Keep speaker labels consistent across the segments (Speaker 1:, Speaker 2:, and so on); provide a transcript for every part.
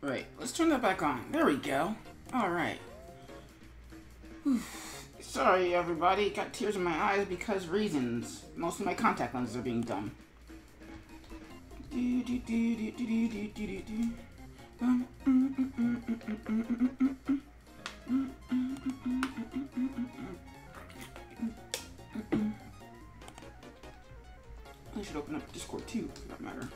Speaker 1: Right, let's turn that back on. There we go. Alright. Sorry, everybody. Got tears in my eyes because reasons. Most of my contact lenses are being dumb. I should open up Discord too, for that matter.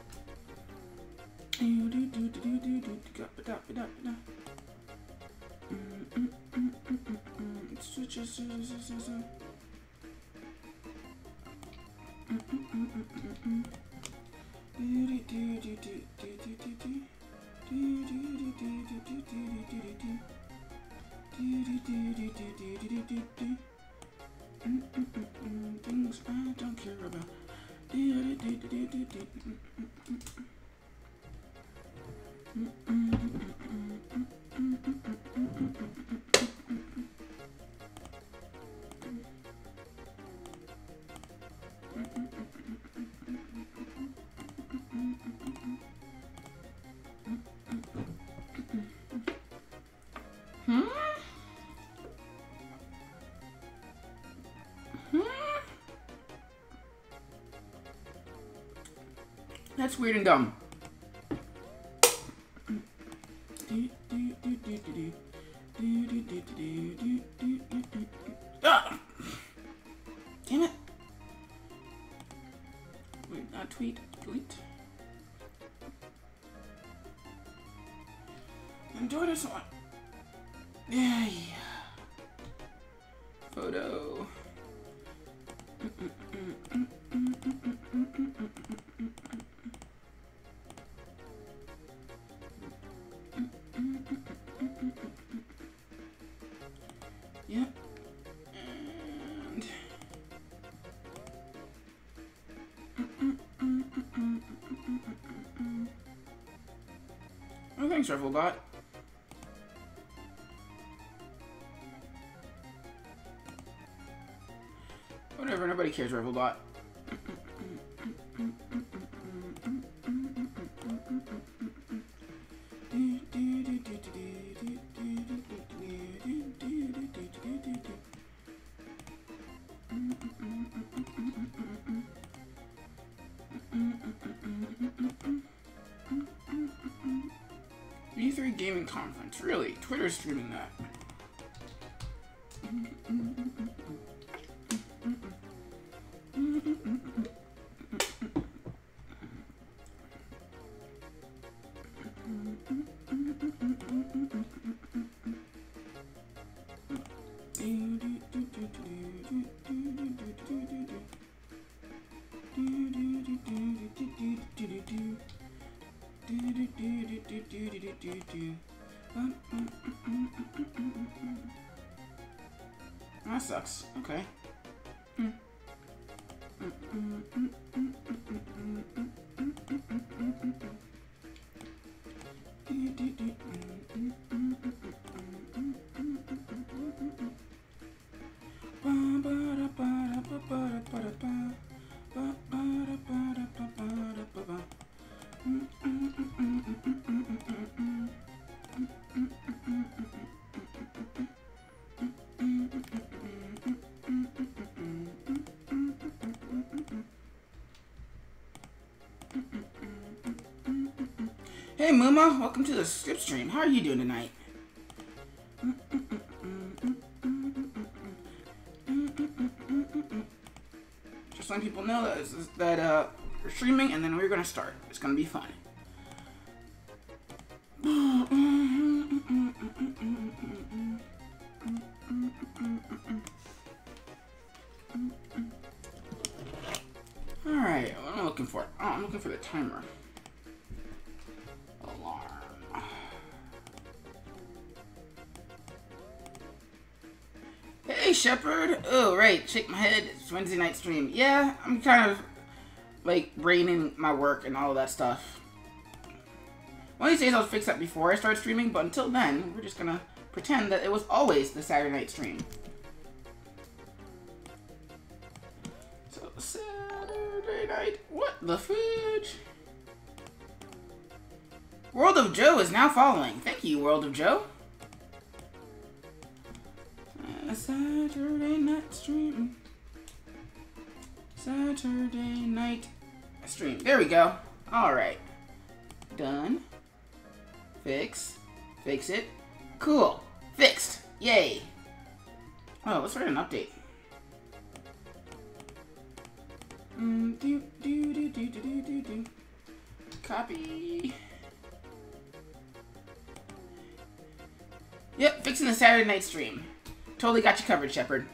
Speaker 1: Things I don't care about. That's weird and dumb. Ah! Damn it. Wait, not tweet. Delete. Enjoy this one. Yeah. Photo. Yep. And oh, thanks, Revelbot. Whatever, nobody cares, Revelbot. E3 Gaming Conference. Really? Twitter's streaming that. That sucks. Okay. Hey Muma, welcome to the Skip stream. How are you doing tonight? Just letting people know that we're streaming and then we're gonna start. It's gonna be fun. Alright, what am I looking for? Oh, I'm looking for the timer. Hey Shepherd! Oh right, shake my head. It's Wednesday night stream. Yeah, I'm kind of like reining my work and all of that stuff. One of these days I'll fix that before I start streaming, but until then, we're just gonna pretend that it was always the Saturday night stream. So, Saturday night, what the fudge? World of Joe is now following. Thank you, World of Joe. Saturday night stream. Saturday night stream. There we go. Alright. Done. Fix. Fix it. Cool. Fixed. Yay. Oh, let's write an update. Copy. Yep, fixing the Saturday night stream. Totally got you covered, Shepard.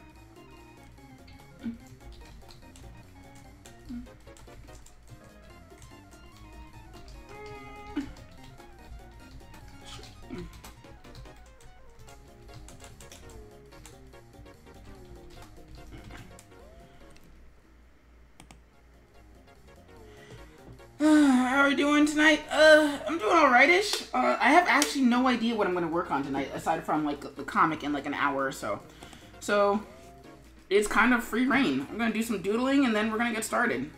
Speaker 1: How are we doing tonight? I'm doing alright-ish. I have actually no idea what I'm going to work on tonight, aside from, like, the comic in, like, an hour or so. So, it's kind of free reign. I'm going to do some doodling, and then we're going to get started.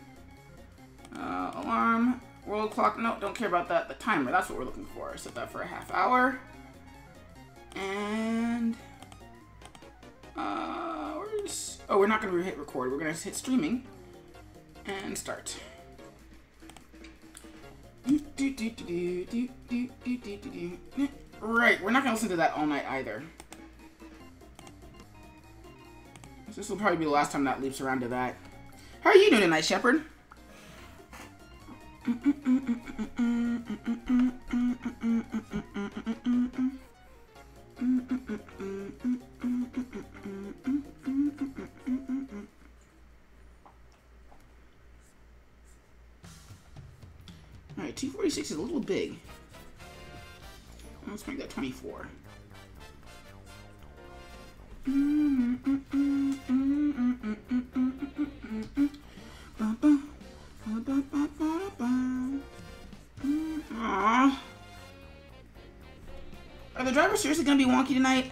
Speaker 1: Alarm, world clock. No, don't care about that. The timer, that's what we're looking for. Set that for a half hour. And... where's... Oh, we're not going to hit record. We're going to hit streaming. And start. Right, we're not gonna listen to that all night either. This will probably be the last time that leaps around to that. How are you doing tonight, Shepard? Alright, 246 is a little big. Let's make that 24. Aww. Are the drivers seriously gonna be wonky tonight?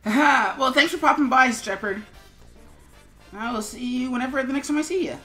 Speaker 1: Haha! Well, thanks for popping by, Shepard. I will see you whenever the next time I see you.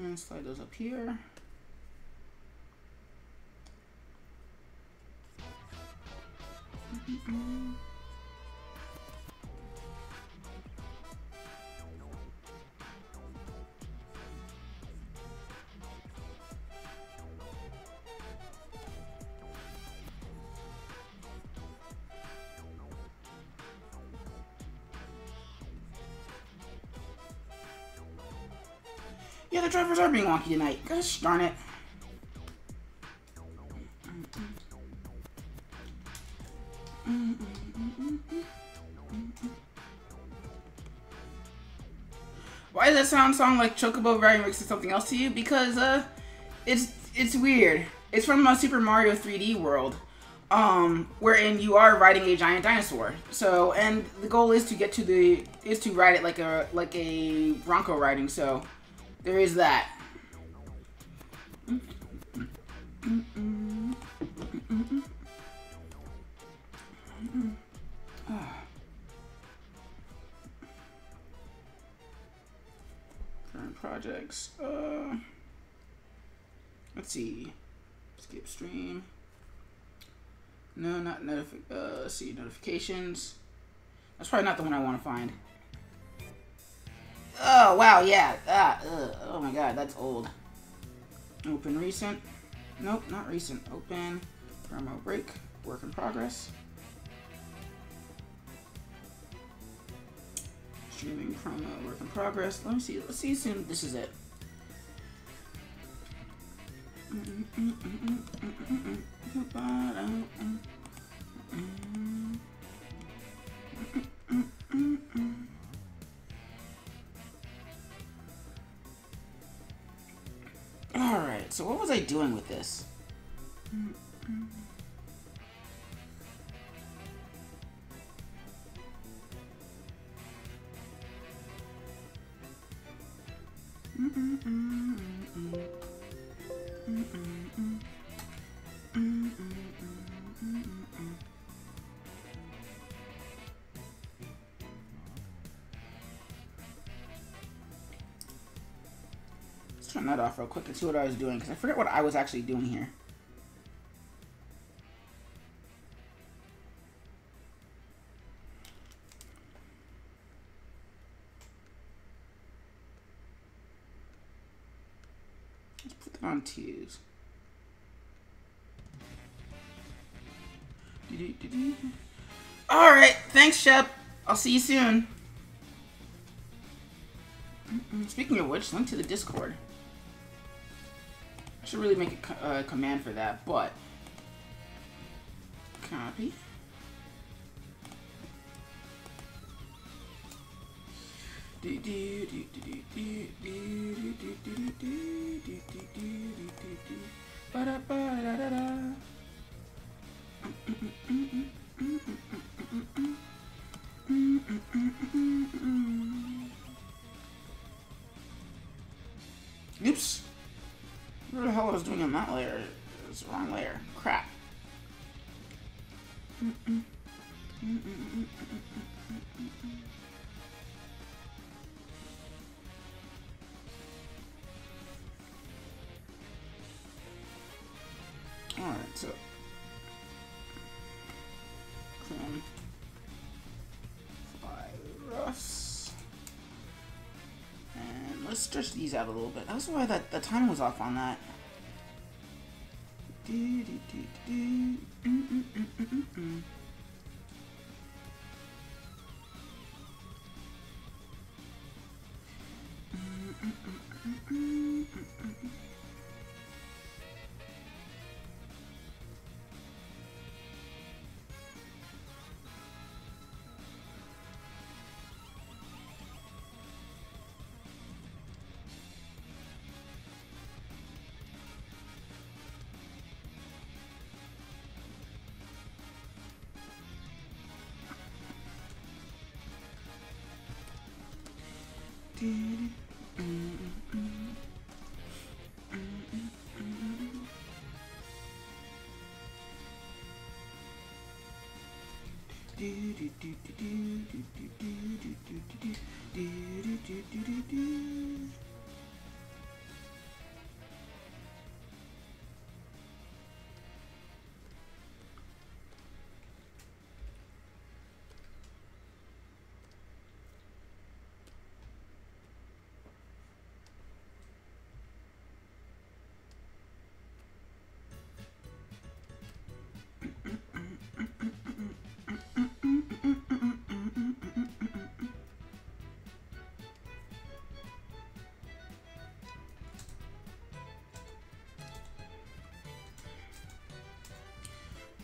Speaker 1: And slide those up here. Yeah, the drivers are being wonky tonight. Gosh darn it. Why does that sound like Chocobo Variant mixed with something else to you? Because it's weird. It's from Super Mario 3D World, wherein you are riding a giant dinosaur. So, and the goal is to get to to ride it like a bronco riding. So, there is that. Current projects. Let's see. Skip stream. No, not let's see, notifications. That's probably not the one I want to find. Oh wow, yeah. Oh my god, that's old. Open recent. Nope, not recent. Open. Promo break. Work in progress. Streaming promo. Work in progress. Let me see. Let's see soon. This is it. Alright, so what was I doing with this? Let's turn that off real quick and see what I was doing, because I forget what I was actually doing here. Let's put that on twos. Alright, thanks, Shep. I'll see you soon. Speaking of which, link to the Discord. I should really make a command for that, but copy. Oops. What the hell I was doing on that layer? It was the wrong layer. Crap. Alright, so clone virus. And let's stretch these out a little bit. That's why the time was off on that.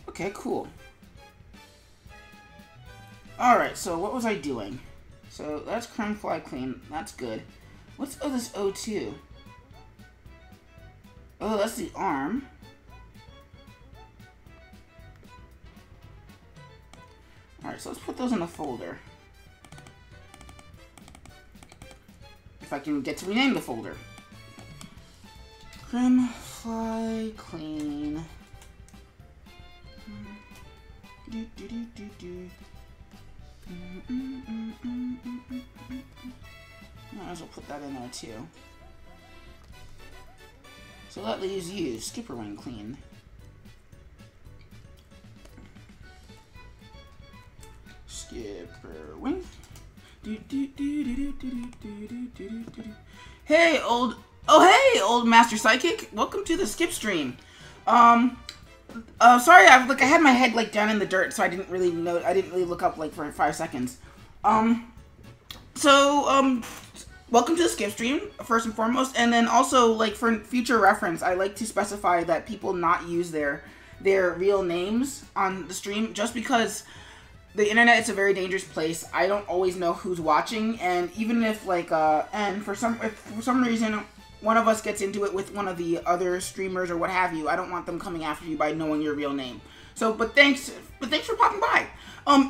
Speaker 1: Okay, cool. Alright, so what was I doing? So that's creme fly clean. That's good. What's this O2? Oh, that's the arm. Alright, so let's put those in a folder. If I can get to rename the folder. Creme fly clean. Might as well put that in there too. So that leaves you, SkipperWing clean. SkipperWing. Hey, old Master Psychic. Welcome to the Skip stream. Sorry, I had my head like down in the dirt, so I didn't really look up like for 5 seconds. Welcome to the Skip stream, first and foremost, and then also, like, for future reference, I like to specify that people not use their real names on the stream, just because the internet is a very dangerous place. I don't always know who's watching, and even if, like, if for some reason one of us gets into it with one of the other streamers or what have you, I don't want them coming after you by knowing your real name. So, but thanks for popping by.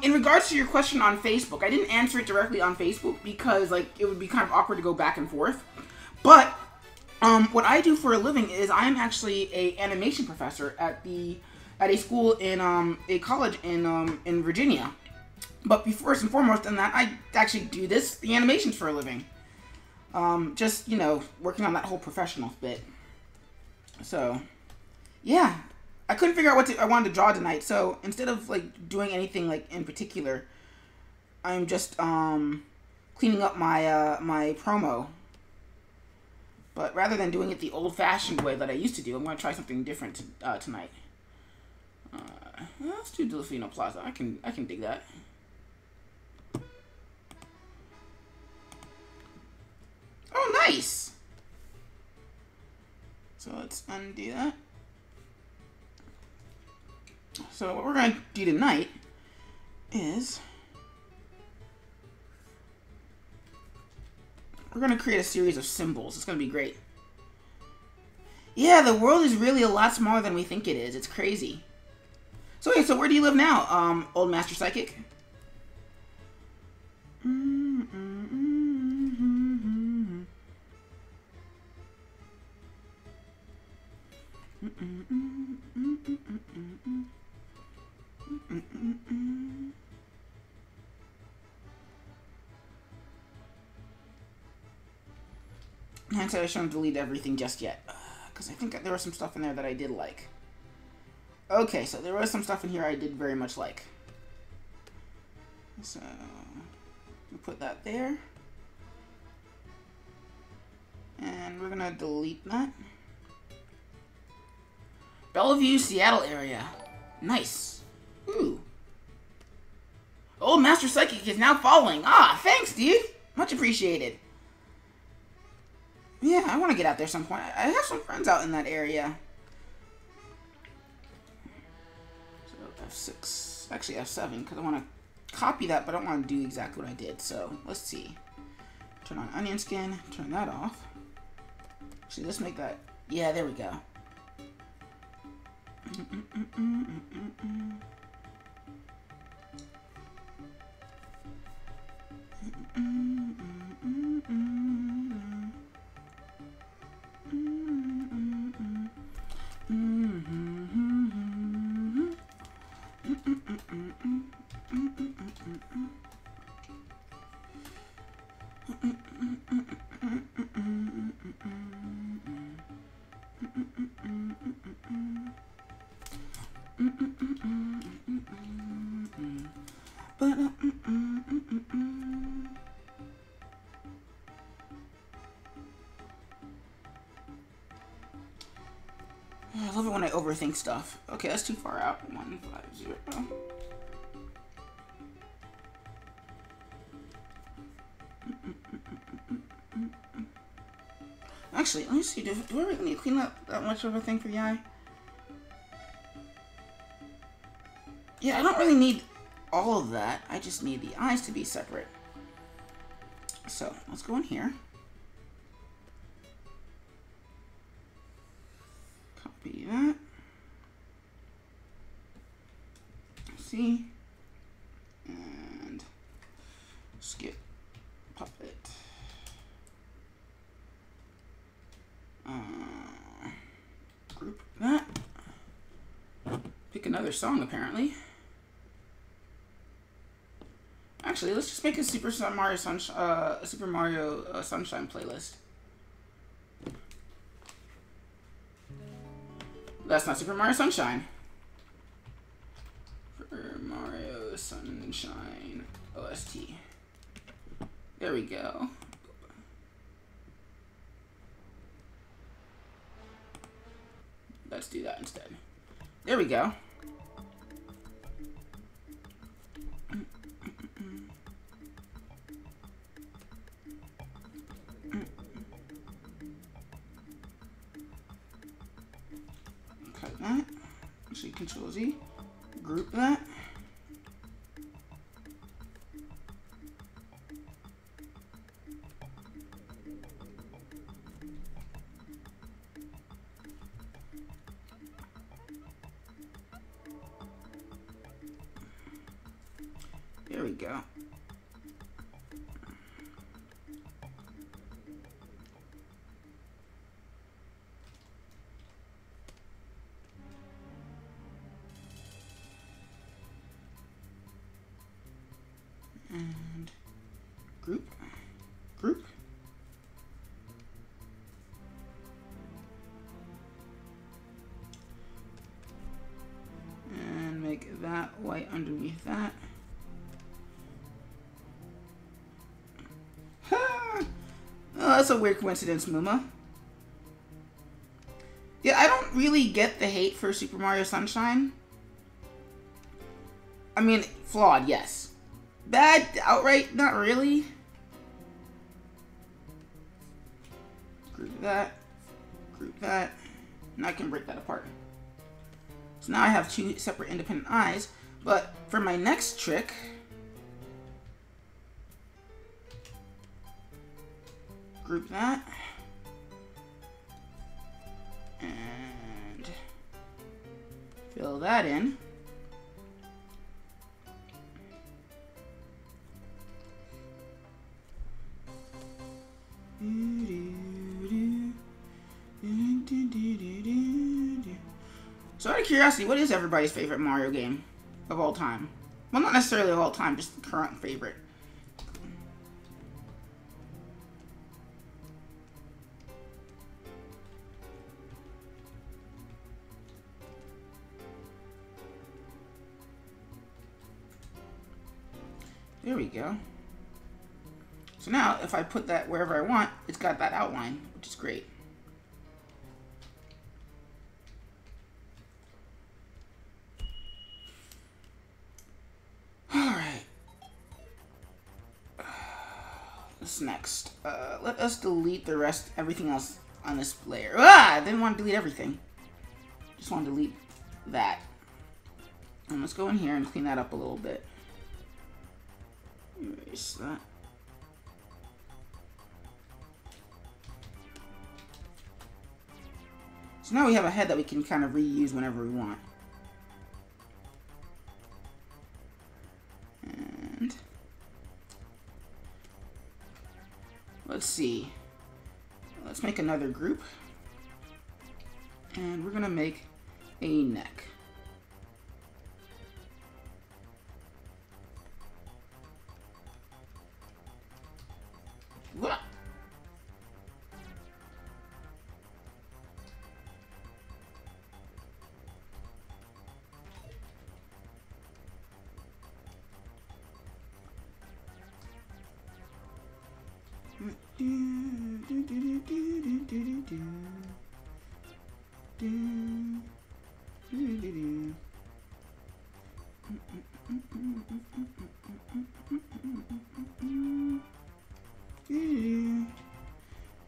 Speaker 1: In regards to your question on Facebook, I didn't answer it directly on Facebook because, like, it would be kind of awkward to go back and forth. But, what I do for a living is I'm actually a animation professor at a school in, a college in Virginia. But first and foremost than that, I actually do the animations for a living. Just, you know, working on that whole professional bit. So, yeah. I couldn't figure out what I wanted to draw tonight, so instead of, like, doing anything, like, in particular, I'm just, cleaning up my promo. But rather than doing it the old-fashioned way that I used to do, I'm going to try something different tonight. Let's do Delfino Plaza. I can dig that. Oh, nice! So let's undo that. So what we're going to do tonight is we're going to create a series of symbols. It's going to be great. Yeah, the world is really a lot smaller than we think it is. It's crazy. So, okay, so where do you live now, old Master Psychic? Hindsight, I shouldn't delete everything just yet, because I think there was some stuff in there that I did like. Okay, so there was some stuff in here I did very much like. So, we'll put that there. And we're gonna delete that. Bellevue, Seattle area. Nice. Ooh. Old Master Psychic is now following. Ah, thanks, dude. Much appreciated. Yeah, I want to get out there some point. I have some friends out in that area. So F6, actually F7, because I want to copy that, but I don't want to do exactly what I did. So let's see. Turn on onion skin. Turn that off. Actually, let's make that. Yeah, there we go. I love it when I overthink stuff. Okay, that's too far out. 150. Actually, let me see. Do I really need to clean up that much of a thing for the eye? Yeah, I don't really need all of that. I just need the eyes to be separate. So, let's go in here. Copy that. See? And skip puppet. Group that. Pick another song, apparently. Actually, let's just make a Super Mario Sunshine playlist. That's not Super Mario Sunshine. Super Mario Sunshine OST. There we go. Let's do that instead. There we go. Cut that. Actually, Control Z. Group that. There we go. And group. And make that white underneath that. Oh, that's a weird coincidence, Muma. Yeah, I don't really get the hate for Super Mario Sunshine. I mean, flawed, yes. Bad, outright, not really. Group that. And I can break that apart. So now I have two separate independent eyes. But for my next trick... Group that. And fill that in. So out of curiosity, what is everybody's favorite Mario game of all time? Well, not necessarily of all time, just the current favorite. There we go. So now, if I put that wherever I want, it's got that outline, which is great. Alright. What's next? Let us delete the rest, everything else on this layer. Ah! I didn't want to delete everything. Just want to delete that. And let's go in here and clean that up a little bit. Erase that. So now we have a head that we can kind of reuse whenever we want. And let's see. Let's make another group. And we're gonna make a neck.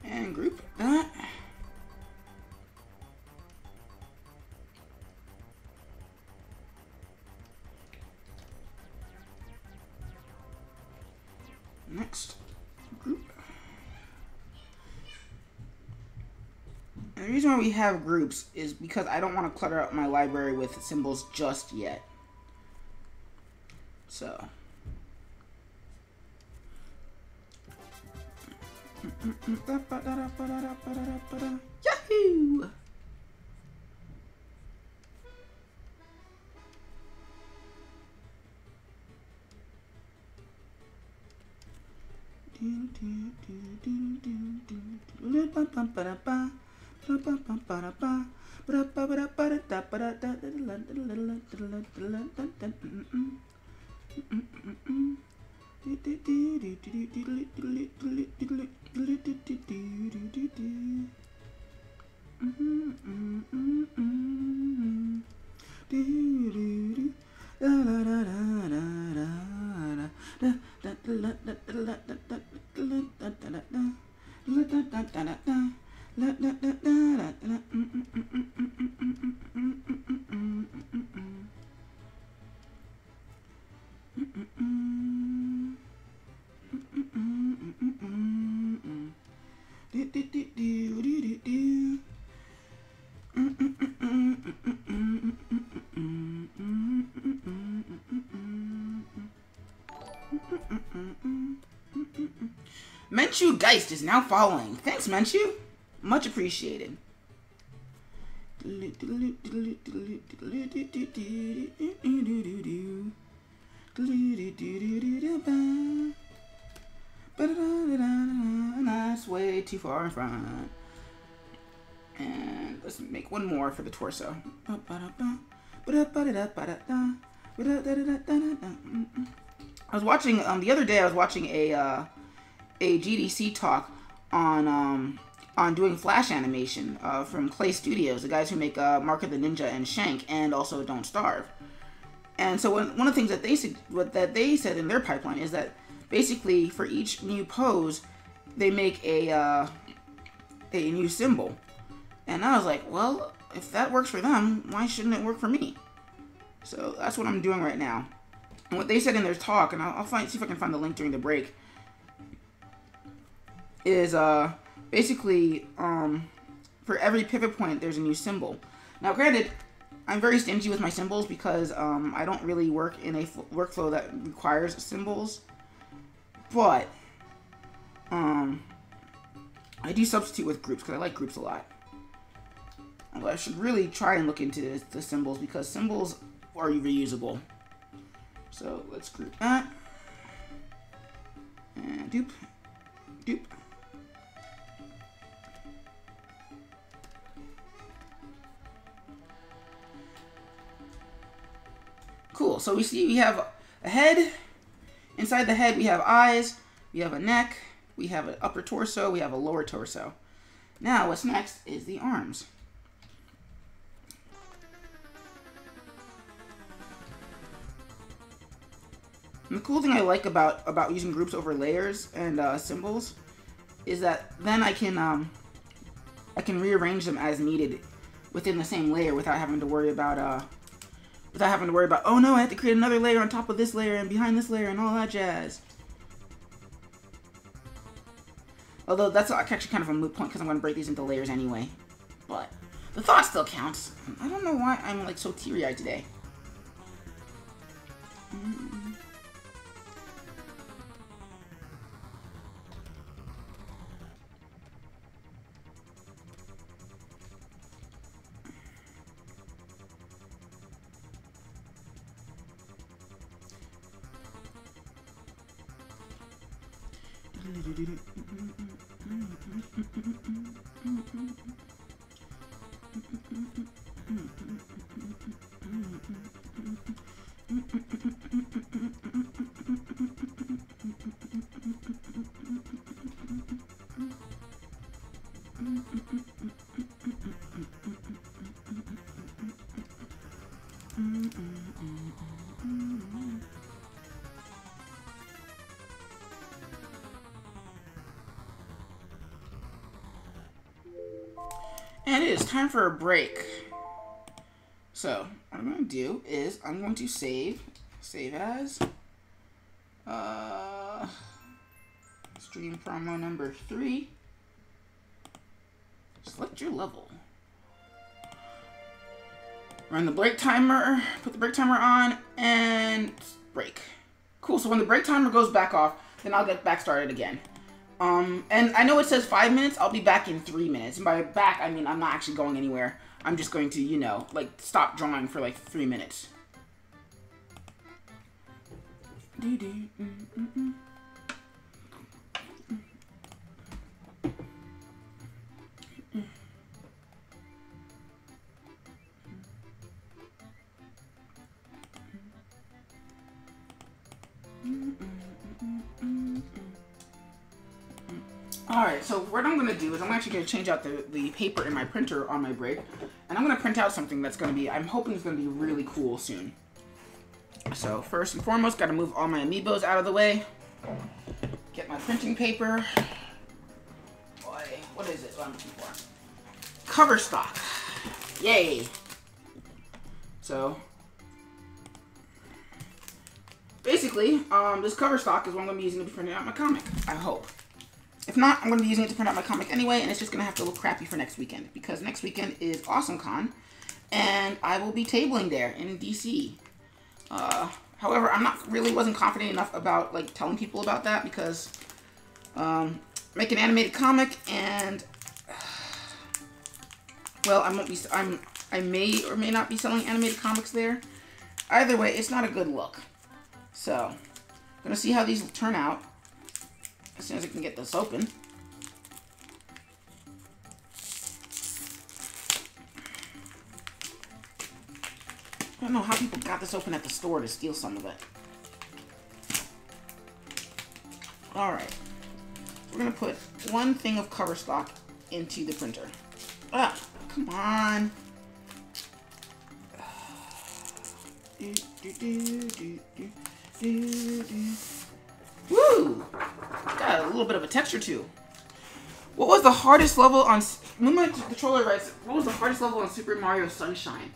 Speaker 1: And group that. Next group. And the reason why we have groups is because I don't want to clutter up my library with symbols just yet. So. Yahoo! Menchu Geist is now following. Thanks, Menchu. Much appreciated. Nice, way too far in front. And let's make one more for the torso. I was watching the other day. I was watching a GDC talk on doing Flash animation from Clay Studios, the guys who make Mark of the Ninja and Shank, and also Don't Starve. And so one of the things that they said in their pipeline is that basically for each new pose, they make a new symbol. And I was like, well, if that works for them, why shouldn't it work for me? So that's what I'm doing right now. And what they said in their talk, and I'll see if I can find the link during the break, is basically for every pivot point there's a new symbol. Now granted, I'm very stingy with my symbols because I don't really work in a workflow that requires symbols, but I do substitute with groups because I like groups a lot. But I should really try and look into the symbols because symbols are reusable. So let's group that and dupe, dupe. Cool, so we see we have a head. Inside the head we have eyes, we have a neck, we have an upper torso, we have a lower torso. Now what's next is the arms. And the cool thing I like about using groups over layers and symbols is that then I can rearrange them as needed within the same layer without having to worry about oh no, I have to create another layer on top of this layer and behind this layer and all that jazz. Although that's actually kind of a moot point because I'm going to break these into layers anyway. But the thought still counts. I don't know why I'm like so teary-eyed today. And it is time for a break. So, what I'm going to do is I'm going to save as stream promo number 3. Select your level. Run the break timer, put the break timer on, and break. Cool, so when the break timer goes back off, then I'll get back started again. And I know it says 5 minutes, I'll be back in 3 minutes. And by back, I mean I'm not actually going anywhere. I'm just going to, you know, like, stop drawing for, like, 3 minutes. Alright, so what I'm going to do is I'm actually going to change out the paper in my printer on my break. And I'm going to print out something that's going to be, I'm hoping it's going to be really cool soon. So first and foremost, got to move all my amiibos out of the way. Get my printing paper. Boy, what is it? What I'm looking for? Cover stock. Yay. So basically, this cover stock is what I'm going to be using to be printing out my comic, I hope. If not, I'm going to be using it to print out my comic anyway, and it's just going to have to look crappy for next weekend, because next weekend is AwesomeCon, and I will be tabling there in DC. However, wasn't confident enough about, like, telling people about that, because, make an animated comic, and, well, I may or may not be selling animated comics there. Either way, it's not a good look. So, I'm going to see how these will turn out as soon as I can get this open. I don't know how people got this open at the store to steal some of it. Alright. We're going to put one thing of cover stock into the printer. Ah, come on. Woo! Got a little bit of a texture too. What was the hardest level on... When my controller writes, what was the hardest level on Super Mario Sunshine?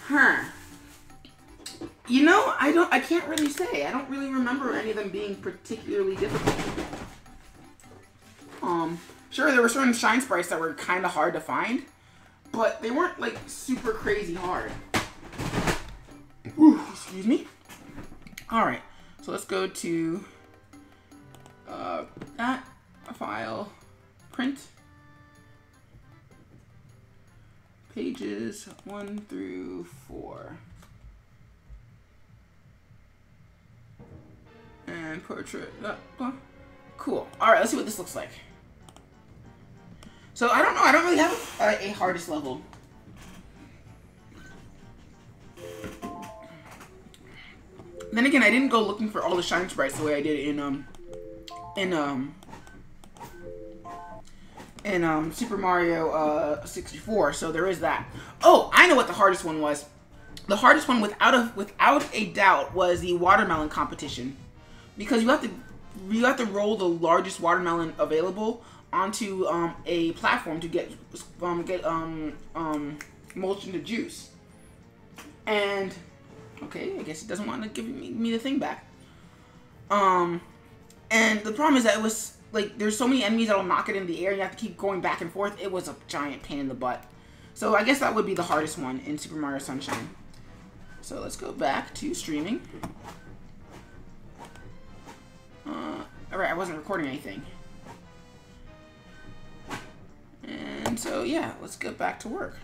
Speaker 1: Huh. You know, I can't really say. I don't really remember any of them being particularly difficult. Sure, there were certain shine sprites that were kind of hard to find, but they weren't, like, super crazy hard. Ooh, excuse me. Alright, so let's go to that file, print, pages 1 through 4. And portrait. Cool. Alright, let's see what this looks like. So, I don't know. I don't really have a hardest level. Then again, I didn't go looking for all the shine sprites the way I did in Super Mario 64. So there is that. Oh, I know what the hardest one was. The hardest one, without a doubt, was the watermelon competition. Because you have to roll the largest watermelon available onto a platform to get mulched into juice. And okay, I guess it doesn't want to give me the thing back. And the problem is that it was like there's so many enemies that'll knock it in the air. You have to keep going back and forth. It was a giant pain in the butt. So I guess that would be the hardest one in Super Mario Sunshine. So let's go back to streaming. Alright, I wasn't recording anything. And so, yeah, let's get back to work.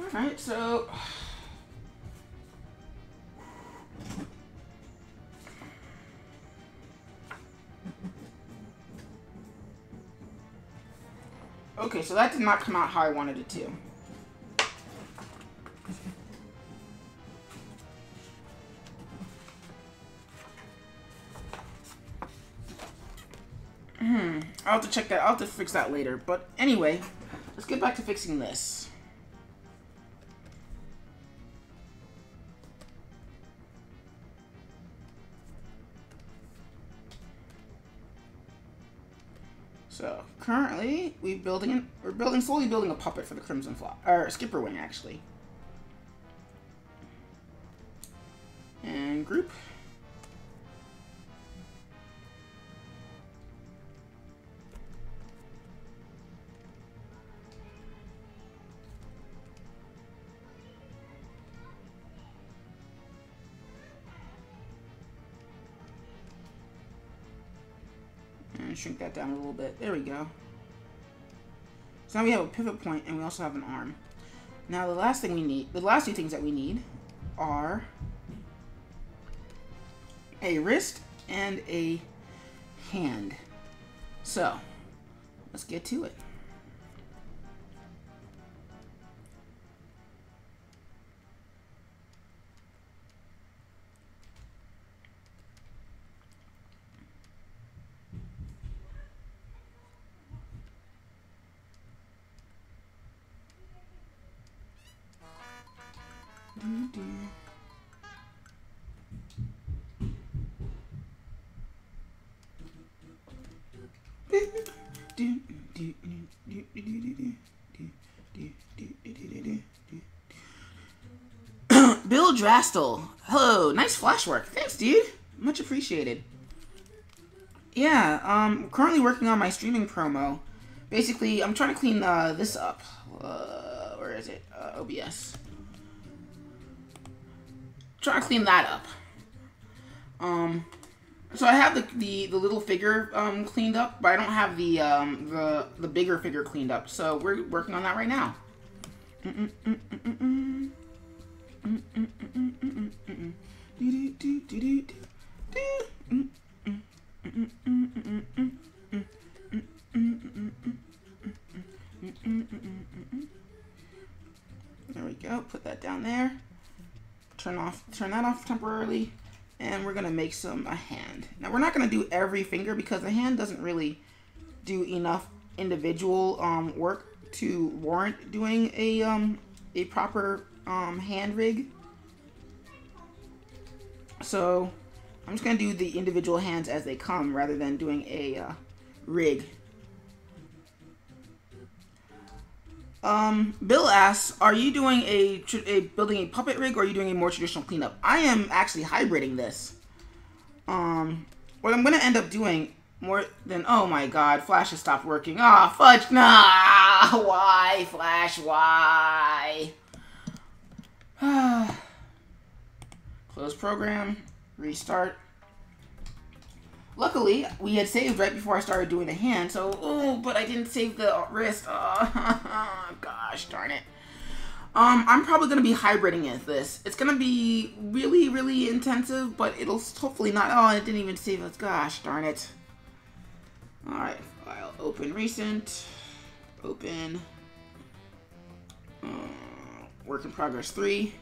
Speaker 1: Alright, so... Okay, so that did not come out how I wanted it to. I'll have to check that. I'll have to fix that later. But anyway, let's get back to fixing this. So currently we're slowly building a puppet for the Crimson Fly, or SkipperWing actually. And group. And shrink that down a little bit. There we go. So now we have a pivot point and we also have an arm. Now the last thing we need, the last two things that we need are a wrist and a hand. So let's get to it. Bill Drastel. Hello, nice flash work. Thanks, dude. Much appreciated. Yeah, currently working on my streaming promo. Basically, I'm trying to clean this up. Where is it? OBS. Trying to clean that up. So I have the little figure cleaned up, but I don't have the bigger figure cleaned up. So we're working on that right now. There we go. Put that down there. Turn that off temporarily, and we're gonna make a hand. Now we're not gonna do every finger because the hand doesn't really do enough individual work to warrant doing a proper hand rig. So I'm just gonna do the individual hands as they come rather than doing a rig. Bill asks, are you doing building a puppet rig, or are you doing a more traditional cleanup? I am actually hybriding this. What I'm gonna end up doing more than, oh my god, Flash has stopped working. Ah, oh, fudge, nah, why, Flash, why? Close program, restart. Luckily, we had saved right before I started doing the hand, so, oh, but I didn't save the wrist. Oh, gosh darn it. I'm probably going to be hybriding this. It's going to be really, really intensive, but it'll hopefully not, oh, it didn't even save us. Gosh darn it. Alright, file, open recent, open, work in progress 3.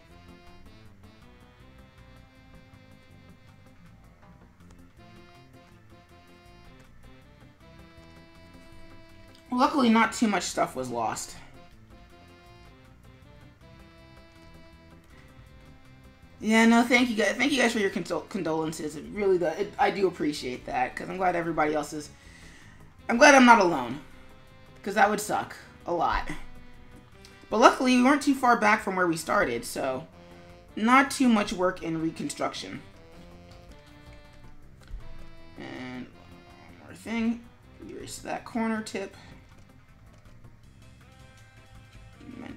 Speaker 1: Luckily, not too much stuff was lost. Yeah, no, thank you guys. Thank you guys for your condolences. It really does. I do appreciate that, because I'm glad everybody else is. I'm glad I'm not alone, because that would suck a lot. But luckily, we weren't too far back from where we started, so not too much work in reconstruction. And one more thing, erase that corner tip.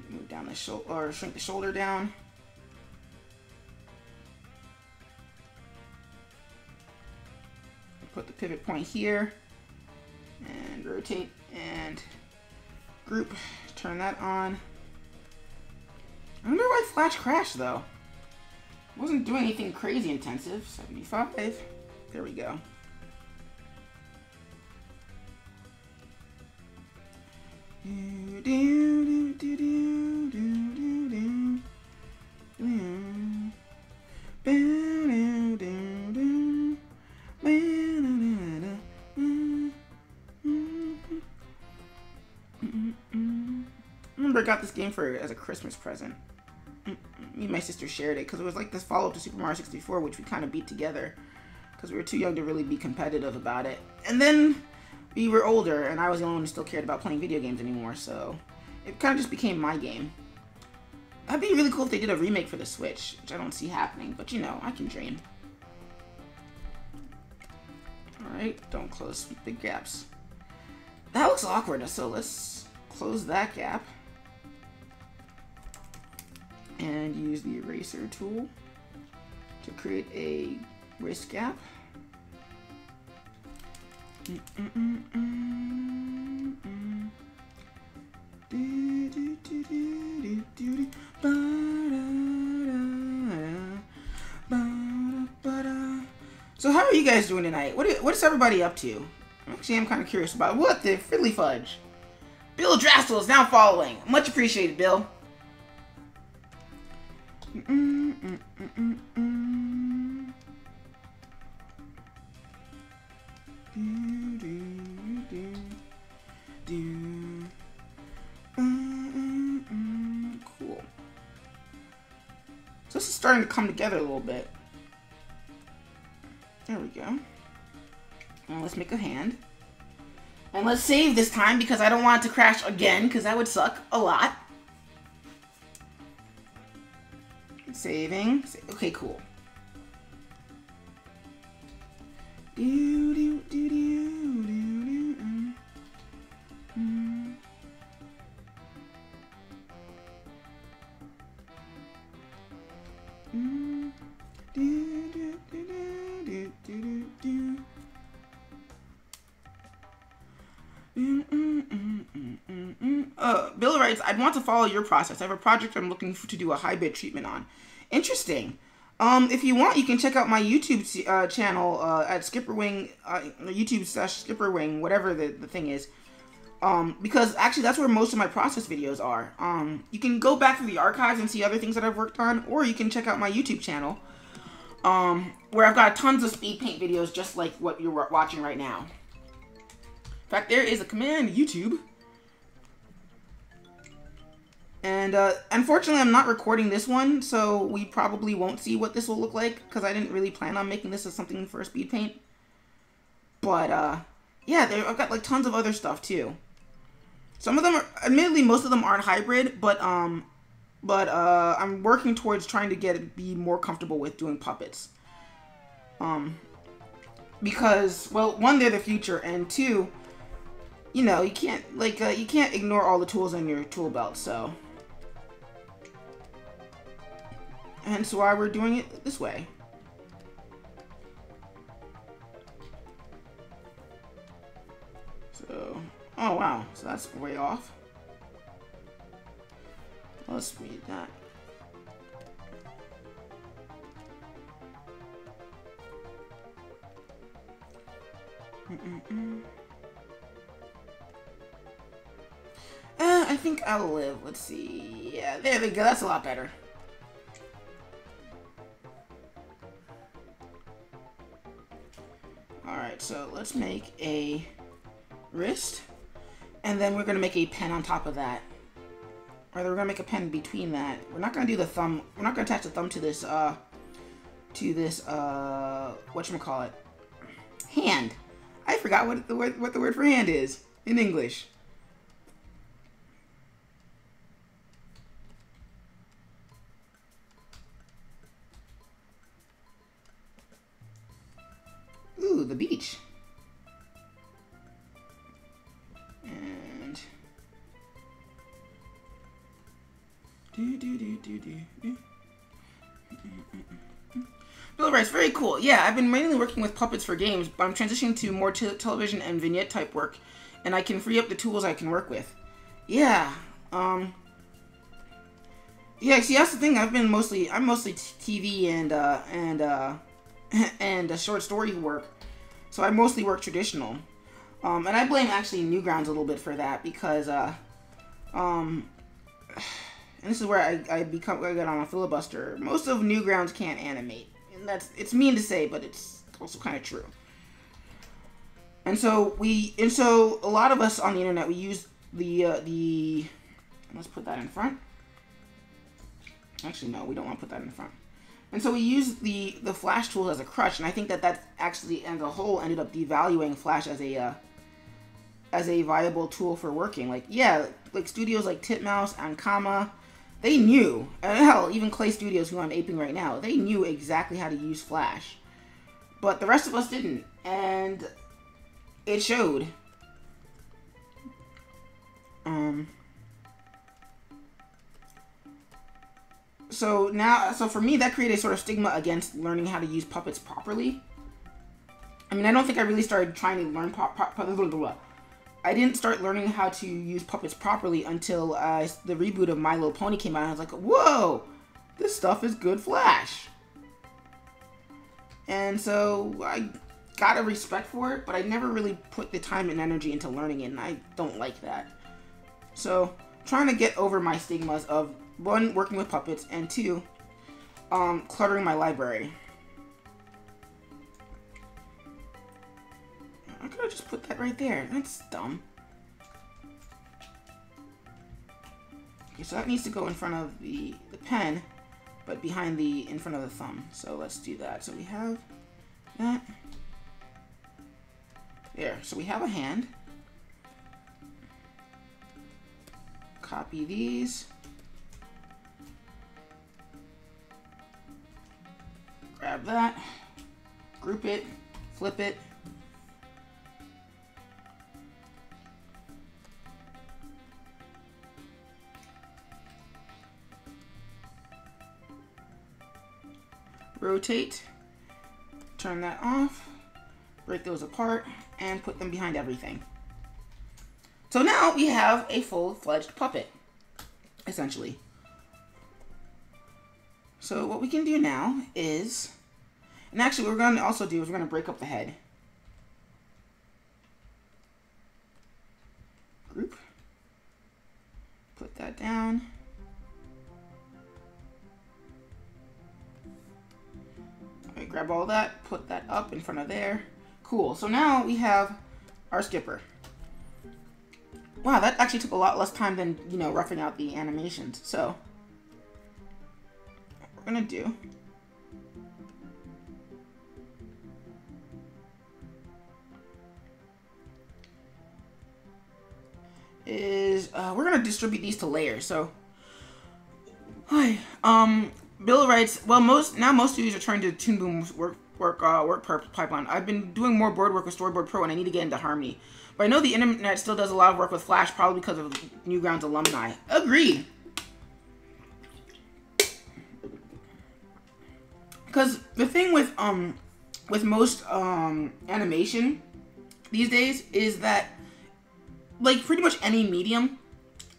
Speaker 1: Move down the shoulder, or shrink the shoulder down. Put the pivot point here, and rotate and group. Turn that on. I wonder why Flash crashed though. Wasn't doing anything crazy intensive. 75. There we go. I got this game as a Christmas present. Me and my sister shared it because it was like this follow-up to Super Mario 64, which we kind of beat together because we were too young to really be competitive about it. And then we were older, and I was the only one who still cared about playing video games anymore, so it kind of just became my game. That'd be really cool if they did a remake for the Switch, which I don't see happening, but you know, I can dream. Alright, don't close big gaps. That looks awkward, so let's close that gap. And use the eraser tool to create a wrist gap. So how are you guys doing tonight? What's everybody up to? Actually, I'm kind of curious about what the fiddly fudge. Bill Drassel is now following. Much appreciated, Bill. Cool. So this is starting to come together a little bit. There we go. And let's make a hand. And let's save this time because I don't want it to crash again because that would suck a lot. Saving. Okay, cool. Bill writes, I'd want to follow your process. I have a project I'm looking to do a hybrid treatment on. Interesting. If you want, you can check out my YouTube channel at SkipperWing, YouTube/SkipperWing, whatever the thing is. Because actually that's where most of my process videos are. You can go back through the archives and see other things that I've worked on, or you can check out my YouTube channel, where I've got tons of speed paint videos just like what you're watching right now. In fact, there is a command, YouTube. And unfortunately, I'm not recording this one, so we probably won't see what this will look like, because I didn't really plan on making this as something for speed paint. But, yeah, I've got, like, tons of other stuff, too. Some of them are, admittedly, most of them aren't hybrid, but I'm working towards trying to be more comfortable with doing puppets. Because, well, one, they're the future, and two, you know, you can't ignore all the tools in your tool belt, so. Hence why we're doing it this way. So, oh wow, so that's way off. Let's read that. I think I'll live. Let's see. Yeah, there we go. That's a lot better. Alright, so let's make a wrist. And then we're going to make a pen on top of that. Or we're going to make a pen between that. We're not going to do the thumb. We're not going to attach the thumb to this, whatchamacallit? Hand. I forgot what the word for hand is in English. Ooh, the beach. And Bill writes, very cool. Yeah, I've been mainly working with puppets for games, but I'm transitioning to more television and vignette type work, and I can free up the tools I can work with. Yeah. Yeah, see, that's the thing. I'm mostly TV and a short story work. So I mostly work traditional. And I blame actually Newgrounds a little bit for that because and this is where I get on a filibuster. Most of Newgrounds can't animate. And it's mean to say, but it's also kind of true. And so a lot of us on the internet, we use the let's put that in front. Actually, no, we don't want to put that in front. And so we use the Flash tool as a crutch, and I think that actually, as a whole, ended up devaluing Flash as as a viable tool for working. Like, yeah, like studios like Titmouse and Kama, they knew, and hell, even Clay Studios, who I'm aping right now, they knew exactly how to use Flash. But the rest of us didn't, and it showed. So for me, that created a sort of stigma against learning how to use puppets properly. I mean, I don't think I really started trying to learn I didn't start learning how to use puppets properly until the reboot of My Little Pony came out. And I was like, whoa, this stuff is good Flash. And so I got a respect for it, but I never really put the time and energy into learning it, and I don't like that. So trying to get over my stigmas of, one, working with puppets, and two, cluttering my library. I could have just put that right there. That's dumb. Okay, so that needs to go in front of the pen, but in front of the thumb. So let's do that. So we have that. There. So we have a hand. Copy these. Grab that. Group it. Flip it. Rotate, turn that off, break those apart, and put them behind everything. So now we have a full-fledged puppet, essentially. So what we can do now is, and actually what we're going to also do is we're going to break up the head. Group, put that down. Grab all that, put that up in front of there. Cool. So now we have our Skipper. Wow, that actually took a lot less time than, you know, roughing out the animations. So what we're gonna do is we're gonna distribute these to layers. So Bill writes, well, most studios are trying to Toon Boom's work pipeline. I've been doing more board work with Storyboard Pro, and I need to get into Harmony. But I know the internet still does a lot of work with Flash, probably because of Newgrounds alumni. Agreed. Because the thing with most animation these days is that, like, pretty much any medium,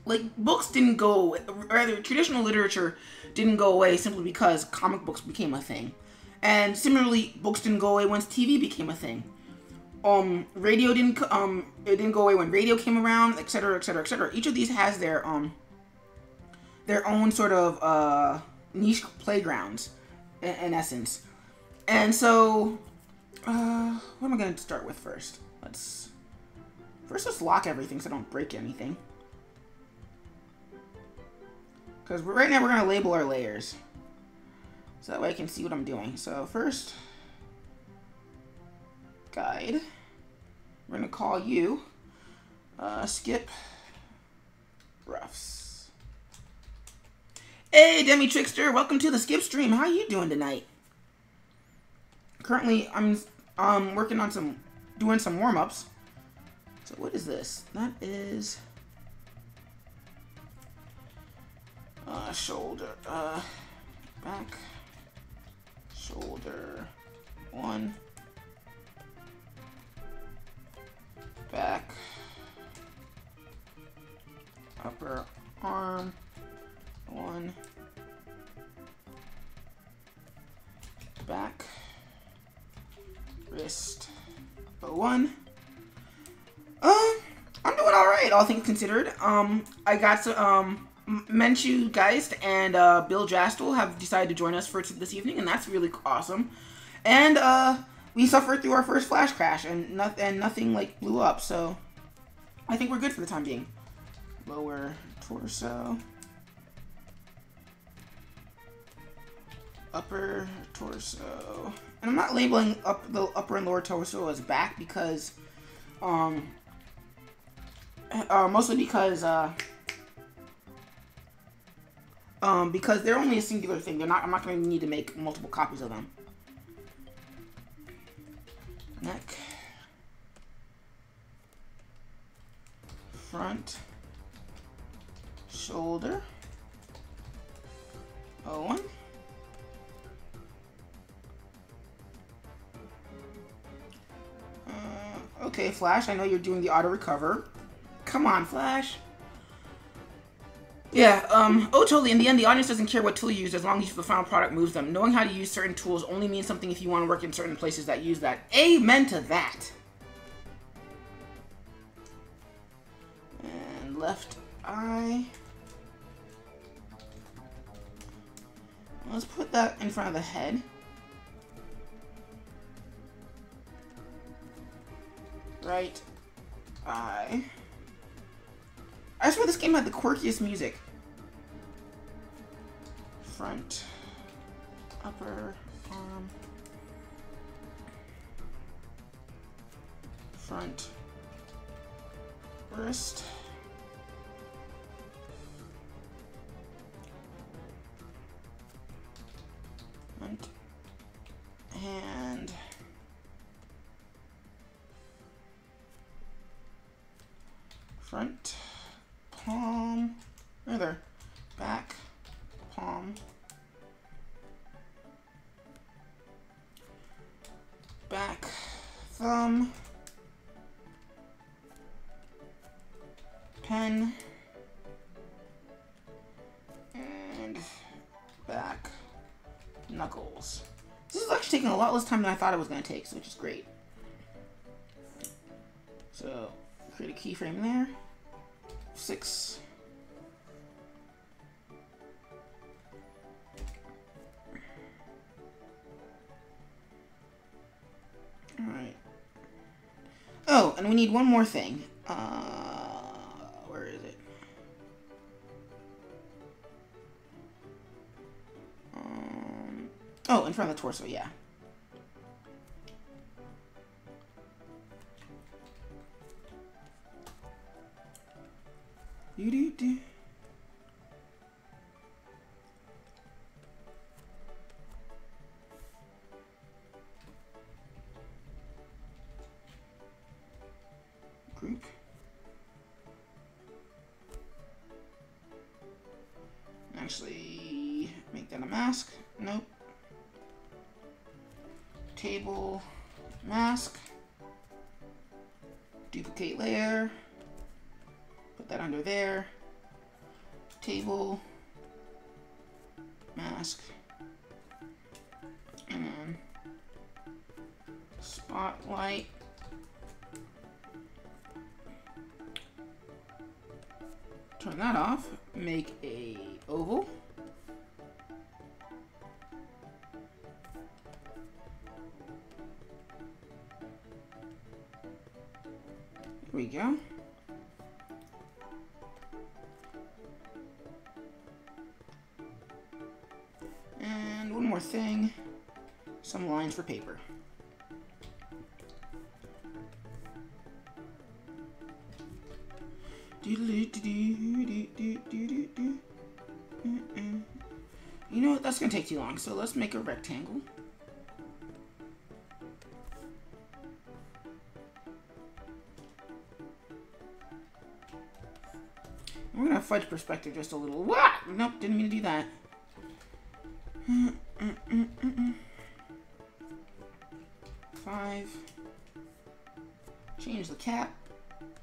Speaker 1: like, books didn't go, rather, traditional literature didn't go away simply because comic books became a thing. And similarly, books didn't go away once TV became a thing. Radio didn't go away when radio came around, etc., etc., etc. Each of these has their own sort of niche playgrounds, in essence. And so, what am I going to start with first? Let's lock everything so I don't break anything. Because right now we're going to label our layers. So that way I can see what I'm doing. So first, guide. We're going to call you Skip Roughs. Hey, Demi Trickster. Welcome to the Skip stream. How you doing tonight? Currently, I'm working on doing some warm-ups. So what is this? That is... shoulder, back, shoulder, 1, back, upper arm, 1, back, wrist, 1. I'm doing alright, all things considered. I got some, Menchu Geist and Bill Jastel have decided to join us for this evening, and that's really awesome. And we suffered through our first flash crash, and nothing like blew up, so I think we're good for the time being. Lower torso, upper torso, and I'm not labeling the upper and lower torso as back because Mostly because they're only a singular thing. I'm not going to need to make multiple copies of them. Neck. Front. Shoulder. Owen. Okay, Flash, I know you're doing the auto recover. Come on, Flash. Yeah, oh, totally. In the end, the audience doesn't care what tool you use as long as the final product moves them. Knowing how to use certain tools only means something if you want to work in certain places that use that. Amen to that. And left eye. Let's put that in front of the head. Right eye. I swear this game had the quirkiest music. Front, upper arm, front, wrist, front, hand, front, palm, right there, back, palm, back, thumb, pen, and back, knuckles. This is actually taking a lot less time than I thought it was going to take, which is great. So, create a keyframe there. 6. Alright. Oh, and we need one more thing. Where is it? Oh, in front of the torso, yeah. Do-do-do. Group. Actually, make that a mask. Nope. Table, mask. Duplicate layer. Put that under there. Table, mask, and then spotlight. Turn that off. Make a oval. Here we go. And one more thing, some lines for paper. You know what, that's gonna take too long, so let's make a rectangle. We're gonna fudge perspective just a little. What? Nope, didn't mean to do that. 5. Change the cap.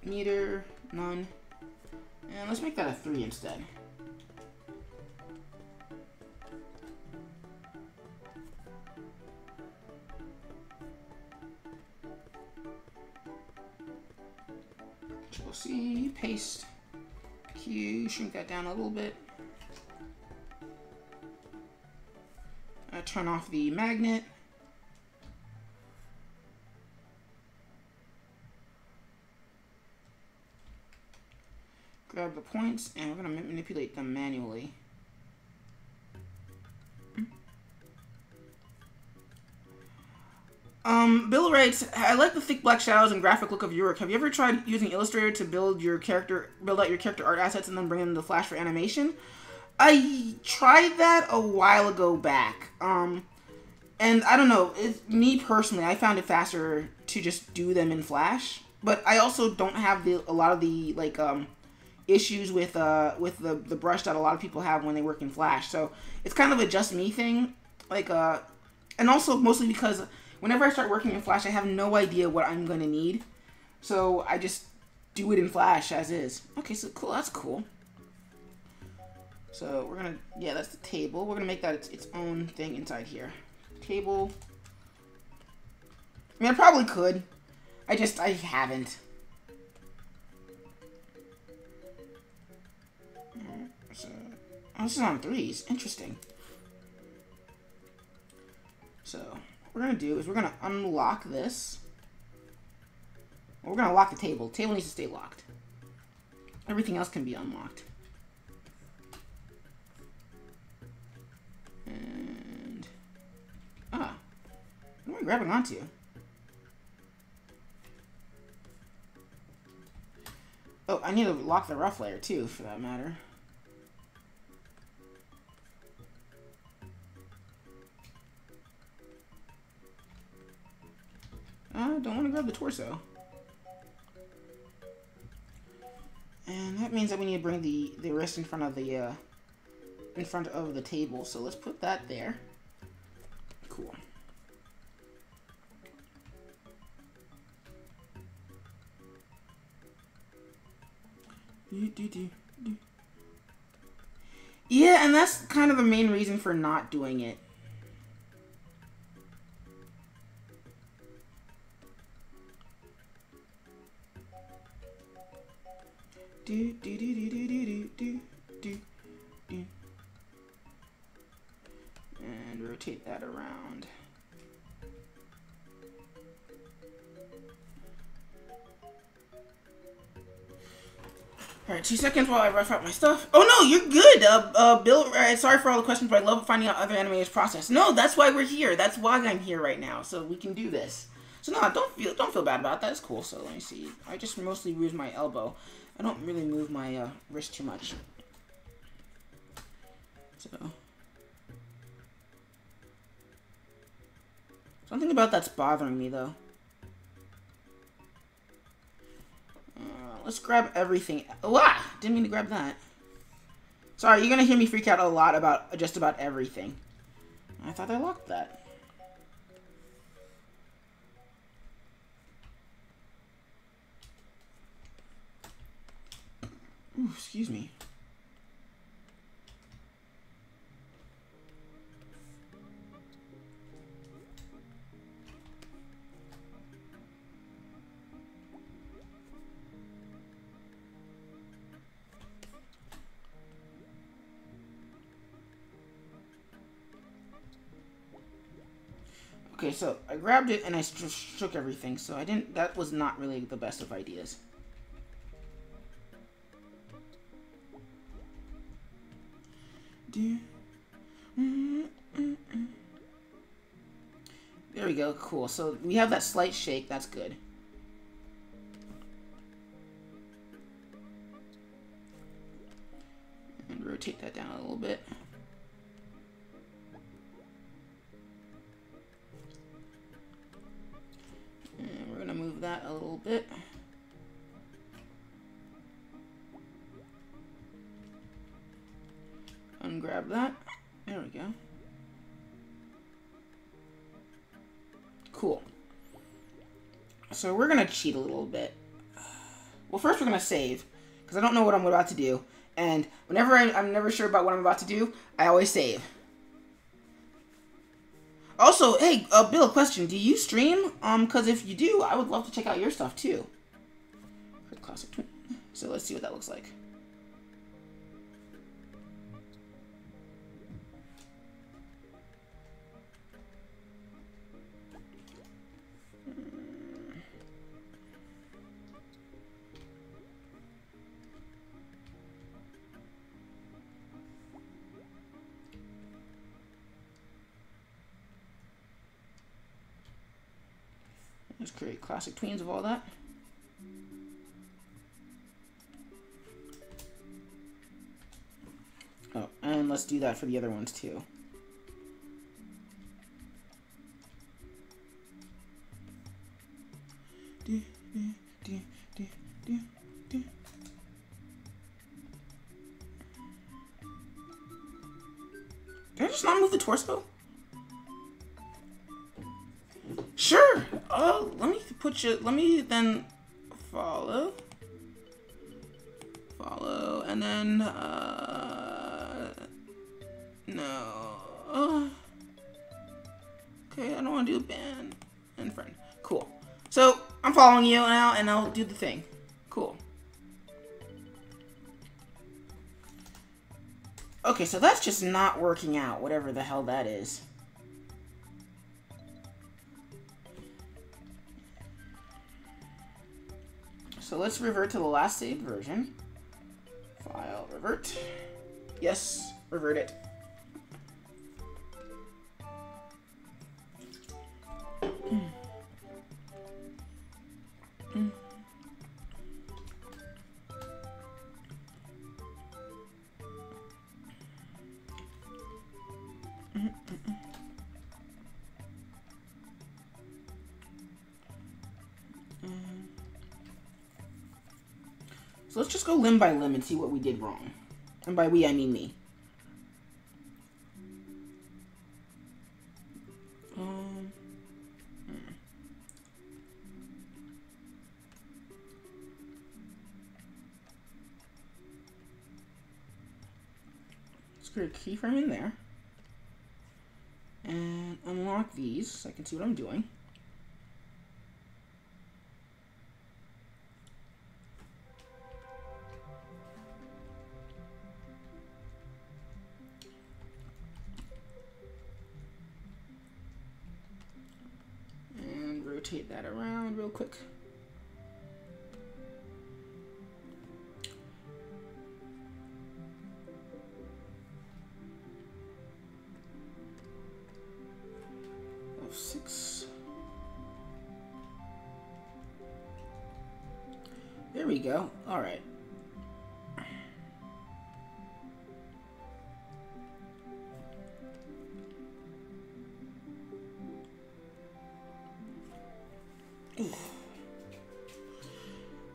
Speaker 1: Meter, none. And let's make that a 3 instead. Control C, paste. Q, shrink that down a little bit. Turn off the magnet. Grab the points, and we're going to manipulate them manually. Bill writes, I like the thick black shadows and graphic look of Yorick. Have you ever tried using Illustrator to build out your character art assets and then bring them to Flash for animation? I tried that a while ago back. And I don't know, me personally, I found it faster to just do them in Flash. But I also don't have a lot of the like issues with the brush that a lot of people have when they work in Flash. So it's kind of a just me thing. Like and also mostly because whenever I start working in Flash, I have no idea what I'm gonna need. So I just do it in Flash as is. Okay, so cool, that's cool. So we're gonna, yeah, that's the table. We're gonna make that its own thing inside here. Table. I mean, I probably could. I haven't. So, oh, this is on 3s. Interesting. So, what we're gonna do is we're gonna unlock this. Well, we're gonna lock the table. The table needs to stay locked. Everything else can be unlocked. And what am I grabbing onto? Oh, I need to lock the rough layer too, for that matter. Don't want to grab the torso. And that means that we need to bring the wrist in front of the table. So let's put that there. Cool. Yeah, and that's kind of the main reason for not doing it. And rotate that around. Alright, 2 seconds while I rough out my stuff. Oh no, you're good! Bill, sorry for all the questions, but I love finding out other animators' process. No, that's why we're here. That's why I'm here right now, so we can do this. So no, don't feel bad about that. It's cool. So let me see. I just mostly use my elbow. I don't really move my wrist too much. So something about that's bothering me though. Let's grab everything. Ah! Didn't mean to grab that. Sorry, you're gonna hear me freak out a lot about just about everything. I thought I locked that. Ooh, excuse me. Okay, so I grabbed it and I shook everything, so I didn't, that was not really the best of ideas. There we go, cool. So we have that slight shake, that's good. And rotate that down a little bit. And we're gonna move that a little bit. Ungrab that. There we go. Cool. So we're gonna cheat a little bit. Well, first we're gonna save, because I don't know what I'm about to do. And whenever I'm never sure about what I'm about to do, I always save. Also, hey, Bill, question. Do you stream? Because if you do, I would love to check out your stuff, too. Classic. So let's see what that looks like. Let's create classic tweens of all that. Oh, and let's do that for the other ones too. Can I just not move the torso? Sure. Let me put you. Let me then follow, and then no. Okay, I don't want to do band and friend. Cool. So I'm following you now, and I'll do the thing. Cool. Okay, so that's just not working out, whatever the hell that is. So let's revert to the last saved version. File, revert. Yes, revert it. So let's just go limb by limb and see what we did wrong. And by we, I mean me. Let's create a keyframe in there. And unlock these so I can see what I'm doing. Rotate that around real quick. F6. There we go. All right.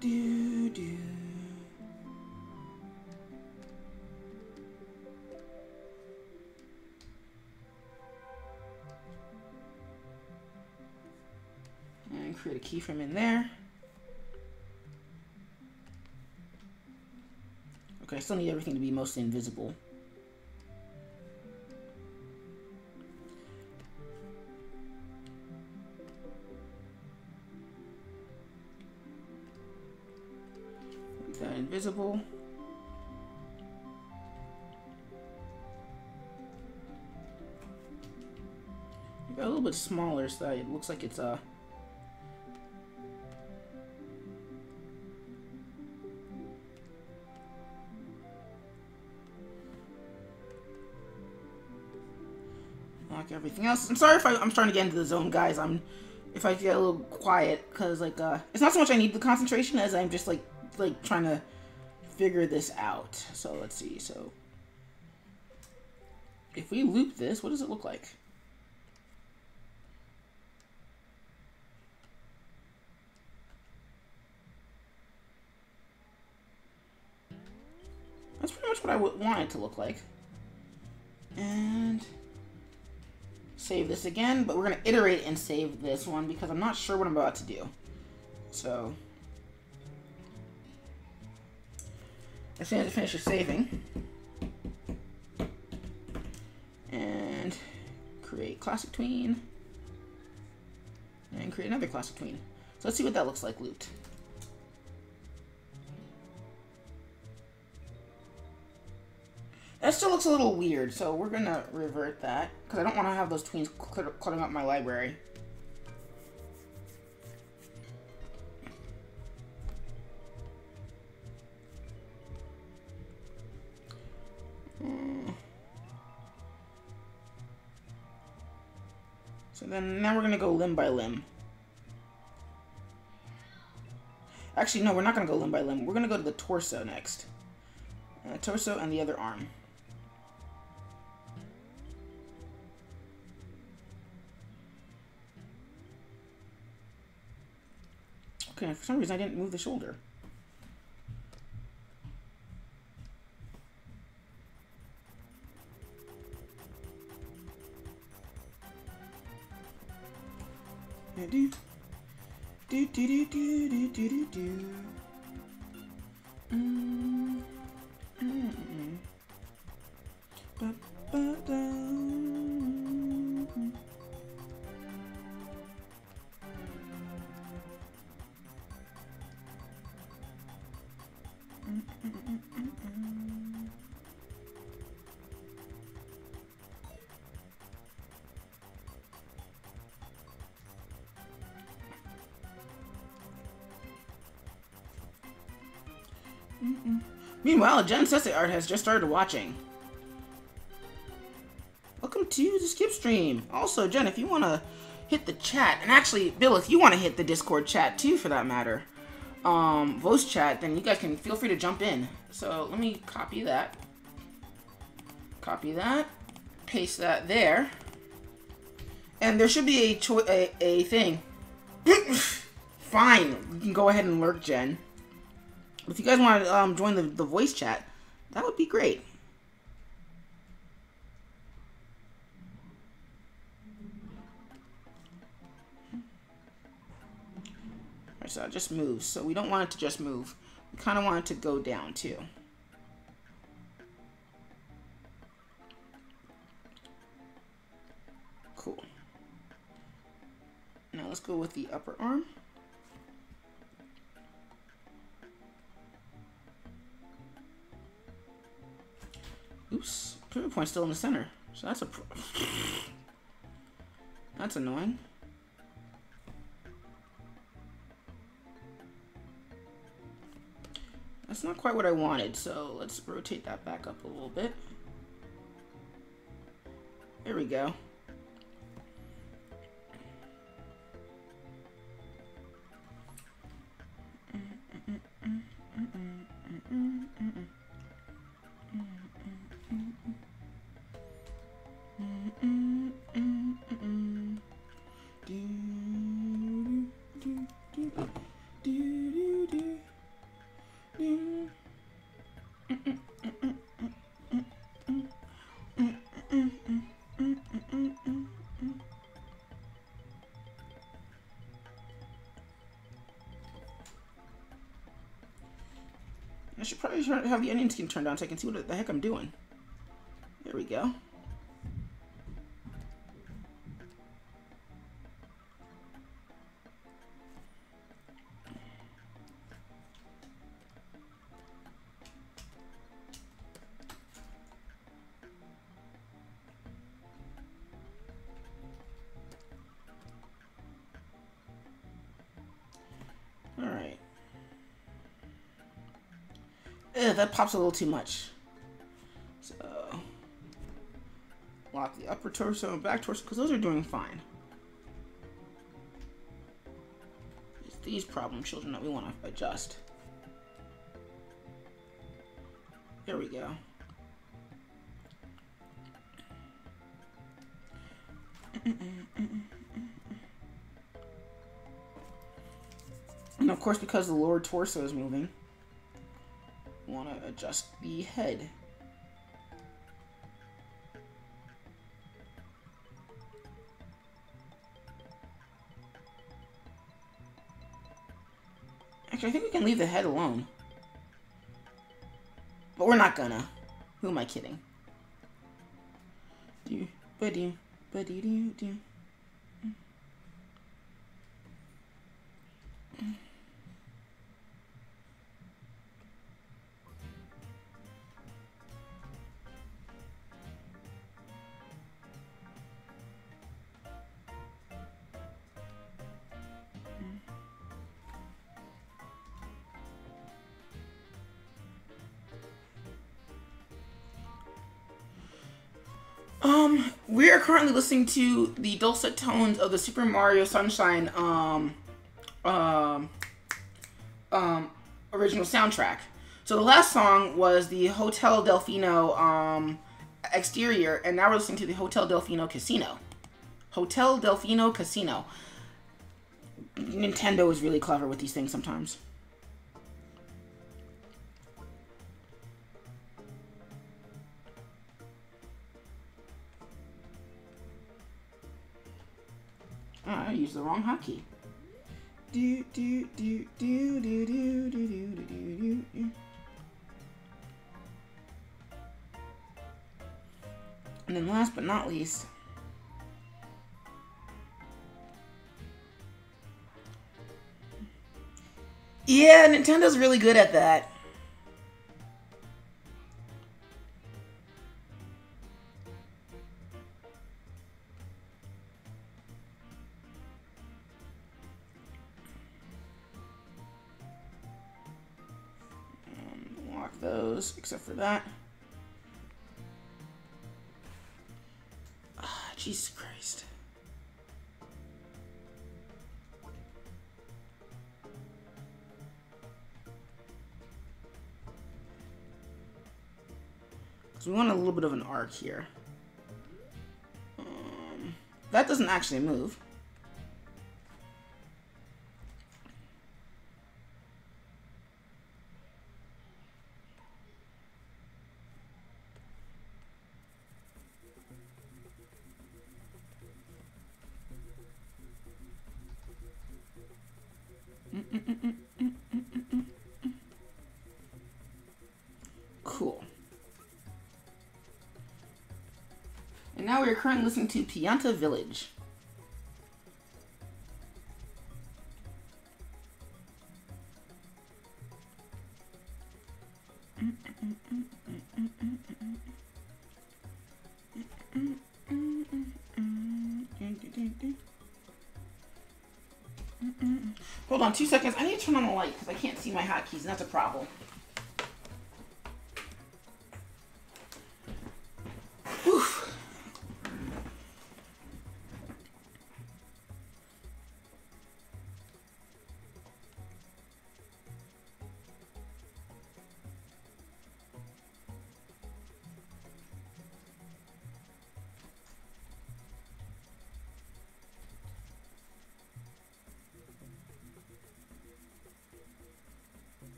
Speaker 1: Do. And create a keyframe in there. Okay, I still need everything to be mostly invisible. Invisible. Got a little bit smaller so that it looks like it's like everything else. I'm sorry if I'm trying to get into the zone, guys. If I get a little quiet because like it's not so much I need the concentration as I'm just like trying to figure this out. So let's see. So if we loop this, what does it look like? That's pretty much what I would want it to look like. And save this again, but we're gonna iterate and save this one because I'm not sure what I'm about to do. So as soon as it finishes saving, and create classic tween, and create another classic tween. So let's see what that looks like looped. That still looks a little weird, so we're gonna revert that because I don't want to have those tweens cluttering up my library. So then now we're gonna go limb by limb. Actually, no, we're not going to go limb by limb. We're going to go to the torso next. Torso and the other arm. Okay, for some reason I didn't move the shoulder. Do do do do do do do do. Ba, ba, da. Meanwhile, Jen Sese Art has just started watching. Welcome to the Skip stream. Also, Jen, if you want to hit the chat, and actually, Bill, if you want to hit the Discord chat too, for that matter, voice chat, then you guys can feel free to jump in. So let me copy that. Copy that. Paste that there. And there should be a thing. Fine, you can go ahead and lurk, Jen. If you guys want to join the voice chat, that would be great. Alright, so it just moves. So we don't want it to just move. We kind of want it to go down too. Cool. Now let's go with the upper arm. Oops, pivot point's still in the center, so that's annoying. That's not quite what I wanted, so let's rotate that back up a little bit. There we go. I should probably have the onion skin turned on so I can see what the heck I'm doing. There we go. Alright. That pops a little too much. So, lock the upper torso and back torso, because those are doing fine. It's these problem children that we want to adjust. There we go. And of course, because the lower torso is moving, want to adjust the head. Actually, I think we can leave the head alone. But we're not gonna. Who am I kidding? Do ba-do, ba-dee-doo-doo. We are currently listening to the dulcet tones of the Super Mario Sunshine original soundtrack. So the last song was the Hotel Delfino exterior, and now we're listening to the Hotel Delfino Casino. Hotel Delfino Casino. Nintendo is really clever with these things sometimes. Oh, I used the wrong hotkey. Do do do do do do do do do do. And then last but not least, yeah, Nintendo's really good at that. Lock those, except for that. Ah, Jesus Christ. So we want a little bit of an arc here. That doesn't actually move. Cool. And now we are currently listening to Pianta Village. Hold on 2 seconds. I need to turn on the light because I can't see my hotkeys, and that's a problem. Whew.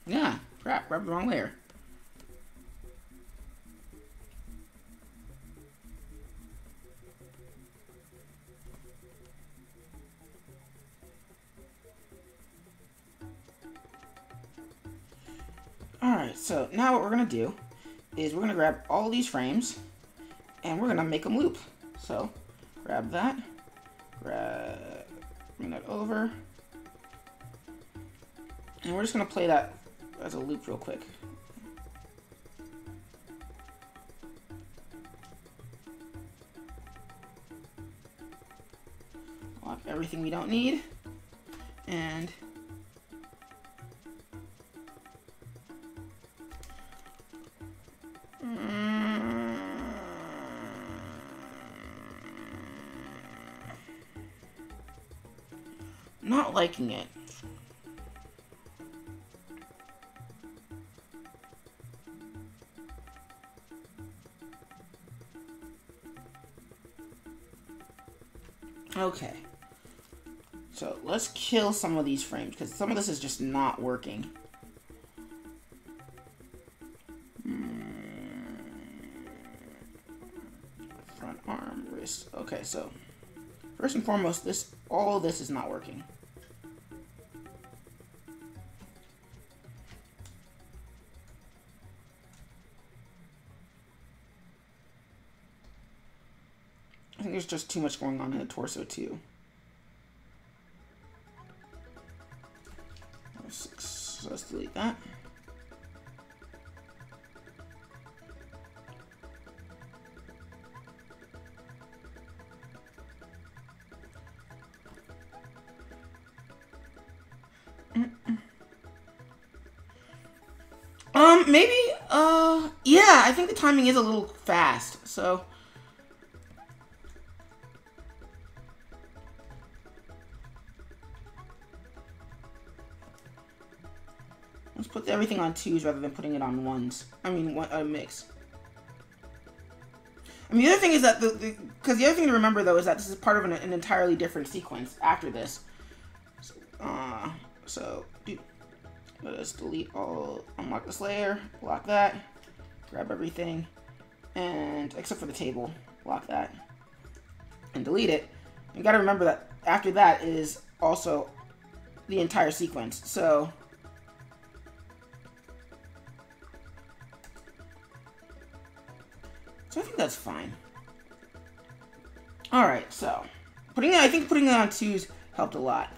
Speaker 1: Yeah, crap, grabbed the wrong layer. Alright, so now what we're going to do is we're going to grab all these frames and we're going to make them loop. So, grab that, bring that over, and we're just going to play that as a loop real quick. Lock everything we don't need, and not liking it. Okay, so let's kill some of these frames because some of this is just not working. Front arm, wrist. Okay, so first and foremost, all this is not working. I think there's just too much going on in the torso too. So let's delete that. Maybe, yeah, I think the timing is a little fast, so put everything on 2s rather than putting it on 1s. I mean, a mix. I mean, the other thing is that because the other thing to remember though is that this is part of an entirely different sequence after this. So let us delete all, unlock this layer, lock that, grab everything, and except for the table, lock that, and delete it. You got to remember that after that is also the entire sequence. So I think that's fine. All right, so I think putting it on 2s helped a lot.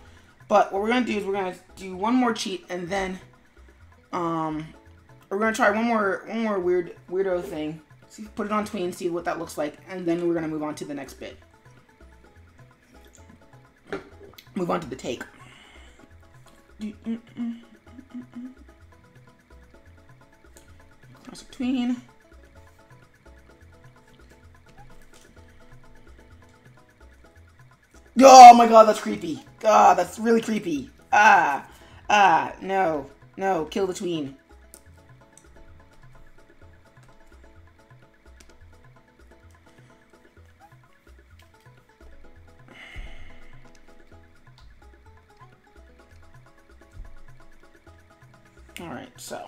Speaker 1: But what we're gonna do is we're gonna do one more cheat, and then we're gonna try one more weirdo thing. See, put it on tween, see what that looks like, and then we're gonna move on to the next bit. Move on to the take. Cross between. Oh my god, that's creepy. God, that's really creepy. No, kill the tween. Alright, so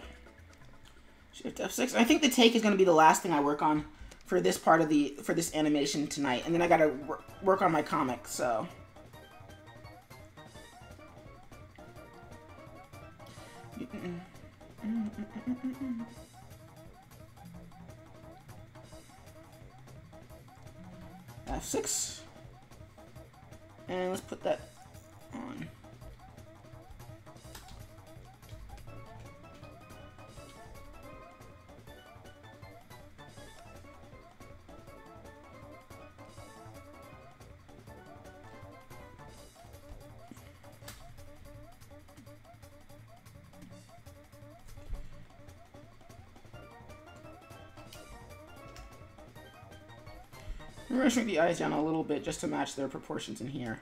Speaker 1: Shift F6. I think the take is going to be the last thing I work on for this part of for this animation tonight, and then I gotta work on my comic, so. F6, and let's put that on. I'm going to shrink the eyes down a little bit just to match their proportions in here.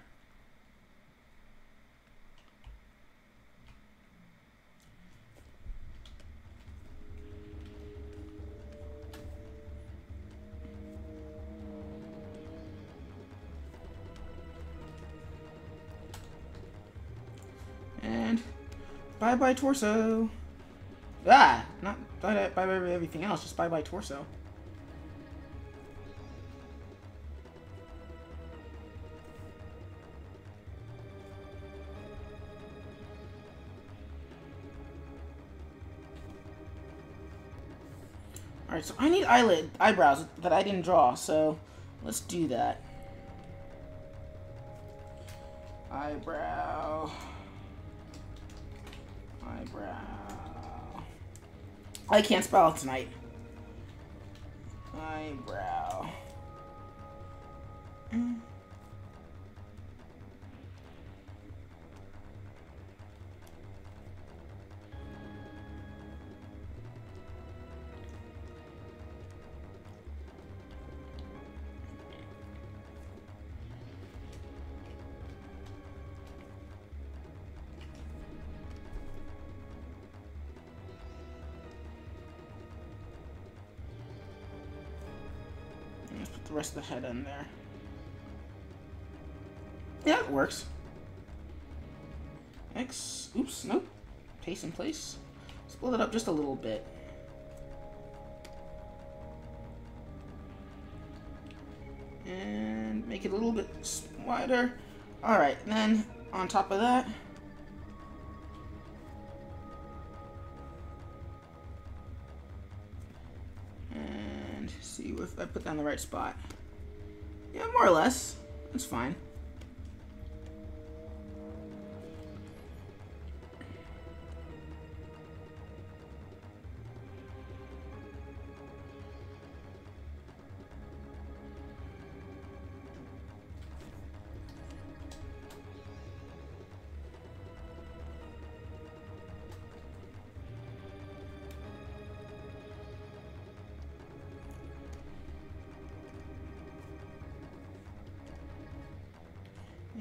Speaker 1: And bye-bye torso. Not bye-bye everything else, just bye-bye torso. Alright, so I need eyebrows that I didn't draw, so let's do that. Eyebrow. I can't spell tonight. Eyebrow. Let's put the rest of the head in there. Yeah, it works. X. Oops, nope. Paste in place. Split it up just a little bit. And make it a little bit wider. Alright, then on top of that, and see if I put that in the right spot. Yeah, more or less. That's fine.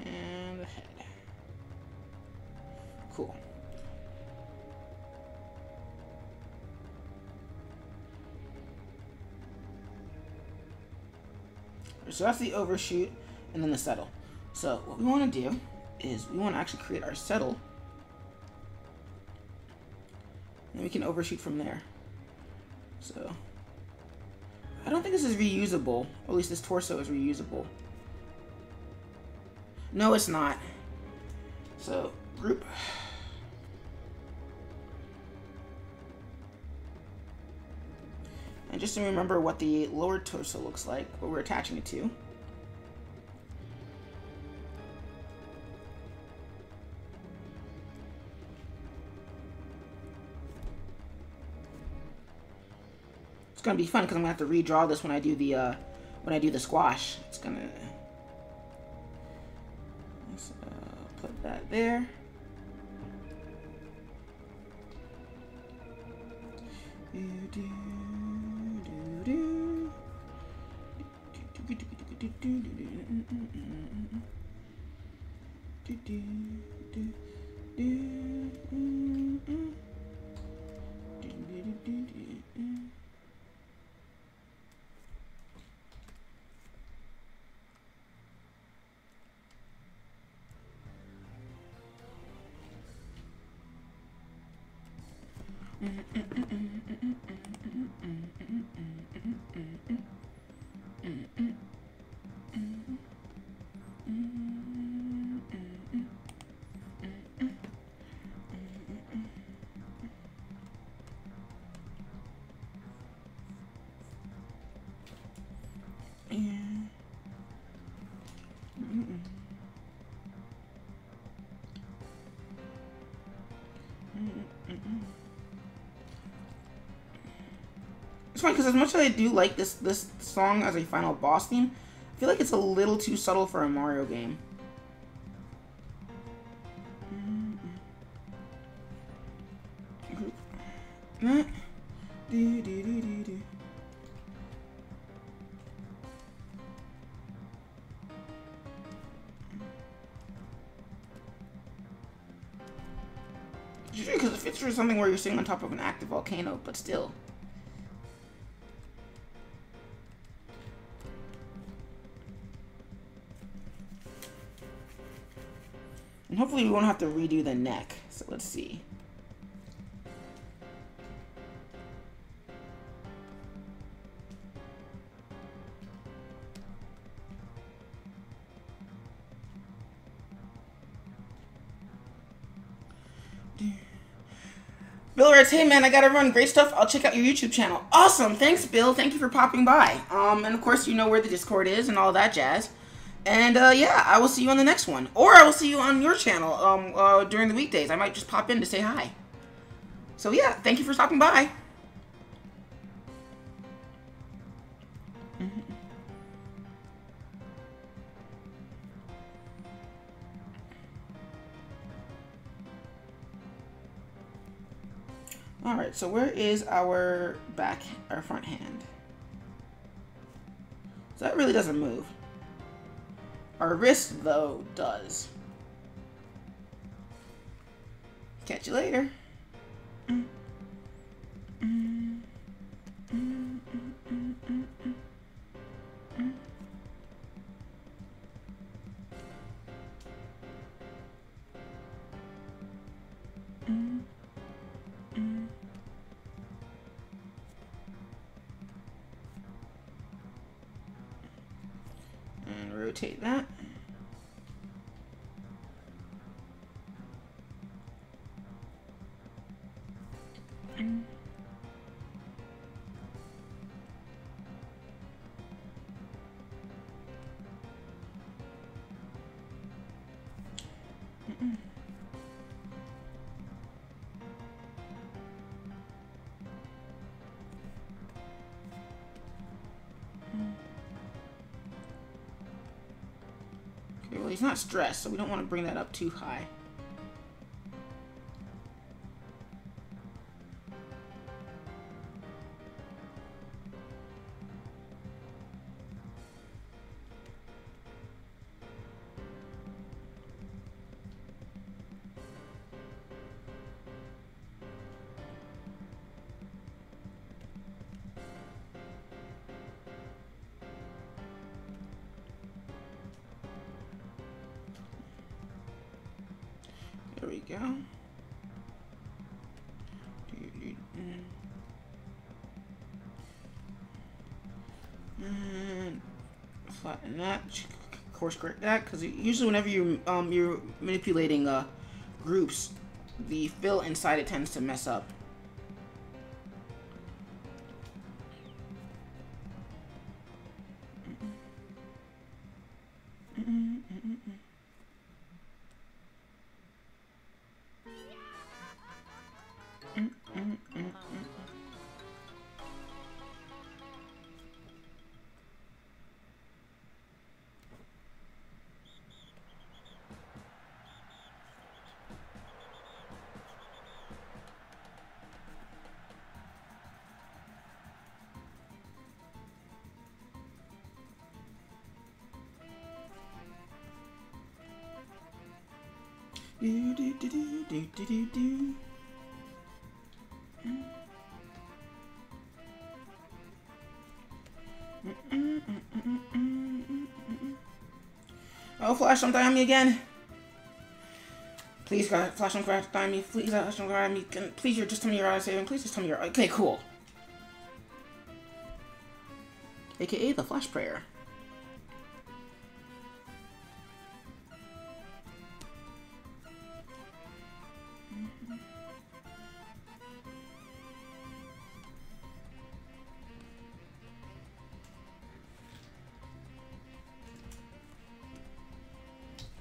Speaker 1: And the head. Cool. So that's the overshoot and then the settle. So what we want to do is we want to actually create our settle. And we can overshoot from there. So I don't think this is reusable. Or at least this torso is reusable. No, it's not. So group. And just to remember what the lower torso looks like, what we're attaching it to. It's gonna be fun because I'm gonna have to redraw this when I do the squash. It's gonna. Let's put that there. It's funny because as much as I do like this song as a final boss theme, I feel like it's a little too subtle for a Mario game. Because it fits for something where you're sitting on top of an active volcano, but still. And hopefully we won't have to redo the neck. So let's see. Bill writes, hey man, I gotta run. Great stuff. I'll check out your YouTube channel. Awesome. Thanks, Bill. Thank you for popping by. And of course, you know where the Discord is and all that jazz. And yeah, I will see you on the next one. Or I will see you on your channel during the weekdays. I might just pop in to say hi. So yeah, thank you for stopping by. Alright, so where is our front hand? So that really doesn't move. Our wrist, though, does. Catch you later. And rotate that. Okay, well, he's not stressed, so we don't want to bring that up too high. go. And flatten that. Course correct that, because usually whenever you're manipulating groups, the fill inside it tends to mess up. Oh, Flash, don't die on me again. Please, God, Flash, don't die on me. Please, Flash, don't die on me. Please, just tell me you're out of saving. Please, just tell me you're... Okay, cool. AKA the Flash Prayer.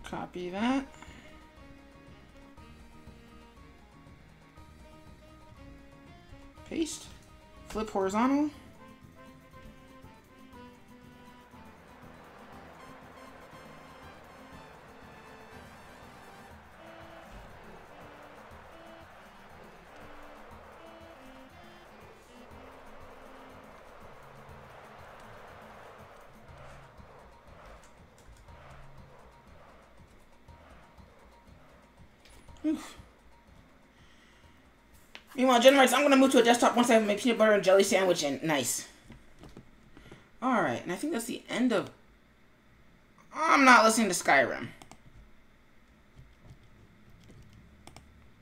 Speaker 1: Copy that. Paste. Flip horizontal. Oof. Meanwhile, Generates, I'm gonna move to a desktop once I have my peanut butter and jelly sandwich in. Nice. Alright, and I think that's the end of... I'm not listening to Skyrim.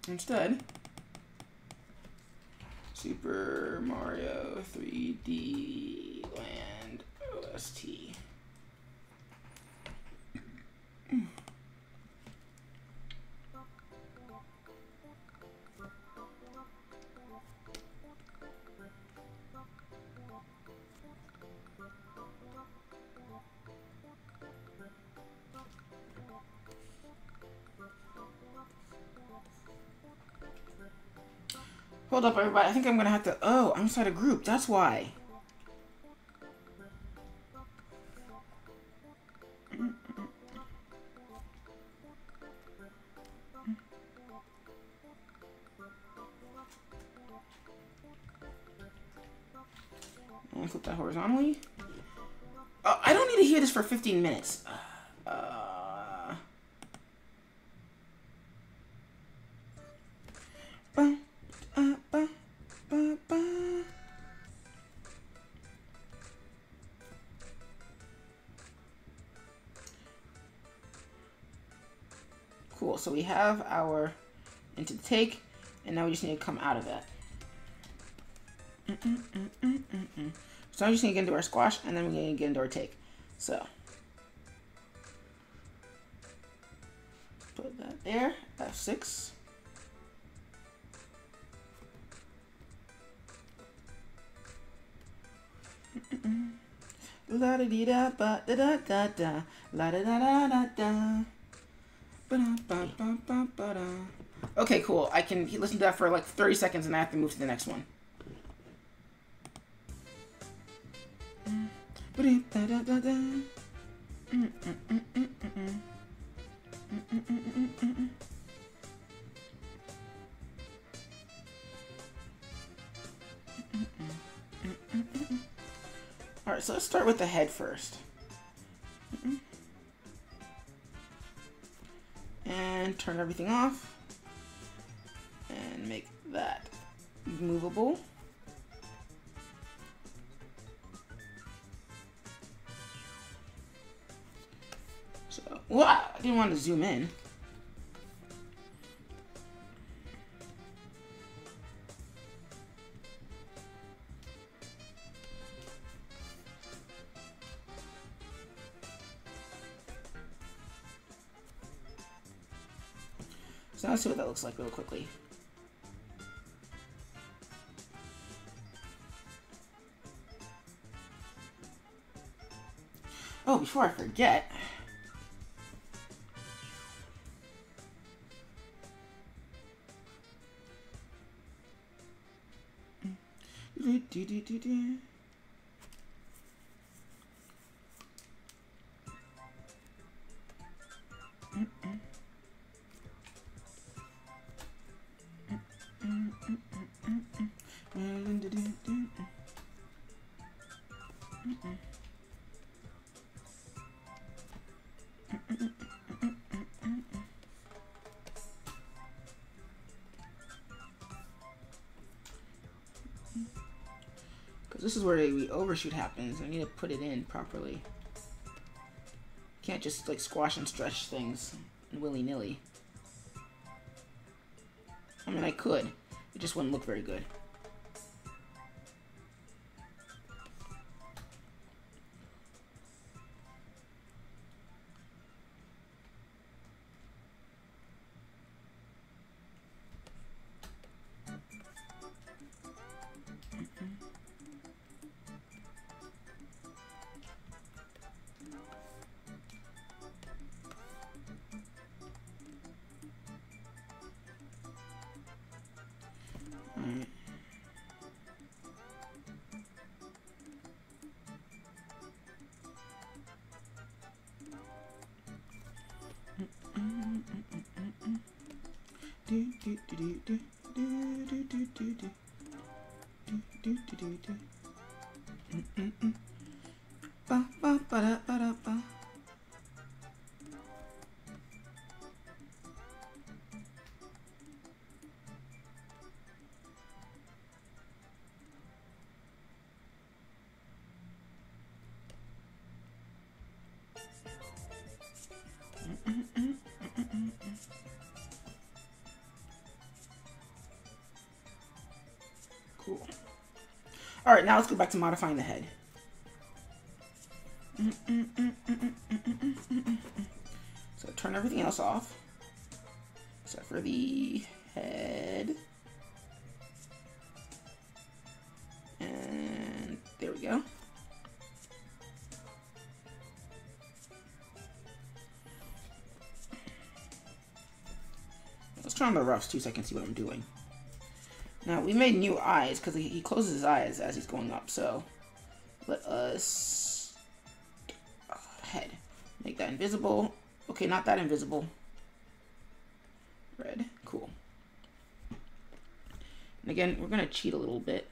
Speaker 1: Instead, Super Mario 3D Land OST. Hold up, everybody. I think I'm gonna have to... Oh, I'm inside a group. That's why. And flip that horizontally. Oh, I don't need to hear this for 15 minutes. Cool, so we have our into the take, and now we just need to come out of that. So now we just need to get into our squash, and then we need to get into our take. So, put that there, F6. La da dee da ba da da da da la da da da da da. Okay, cool. I can listen to that for like 30 seconds and I have to move to the next one. Alright, so let's start with the head first. And turn everything off. And make that movable. So, wow, I didn't want to zoom in. So let's see what that looks like real quickly. Oh, before I forget. Because this is where the overshoot happens. I need to put it in properly. Can't just like squash and stretch things willy-nilly. I mean, I could. It just wouldn't look very good. Cool. All right, now let's go back to modifying the head. So turn everything else off, except for the head. And there we go. Let's turn on the roughs too so I can see what I'm doing. Now, we made new eyes because he closes his eyes as he's going up, so let us... head. Make that invisible. Okay, not that invisible. Red. Cool. And again, we're going to cheat a little bit.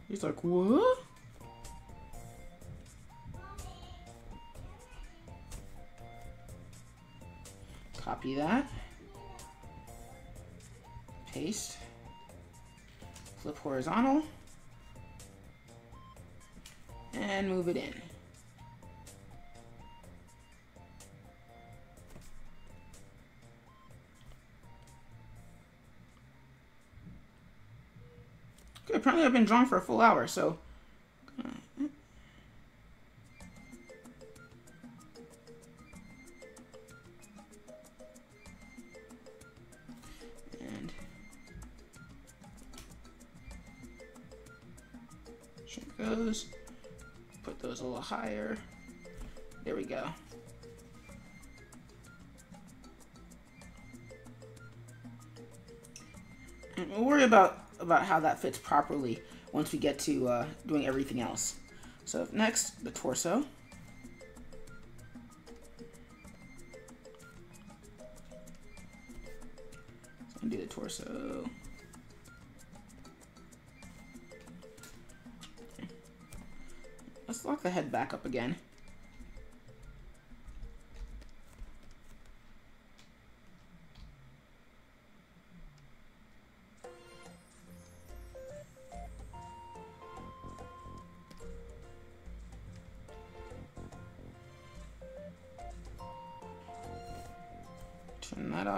Speaker 1: He's like, what? Copy that. Paste. Flip horizontal. And move it in. Okay, apparently I've been drawing for a full hour, so... And... shrink those. Put those a little higher. There we go. And we'll worry about how that fits properly once we get to doing everything else. So next, the torso. So I'm gonna do the torso. Let's lock the head back up again.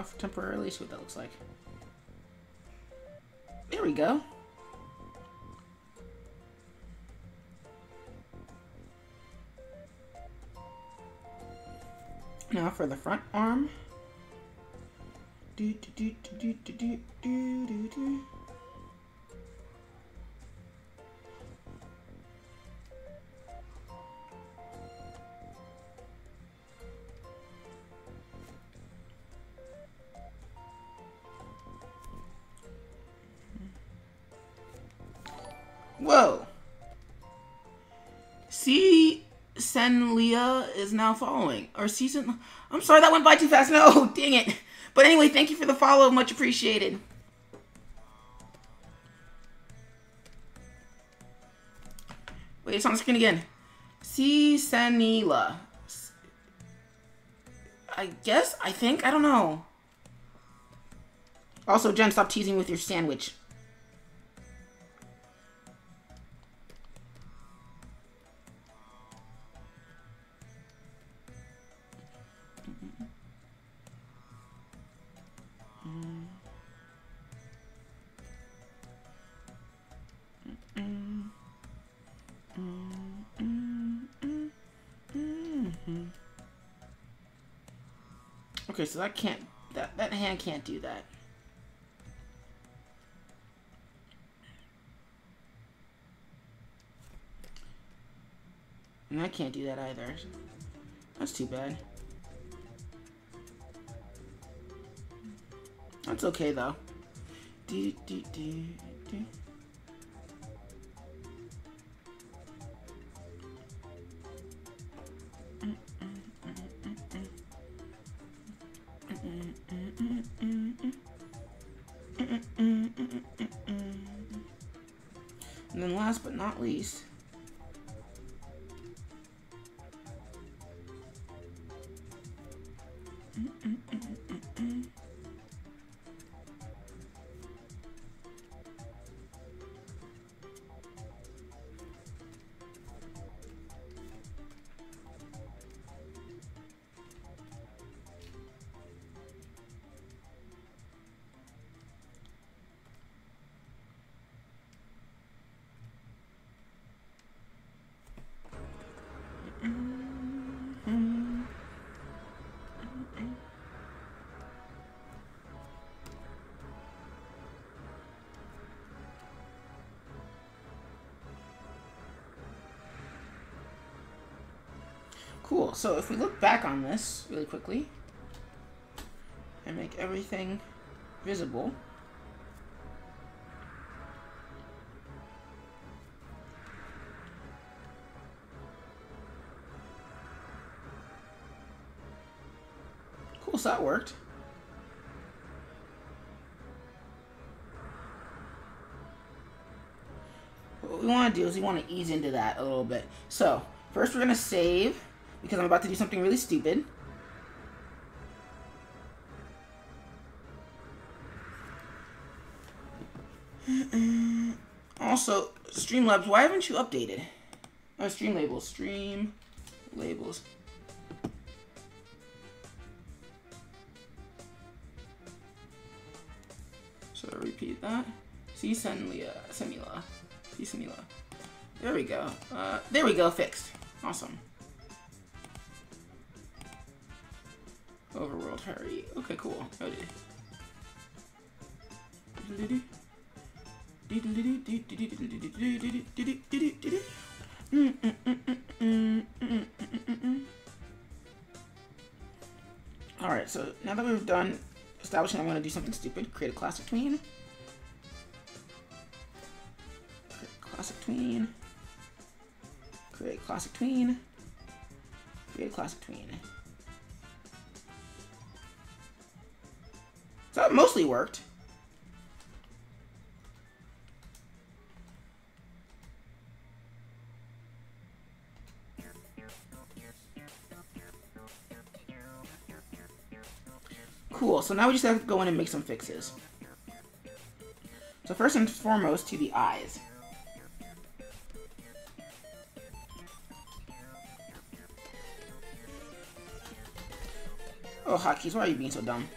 Speaker 1: off temporarily. See what that looks like. There we go. Now for the front arm. Do, do, do, do, do, do, do, do, do. Whoa! See, Senlia is now following. Or season. I'm sorry, that went by too fast. No, dang it. But anyway, thank you for the follow. Much appreciated. Wait, it's on the screen again. See, Senila. I guess? I think? I don't know. Also, Jen, stop teasing with your sandwich. Okay, so that can't, that hand can't do that. And I can't do that either. That's too bad. That's okay though. Do, do, do, do. And then last but not least, cool. So if we look back on this really quickly and make everything visible, cool, so that worked. What we want to do is we want to ease into that a little bit. So first we're going to save, because I'm about to do something really stupid. Also, Streamlabs, why haven't you updated? Oh, Stream Labels. Stream Labels. So repeat that. See Senila. See Senila. There we go. There we go. Fixed. Awesome. Overworld hurry. Okay, cool. Noted. Alright, so now that we've done establishing I'm going to do something stupid, create a classic tween. Create a classic tween. Create a classic tween. Create a classic tween. So that mostly worked. Cool, so now we just have to go in and make some fixes. So first and foremost, to the eyes. Oh, hotkeys, why are you being so dumb?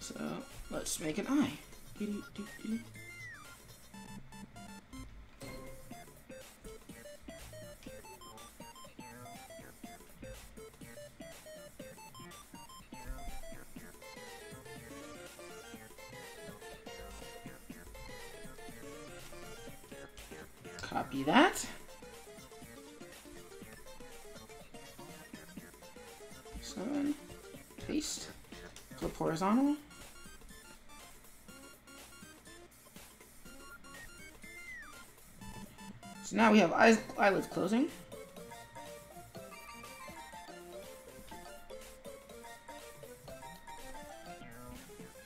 Speaker 1: So let's make an eye. Copy that. Seven. Paste. Flip horizontal. So now we have eyelids closing.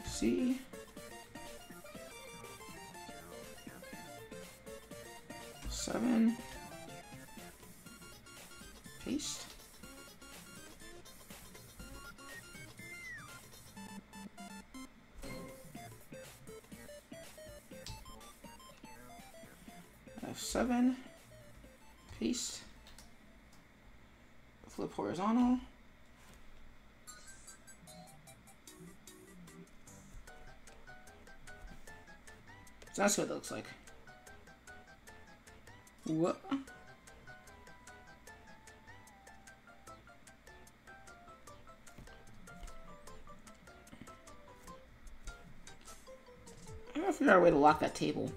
Speaker 1: C. Seven. Paste. F7. Paste. Flip horizontal. So that's what it looks like. What? I gotta figure out a way to lock that table.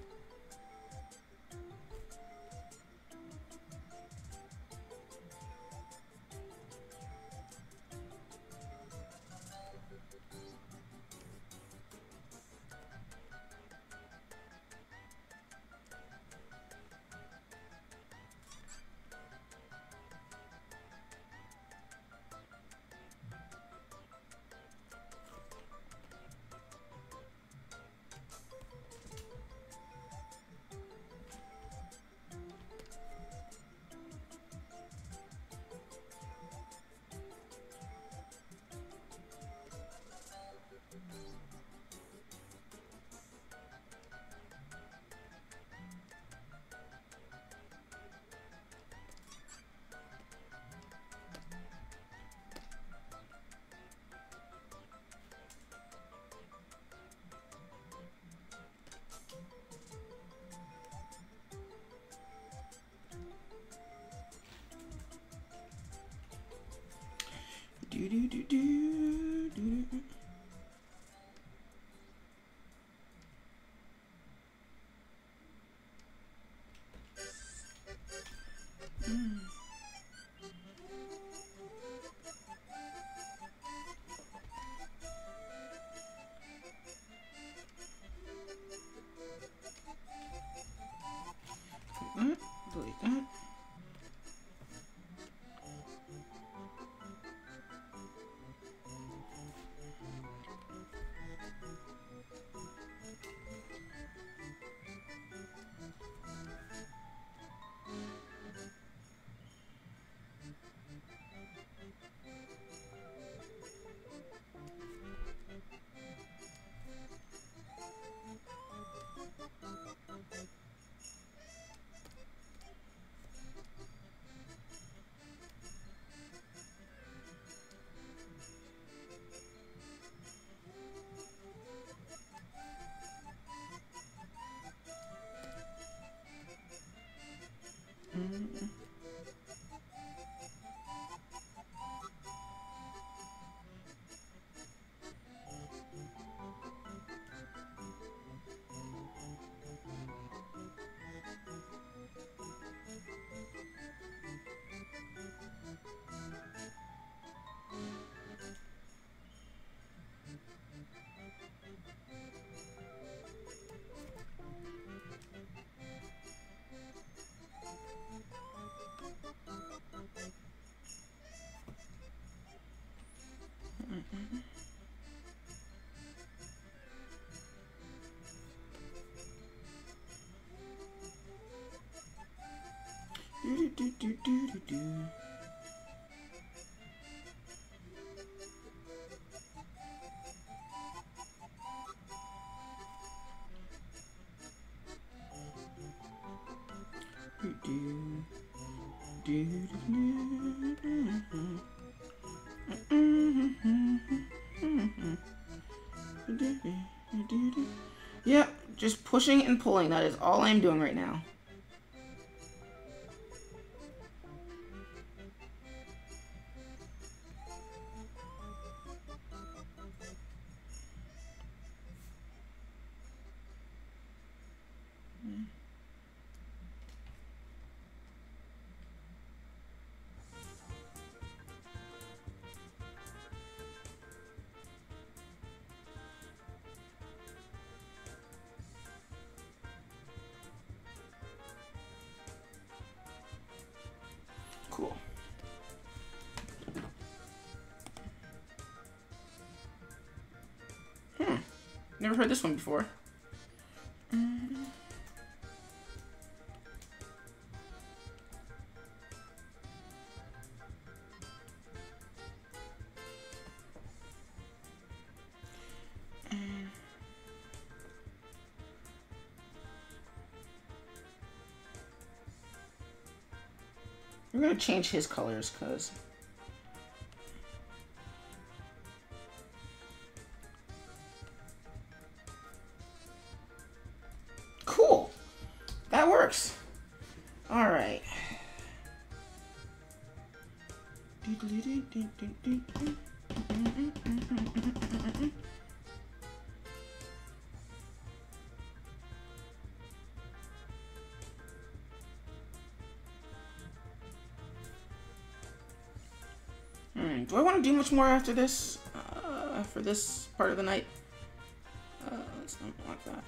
Speaker 1: Do do do do do. Delete that. Do do do do do do. Do Just pushing and pulling. That is all I'm doing right now. Cool. Never heard this one before. We're gonna change his colors because cool. That works. All right. Do I want to do much more after this? For this part of the night? Let's not like that.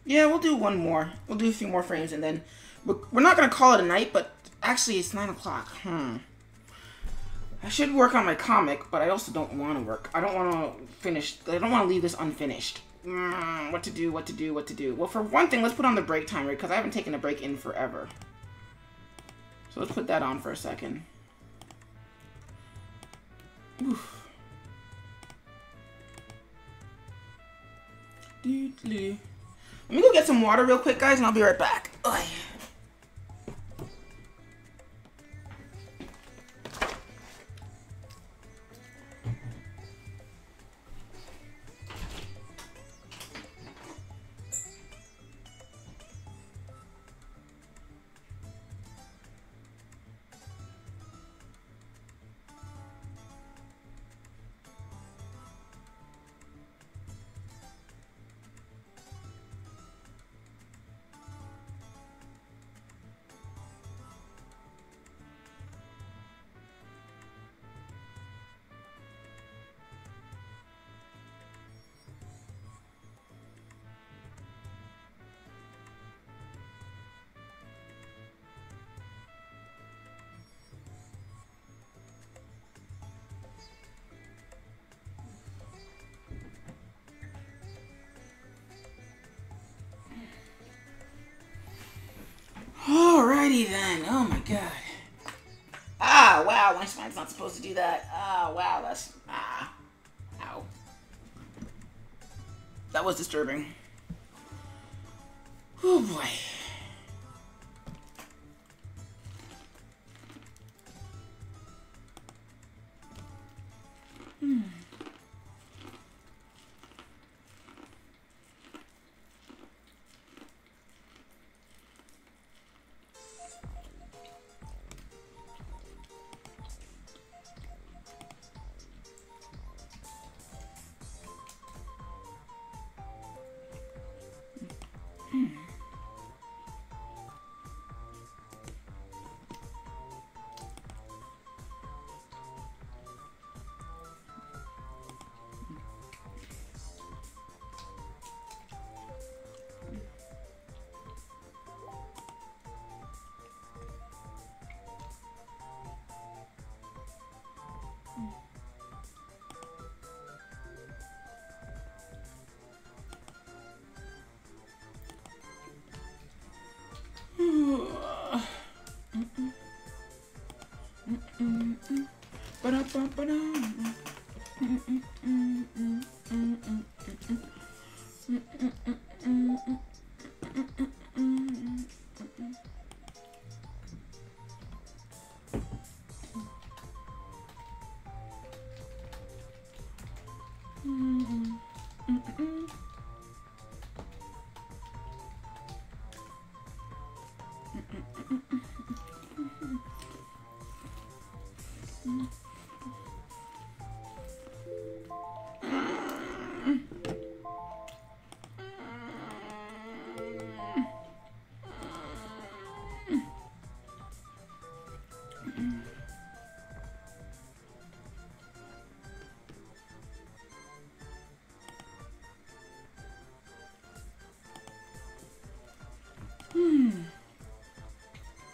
Speaker 1: Yeah, we'll do one more. We'll do a few more frames and then we're not going to call it a night, but actually it's 9 o'clock. I should work on my comic, but I also don't want to work. I don't want to finish. I don't want to leave this unfinished. What to do, what to do, what to do. Well, for one thing, let's put on the break timer because I haven't taken a break in forever. So let's put that on for a second. Oof. Let me go get some water real quick, guys, and I'll be right back. Ugh. Alrighty then. Oh my god. Ah, wow. My spine's not supposed to do that. Ah, wow. That's... Ah. Ow. That was disturbing. Oh boy.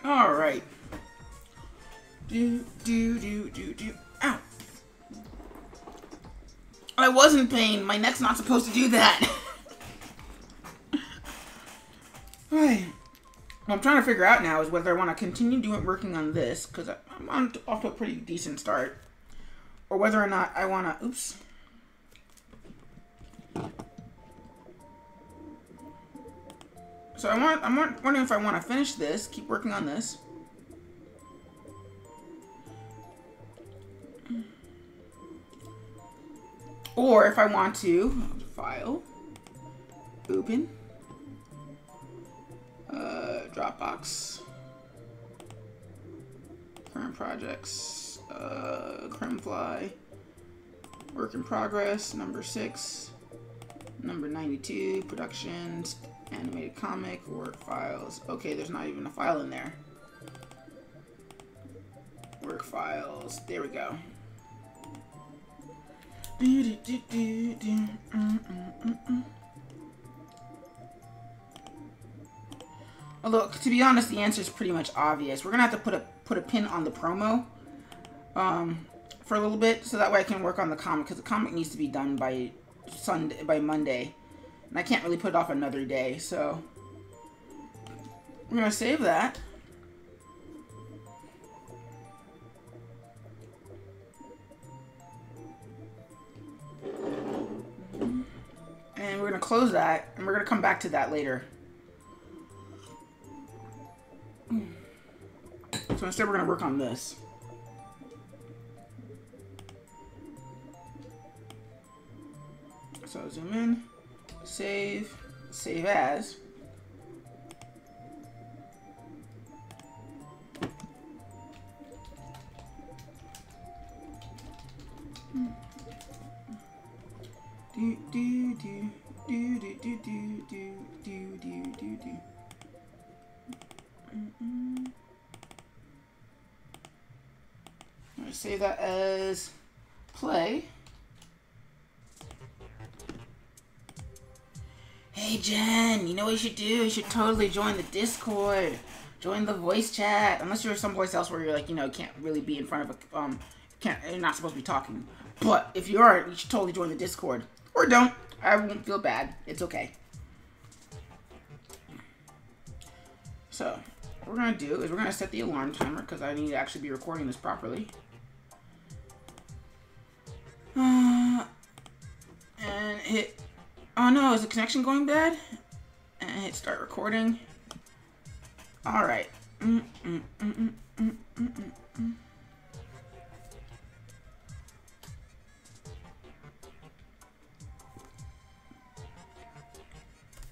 Speaker 1: All right. Do. Ow. I was in pain. My neck's not supposed to do that. Alright. What I'm trying to figure out now is whether I want to continue working on this, because I'm off to a pretty decent start, or whether or not I want to. Oops. So I'm wondering if I want to finish this, keep working on this. Or if I want to, file, open, Dropbox, current projects, Crimfly, work in progress, number 6, number 92, productions, animated comic, work files. Okay, there's not even a file in there. Work files, there we go. Although, to be honest, the answer is pretty much obvious. We're gonna have to put a pin on the promo for a little bit, so that way I can work on the comic, because the comic needs to be done by Monday, and I can't really put it off another day. So we're gonna save that. And we're going to close that, and we're going to come back to that later. So instead we're going to work on this. So zoom in, save as. I save that as play. Hey Jen, you know what you should do? You should totally join the Discord. Join the voice chat. Unless you're someplace else where you're like, you know, can't really be in front of a you're not supposed to be talking. But if you are, you should totally join the Discord. Or don't. I won't feel bad. It's okay. So, what we're going to do is we're going to set the alarm timer, because I need to actually be recording this properly. And hit... Oh no, is the connection going bad? And hit start recording. Alright.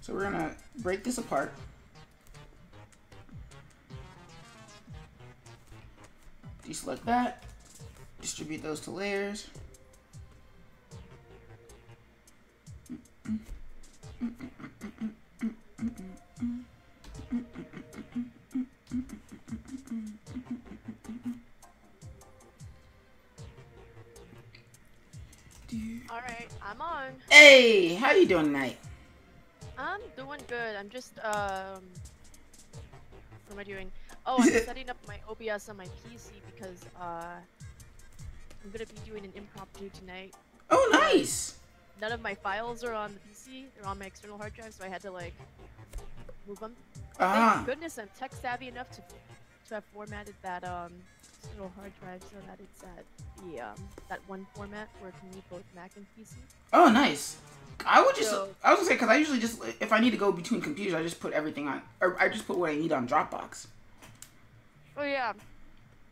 Speaker 1: So we're gonna break this apart. Deselect that. Distribute those to layers.
Speaker 2: Alright, I'm on.
Speaker 1: Hey, how you doing tonight?
Speaker 2: I'm doing good. I'm just, what am I doing? Oh, I'm setting up my OBS on my PC because, I'm gonna be doing an impromptu tonight.
Speaker 1: Oh, nice!
Speaker 2: None of my files are on the PC. They're on my external hard drive, so I had to, like, move them. Thank goodness I'm tech savvy enough to have formatted that, external hard drive so that it's at the that one format where it can read both Mac and PC.
Speaker 1: Oh, nice. I was
Speaker 2: So,
Speaker 1: gonna say, because I usually just, if I need to go between computers, I just put everything on, or I just put what I need on Dropbox.
Speaker 2: oh yeah,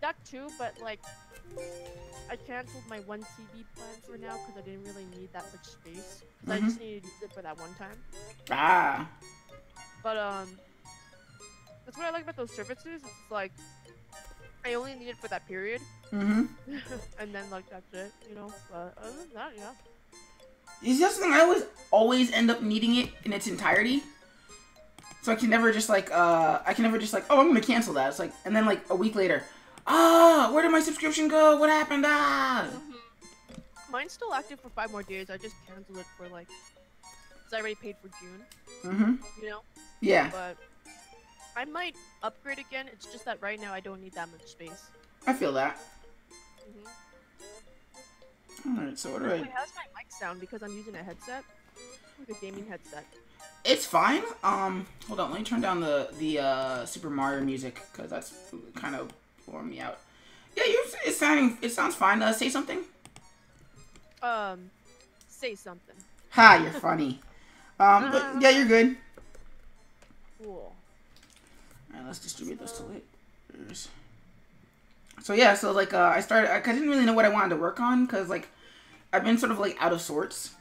Speaker 2: that too. But like, I canceled my 1 TB plan for now because I didn't really need that much space. Because I just needed to use it for that one time.
Speaker 1: Ah.
Speaker 2: But that's what I like about those services. It's like I only need it for that period.
Speaker 1: Mm-hmm.
Speaker 2: And then like that's it, you know. But other than that, yeah.
Speaker 1: It's just the thing, I always end up needing it in its entirety. So I can never just like, oh, I'm gonna cancel that. It's like, and then like a week later, where did my subscription go? What happened?
Speaker 2: Mine's still active for 5 more days. I just canceled it for like, cause I already paid for June. You know?
Speaker 1: Yeah.
Speaker 2: But I might upgrade again. It's just that right now I don't need that much space.
Speaker 1: I feel that. Alright, so what do I...
Speaker 2: How's my mic sound? Because I'm using a headset. Like a gaming headset.
Speaker 1: It's fine. Hold on, let me turn down the Super Mario music, because that's kind of blowing me out. Yeah, it sounds fine. Say something.
Speaker 2: Say something.
Speaker 1: Ha, you're funny. But yeah, you're good.
Speaker 2: Cool.
Speaker 1: Alright, let's distribute those to leaders. So yeah, so like I didn't really know what I wanted to work on, because like I've been sort of like out of sorts.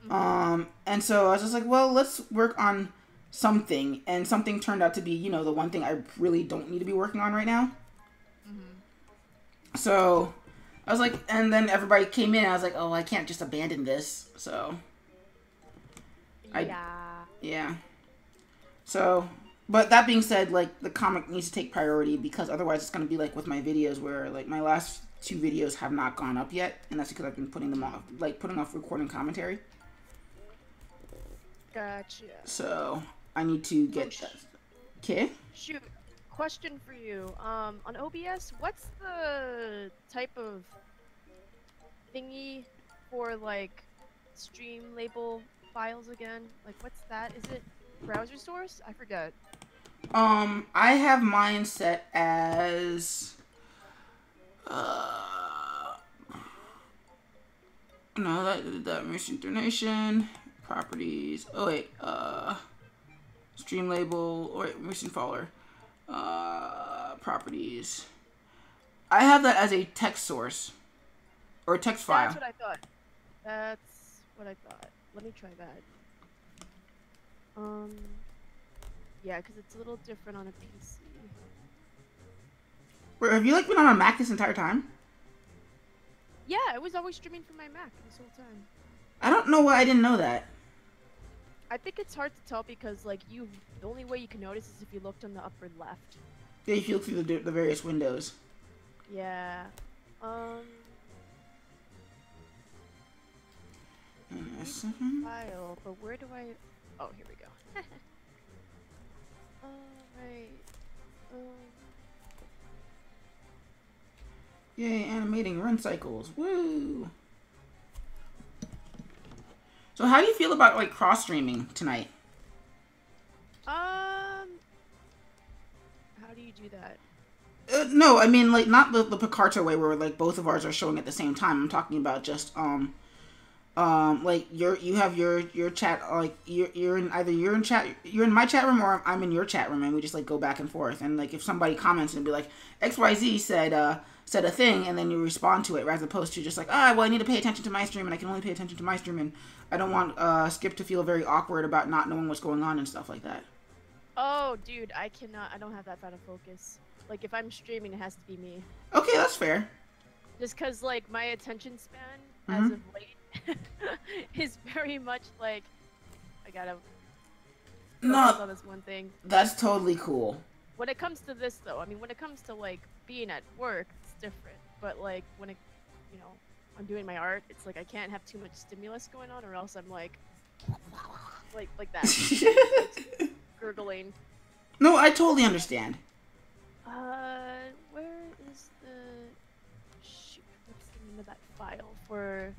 Speaker 1: And so I was just like, well, let's work on something, and something turned out to be, you know, the one thing I really don't need to be working on right now. So I was like, and then everybody came in, and I was like, oh, I can't just abandon this. So yeah. So, but that being said, like the comic needs to take priority, because otherwise it's gonna be like with my videos, where like my last 2 videos have not gone up yet, and that's because I've been putting off recording commentary.
Speaker 2: Gotcha.
Speaker 1: So I need to get that. Okay.
Speaker 2: Shoot. Question for you. On OBS, what's the type of thingy for like stream label files again? Like, what's that? Is it browser source? I forget.
Speaker 1: I have mine set as no, that mission donation properties. Oh wait, stream label. Oh wait, mission follower. Properties. I have that as a text source or a text file.
Speaker 2: That's what I thought. That's what I thought. Let me try that. Yeah, because it's a little different on a PC.
Speaker 1: Wait, have you like been on a Mac this entire time?
Speaker 2: Yeah, I was always streaming from my Mac this whole time.
Speaker 1: I don't know why I didn't know that.
Speaker 2: I think it's hard to tell because like the only way you can notice is if you looked on the upper left.
Speaker 1: Yeah, if you look through the various windows.
Speaker 2: Yeah. File, but where do I? Oh, here we go. Alright.
Speaker 1: Yay, animating run cycles. Woo! So how do you feel about like cross streaming tonight?
Speaker 2: How do you do that?
Speaker 1: No, I mean like not the Picarto way where like both of ours are showing at the same time. I'm talking about just like you have your chat, like you're in my chat room or I'm in your chat room, and we just like go back and forth, and like if somebody comments and be like XYZ said a thing, and then you respond to it, as opposed to just like, well, I need to pay attention to my stream, and I can only pay attention to my stream, and I don't want Skip to feel very awkward about not knowing what's going on and stuff like that.
Speaker 2: Oh, dude, I don't have that kind of focus. Like, if I'm streaming, it has to be me.
Speaker 1: Okay, that's fair.
Speaker 2: Just because, like, my attention span, as of late, is very much like, I gotta focus on this one thing.
Speaker 1: That's totally cool.
Speaker 2: When it comes to this, though, I mean, when it comes to, like, being at work, it's different. But, like, when it, you know, I'm doing my art, it's like I can't have too much stimulus going on, or else I'm like that. Like, gurgling.
Speaker 1: No, I totally understand.
Speaker 2: Where is shoot, what's the name of that file for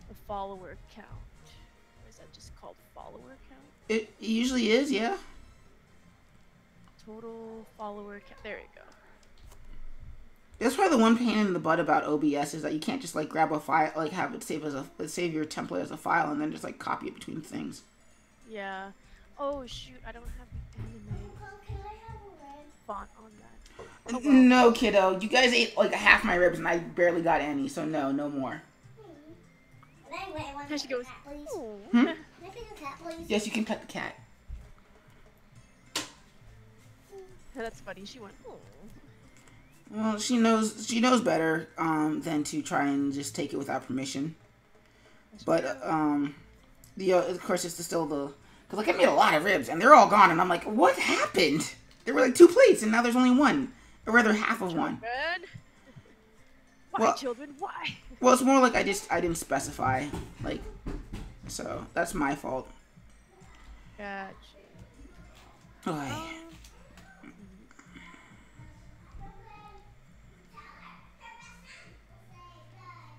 Speaker 2: the follower count? Or is that just called follower count?
Speaker 1: It usually is, yeah.
Speaker 2: Total follower count. There you go.
Speaker 1: That's probably the one pain in the butt about OBS is that you can't just like grab a file, like have it save as a save your template as a file, and then just like copy it between things.
Speaker 2: Yeah. Oh shoot, I don't have the anime font on that. Oh well.
Speaker 1: No, kiddo, you guys ate like half my ribs, and I barely got any, so no, no more.
Speaker 2: There she goes.
Speaker 1: Hmm? Yes, you can pet the cat.
Speaker 2: That's funny. She went. Oh.
Speaker 1: Well, she knows better than to try and just take it without permission. But of course it's still the because like I made a lot of ribs and they're all gone and I'm like, what happened? There were like 2 plates and now there's only one, or rather half of one.
Speaker 2: Why, children? Why?
Speaker 1: Well, it's more like I didn't specify, like, so that's my fault.
Speaker 2: Gotcha.
Speaker 1: Oh.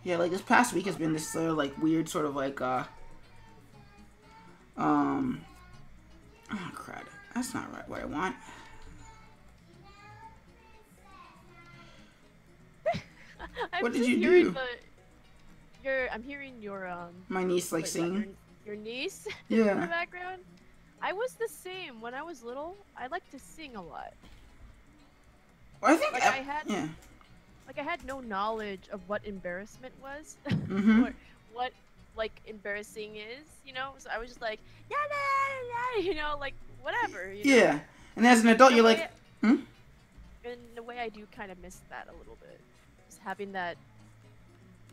Speaker 1: Yeah, like this past week has been this sort of like weird sort of like oh crud. That's not right what I want. What did you do?
Speaker 2: I'm hearing your
Speaker 1: my niece like sing.
Speaker 2: Your niece
Speaker 1: yeah.
Speaker 2: in the background. I was the same when I was little. I liked to sing a lot.
Speaker 1: Well, I think
Speaker 2: like I had no knowledge of what embarrassment was,
Speaker 1: mm-hmm.
Speaker 2: or what like embarrassing is, you know. So I was just like, you know, like whatever. You know?
Speaker 1: Yeah, and as an adult, you're like,
Speaker 2: In a way, I do kind of miss that a little bit, just having that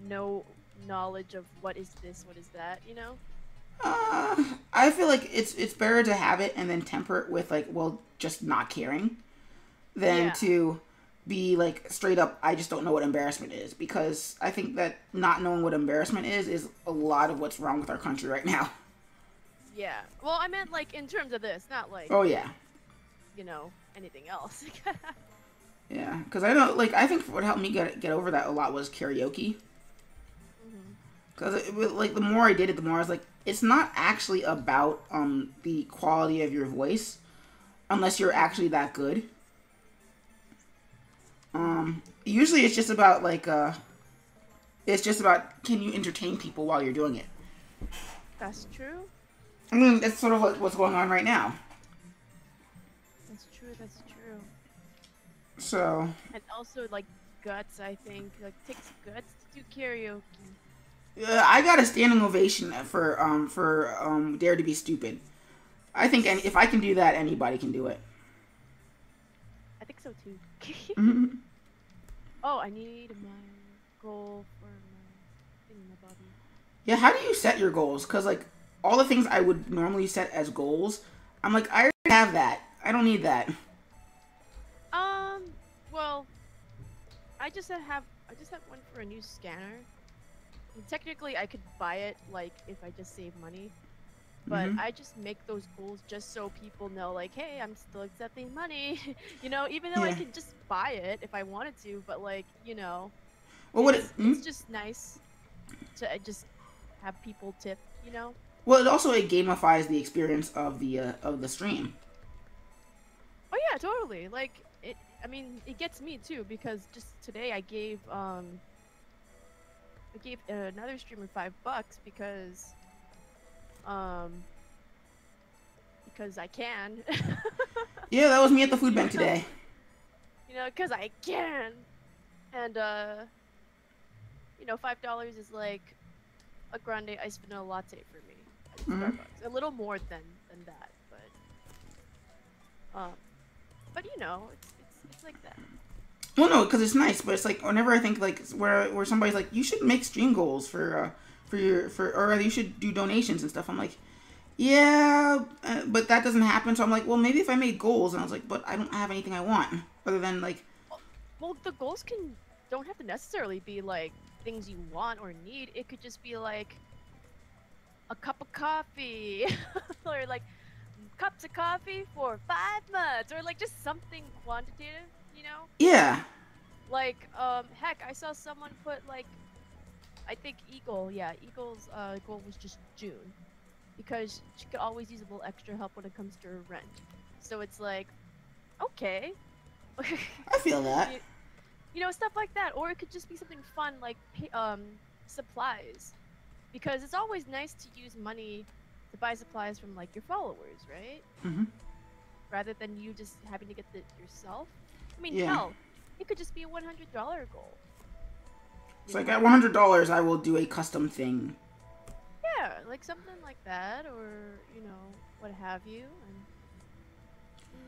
Speaker 2: no knowledge of what is this, what is that, you know.
Speaker 1: I feel like it's better to have it and then temper it with like, well, just not caring, than to be like straight up, I just don't know what embarrassment is, because I think that not knowing what embarrassment is a lot of what's wrong with our country right now.
Speaker 2: Yeah. Well, I meant like in terms of this, not like.
Speaker 1: Oh yeah.
Speaker 2: You know, anything else.
Speaker 1: Yeah, because I know, like, I think what helped me get over that a lot was karaoke. Because like the more I did it, the more I was like, it's not actually about the quality of your voice, unless you're actually that good. Usually it's just about like it's just about, can you entertain people while you're doing it.
Speaker 2: That's true.
Speaker 1: I mean, that's sort of what's going on right now.
Speaker 2: That's true. That's true.
Speaker 1: So. And
Speaker 2: also like guts, I think, like takes guts to do karaoke.
Speaker 1: I got a standing ovation for Dare to Be Stupid. I think if I can do that, anybody can do it.
Speaker 2: I think so too.
Speaker 1: Mm-hmm.
Speaker 2: Oh, I need my goal for my body.
Speaker 1: Yeah, how do you set your goals? Because like all the things I would normally set as goals, I'm like, I already have that. I don't need that.
Speaker 2: Well, I just have one for a new scanner. And technically, I could buy it like if I just save money, but I just make those goals just so people know, like, hey, I'm still accepting money, you know, even though I could just buy it if I wanted to, but like, you know, well, it's just nice to just have people tip, you know.
Speaker 1: Well, it gamifies the experience of the stream.
Speaker 2: Oh yeah, totally. Like it. I mean, it gets me too, because just today I gave another streamer $5 because I can.
Speaker 1: Yeah, that was me at the food bank today.
Speaker 2: You know, because I can, and you know, $5 is like a grande iced vanilla latte for me at Starbucks. A little more than that, but you know, it's like that.
Speaker 1: Well, no, because it's nice, but it's like whenever I think like where somebody's like, you should make stream goals or you should do donations and stuff. I'm like, yeah, but that doesn't happen. So I'm like, well, maybe if I made goals, and I was like, but I don't have anything I want other than like.
Speaker 2: Well, the goals don't have to necessarily be like things you want or need. It could just be like a cup of coffee, or like cups of coffee for 5 months, or like just something quantitative. You know?
Speaker 1: Yeah.
Speaker 2: Like, heck, I saw someone put, like, I think Eagle's goal was just June. Because she could always use a little extra help when it comes to her rent. So it's like, okay.
Speaker 1: I feel that.
Speaker 2: You know, stuff like that. Or it could just be something fun like supplies. Because it's always nice to use money to buy supplies from like your followers, right?
Speaker 1: Mm-hmm.
Speaker 2: Rather than you just having to get it yourself. I mean,
Speaker 1: Yeah.
Speaker 2: hell, it could just be a $100 goal.
Speaker 1: So like at $100, I will do a custom thing.
Speaker 2: Yeah, like something like that, or you know, what have you, and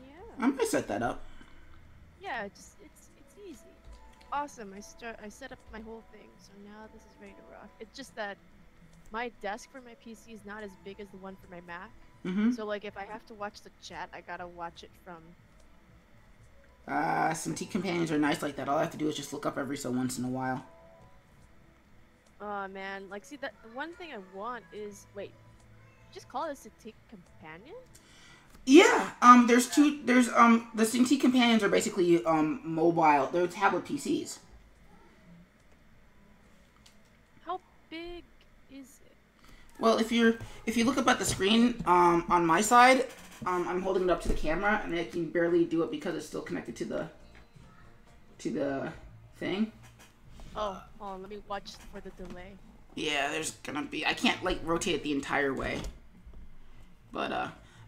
Speaker 2: yeah,
Speaker 1: I'm gonna set that up.
Speaker 2: yeah, it's easy. Awesome. I set up my whole thing, so now this is ready to rock. It's just that my desk for my PC is not as big as the one for my Mac.
Speaker 1: Mm-hmm.
Speaker 2: So like if I have to watch the chat, I gotta watch it from.
Speaker 1: Some tea companions are nice like that. All I have to do is just look up every so once in a while.
Speaker 2: Oh man, like see that the one thing I want is wait, just call this a Tick companion?
Speaker 1: Yeah. There's the Cintiq companions are basically mobile. They're tablet PCs.
Speaker 2: How big is it?
Speaker 1: Well, if you look up at the screen on my side, I'm holding it up to the camera and I can barely do it because it's still connected to the thing.
Speaker 2: Oh, hold on, let me watch for the delay.
Speaker 1: Yeah, there's gonna be. I can't like rotate it the entire way. But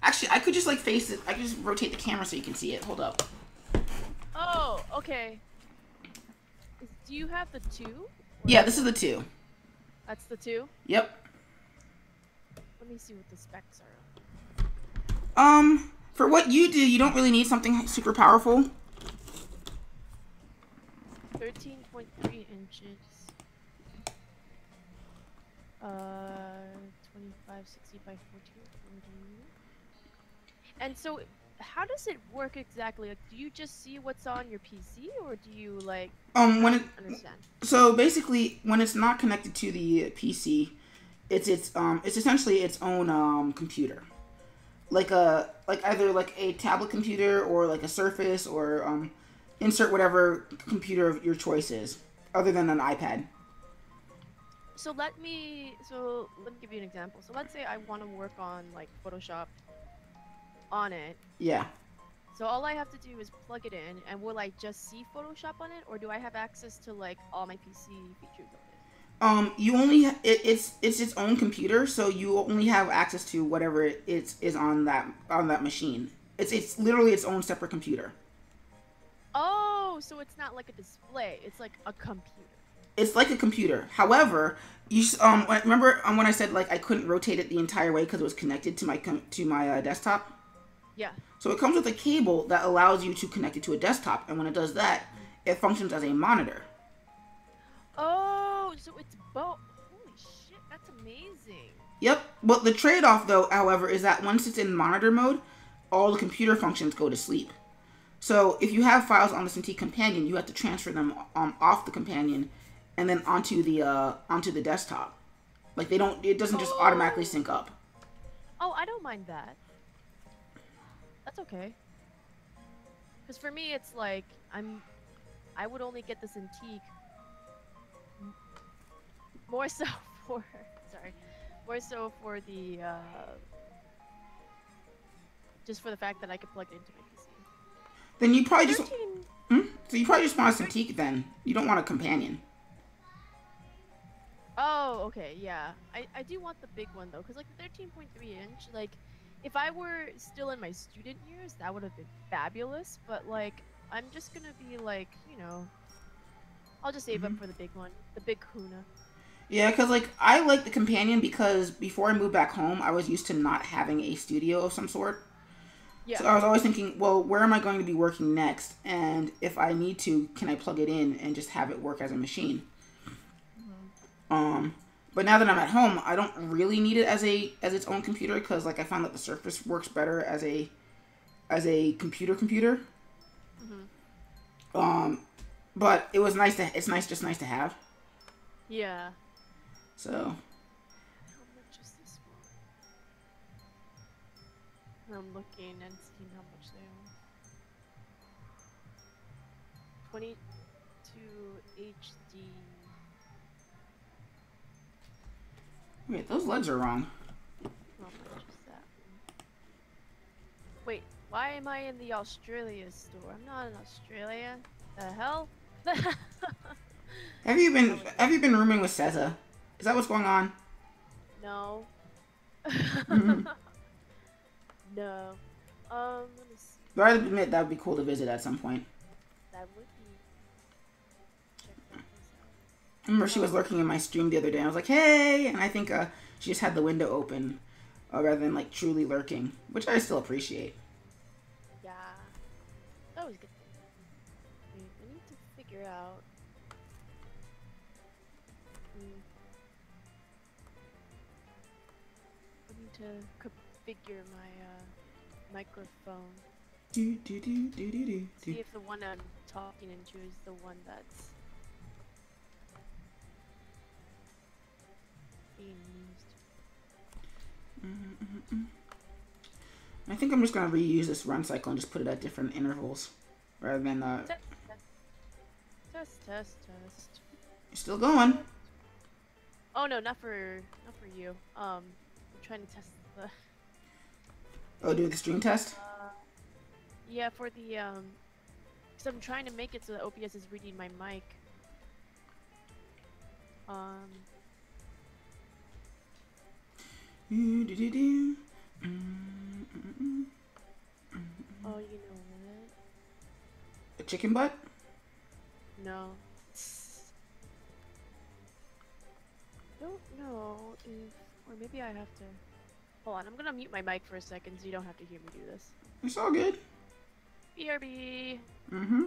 Speaker 1: actually, I could just like face it. I could just rotate the camera so you can see it. Hold up.
Speaker 2: Oh, okay. Do you have the 2?
Speaker 1: Yeah, this is the 2.
Speaker 2: That's the 2?
Speaker 1: Yep.
Speaker 2: Let me see what the specs are.
Speaker 1: For what you do, you don't really need something super powerful.
Speaker 2: 13.3 inches. 2560 by 1440. And so, how does it work exactly? Like, do you just see what's on your PC, or do you like?
Speaker 1: When it,
Speaker 2: understand.
Speaker 1: So basically, when it's not connected to the PC, it's essentially its own computer, like either like a tablet computer or like a Surface or insert whatever computer of your choice is, other than an iPad.
Speaker 2: So let me give you an example. So let's say I want to work on like Photoshop on it.
Speaker 1: Yeah.
Speaker 2: So all I have to do is plug it in, and will I just see Photoshop on it, or do I have access to like all my PC features of it?
Speaker 1: You only it's its own computer, so you only have access to whatever it is on that machine. It's literally its own separate computer.
Speaker 2: Oh, so it's not like a display; it's like a computer.
Speaker 1: It's like a computer. However, you remember when I said like I couldn't rotate it the entire way because it was connected to my desktop.
Speaker 2: Yeah.
Speaker 1: So it comes with a cable that allows you to connect it to a desktop, and when it does that, it functions as a monitor.
Speaker 2: Oh, so it's both. Holy shit, that's amazing.
Speaker 1: Yep. Well, the trade-off, though, however, is that once it's in monitor mode, all the computer functions go to sleep. So if you have files on the Cintiq companion, you have to transfer them off the companion and then onto the desktop. Like it doesn't just automatically sync up.
Speaker 2: Oh, I don't mind that. That's okay. Because for me, it's like I would only get the Cintiq more so for more so for the just for the fact that I could plug it into my PC.
Speaker 1: Then you probably just so you probably just want a Cintiq then. You don't want a companion.
Speaker 2: Oh, okay, yeah. I do want the big one though, because like the 13.3-inch, like if I were still in my student years, that would have been fabulous. But like I'm just gonna be like, you know, I'll just save up for the big one, the big Kuna.
Speaker 1: Yeah, because like I like the companion because before I moved back home, I was used to not having a studio of some sort.
Speaker 2: Yeah.
Speaker 1: So I was always thinking, well, where am I going to be working next? And if I need to, can I plug it in and just have it work as a machine? But now that I'm at home, I don't really need it as its own computer because like I found that the Surface works better as a computer. But it was it's just nice to have.
Speaker 2: Yeah.
Speaker 1: So.
Speaker 2: How much is this one? I'm looking and seeing how much they are. 22 HD.
Speaker 1: Wait, those legs are wrong.
Speaker 2: How much is that one? Wait, why am I in the Australia store? I'm not in Australia. The hell?
Speaker 1: Have you been rooming with Seza? Is that what's going on?
Speaker 2: No.
Speaker 1: Mm-hmm.
Speaker 2: No. Let me see.
Speaker 1: But I admit that would be cool to visit at some point.
Speaker 2: That would be. Check that place out.
Speaker 1: I remember she was lurking in my stream the other day. I was like, hey! And I think she just had the window open rather than like truly lurking, which I still appreciate.
Speaker 2: Yeah. That was a good thing. Wait, I need to figure out. I need to configure my microphone. See if the one I'm talking into is the one that's being used.
Speaker 1: I think I'm just gonna reuse this run cycle and just put it at different intervals rather than
Speaker 2: Test.
Speaker 1: You're still going.
Speaker 2: Oh no, not for you. I'm trying to test the.
Speaker 1: Oh, do the stream test.
Speaker 2: Yeah, for the because I'm trying to make it so that OBS is reading my mic. Oh, you know what?
Speaker 1: A chicken butt?
Speaker 2: No. Don't know if, or maybe I have to. Hold on, I'm gonna mute my mic for a second so you don't have to hear me do this.
Speaker 1: It's all good.
Speaker 2: BRB.
Speaker 1: Mm-hmm.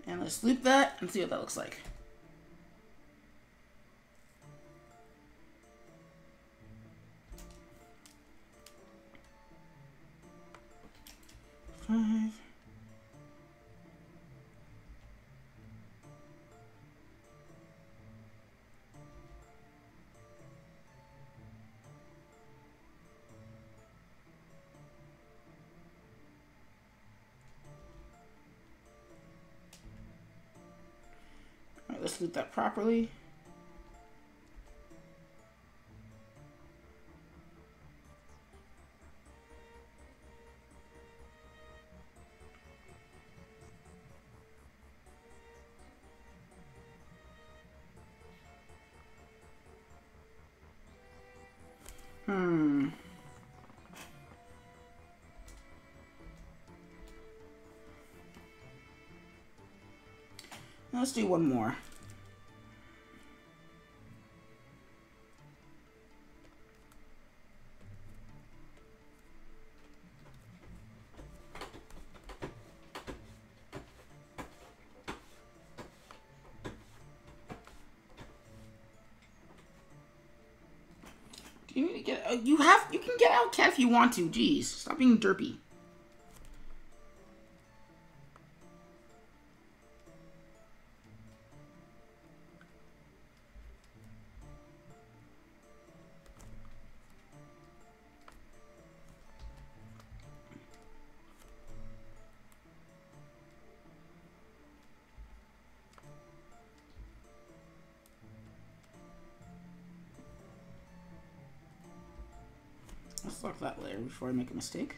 Speaker 1: And let's loop that and see what that looks like. Five. All right, let's loop that properly. Let's do one more. Do you need to get? You can get out, Cat, if you want to. Jeez, stop being derpy. Let's lock that layer before I make a mistake.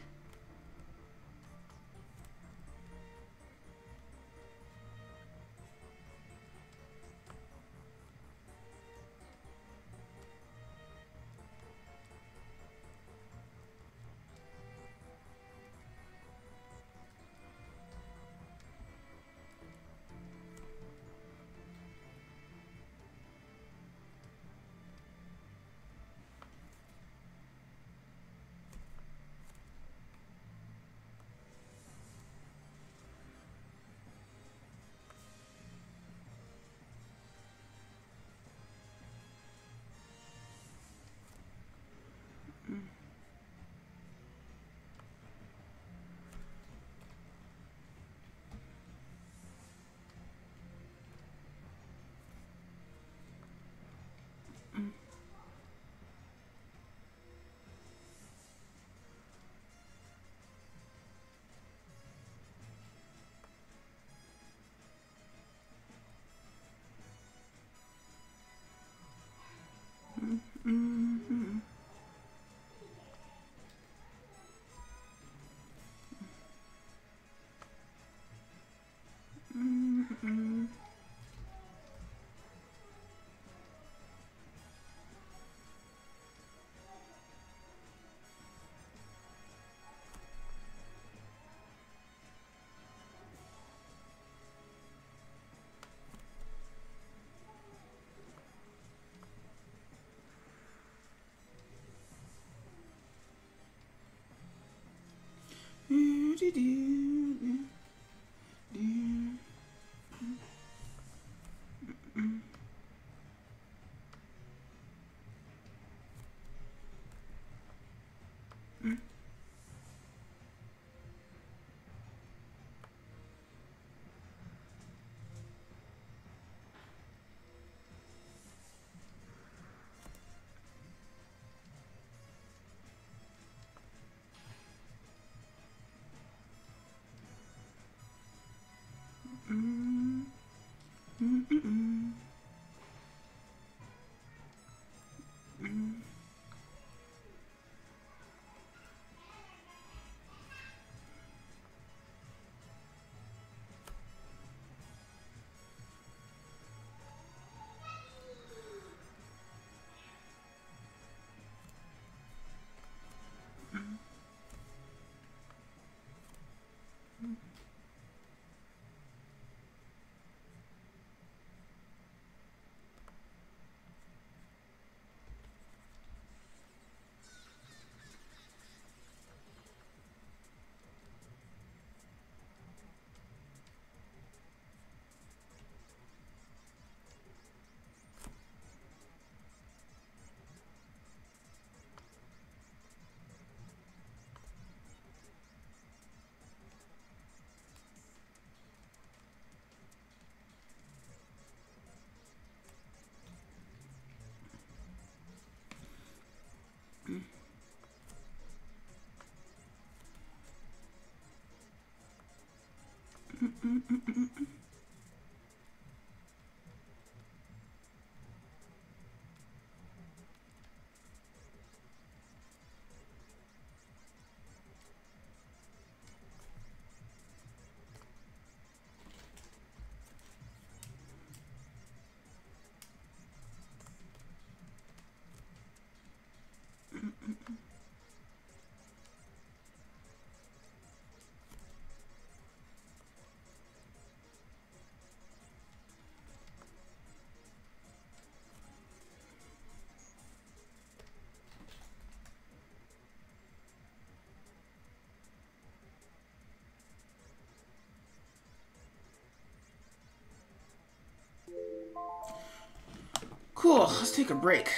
Speaker 1: Cool. Let's take a break.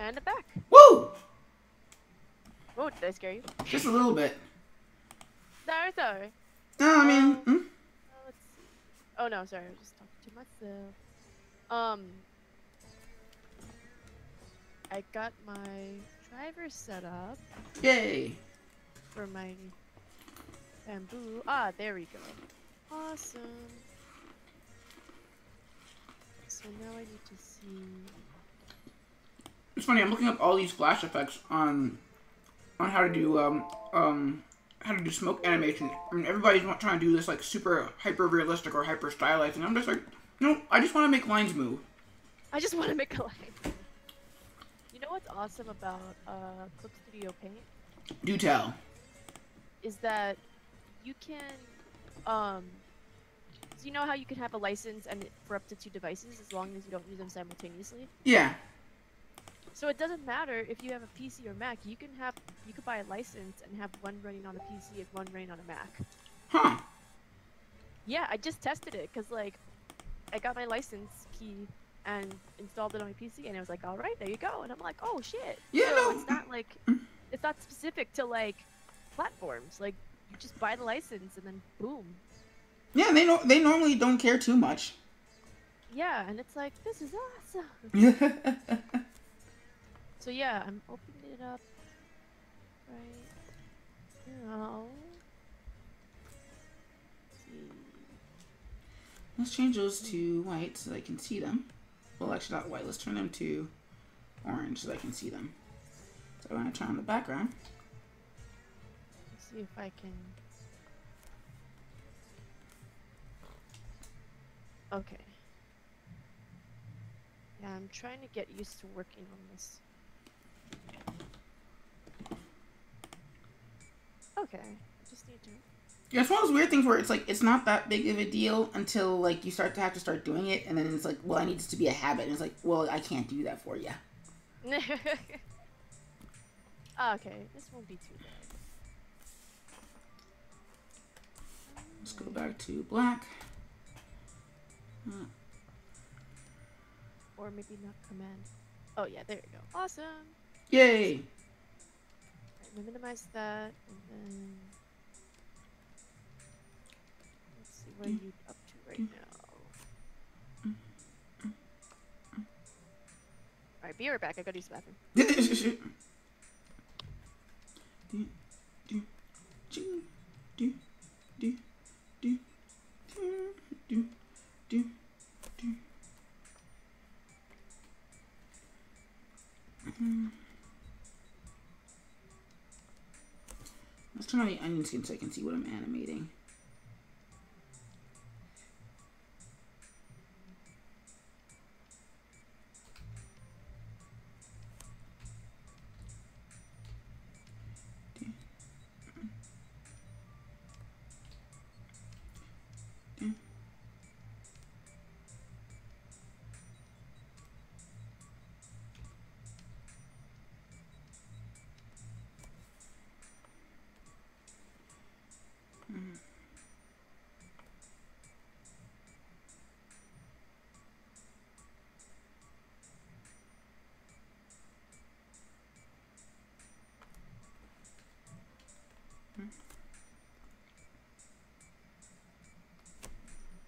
Speaker 2: And the back.
Speaker 1: Woo!
Speaker 2: Oh, did I scare you?
Speaker 1: Just a little bit.
Speaker 2: Sorry.
Speaker 1: No, I mean,
Speaker 2: Let's see. Oh no, sorry, I was just talking to myself. I got my driver set up
Speaker 1: yay.
Speaker 2: for my bamboo. Ah, there we go. Awesome. So now I need to see.
Speaker 1: It's funny. I'm looking up all these flash effects on how to do smoke animation. I mean, everybody's not trying to do this like super hyper realistic or hyper stylized, and I'm just like, no, I just want to make lines move.
Speaker 2: I just want to make a line. You know what's awesome about Clip Studio Paint?
Speaker 1: Do tell.
Speaker 2: Is that you can so you know how you can have a license and for up to 2 devices as long as you don't use them simultaneously?
Speaker 1: Yeah.
Speaker 2: So it doesn't matter if you have a PC or Mac. You could buy a license and have one running on a PC and one running on a Mac.
Speaker 1: Huh.
Speaker 2: Yeah, I just tested it because like I got my license key and installed it on my PC and it was like, all right, there you go. And I'm like, oh shit.
Speaker 1: Yeah,
Speaker 2: so
Speaker 1: no.
Speaker 2: It's not like it's not specific to like platforms. Like you just buy the license and then boom.
Speaker 1: Yeah, they normally don't care too much.
Speaker 2: Yeah, and it's like, this is awesome. So yeah, I'm opening it up right now. Let's see.
Speaker 1: Let's change those to white so that I can see them. Well, actually not white. Let's turn them to orange so that I can see them. So I'm going to turn on the background.
Speaker 2: Let's see if I can. Okay. Yeah, I'm trying to get used to working on this. Okay, I just need to.
Speaker 1: Yeah, it's one of those weird things where it's like it's not that big of a deal until like you start to start doing it, and then it's like, well, I need this to be a habit, and it's like, well, I can't do that for you.
Speaker 2: Okay, this won't be too bad.
Speaker 1: Let's go back to black.
Speaker 2: Or maybe not command. Oh yeah, there you go. Awesome.
Speaker 1: Yay!
Speaker 2: Right, I'm gonna minimize that, and then let's see what you're up to right now. Alright, be right back. I gotta use the bathroom.
Speaker 1: Let's turn on the onion skin so I can see what I'm animating.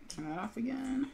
Speaker 1: Turn that off again.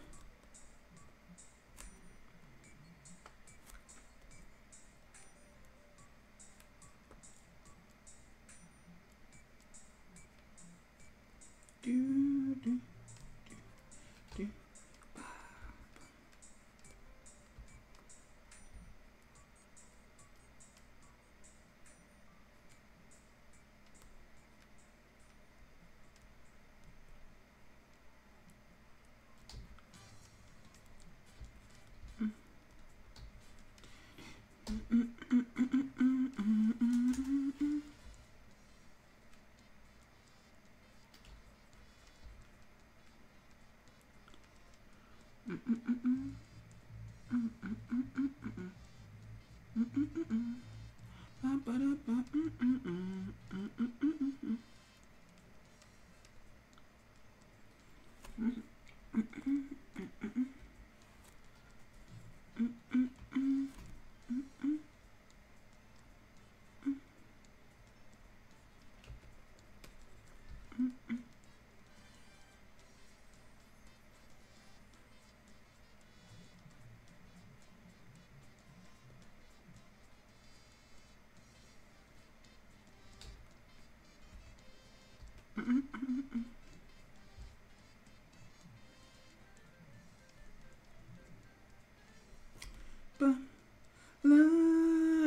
Speaker 1: Ba, la,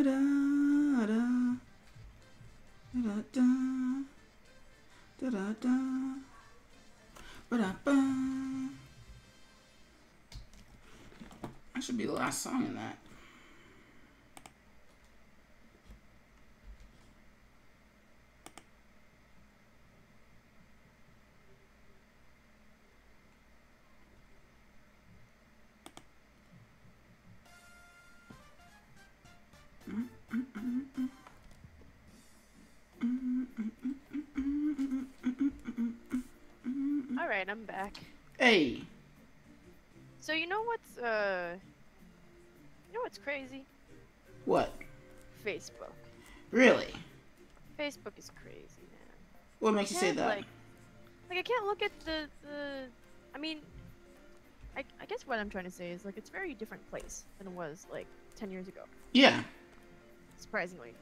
Speaker 1: da, da, da, da, da, da, da, ba, da, ba. That should be the last song in that.
Speaker 2: All right, I'm back.
Speaker 1: Hey.
Speaker 2: So you know what's crazy?
Speaker 1: What?
Speaker 2: Facebook.
Speaker 1: Really?
Speaker 2: Facebook is crazy, man.
Speaker 1: What makes you say that?
Speaker 2: Like I can't look at the I mean, I guess what I'm trying to say is like it's a very different place than it was like 10 years ago.
Speaker 1: Yeah.
Speaker 2: Surprisingly.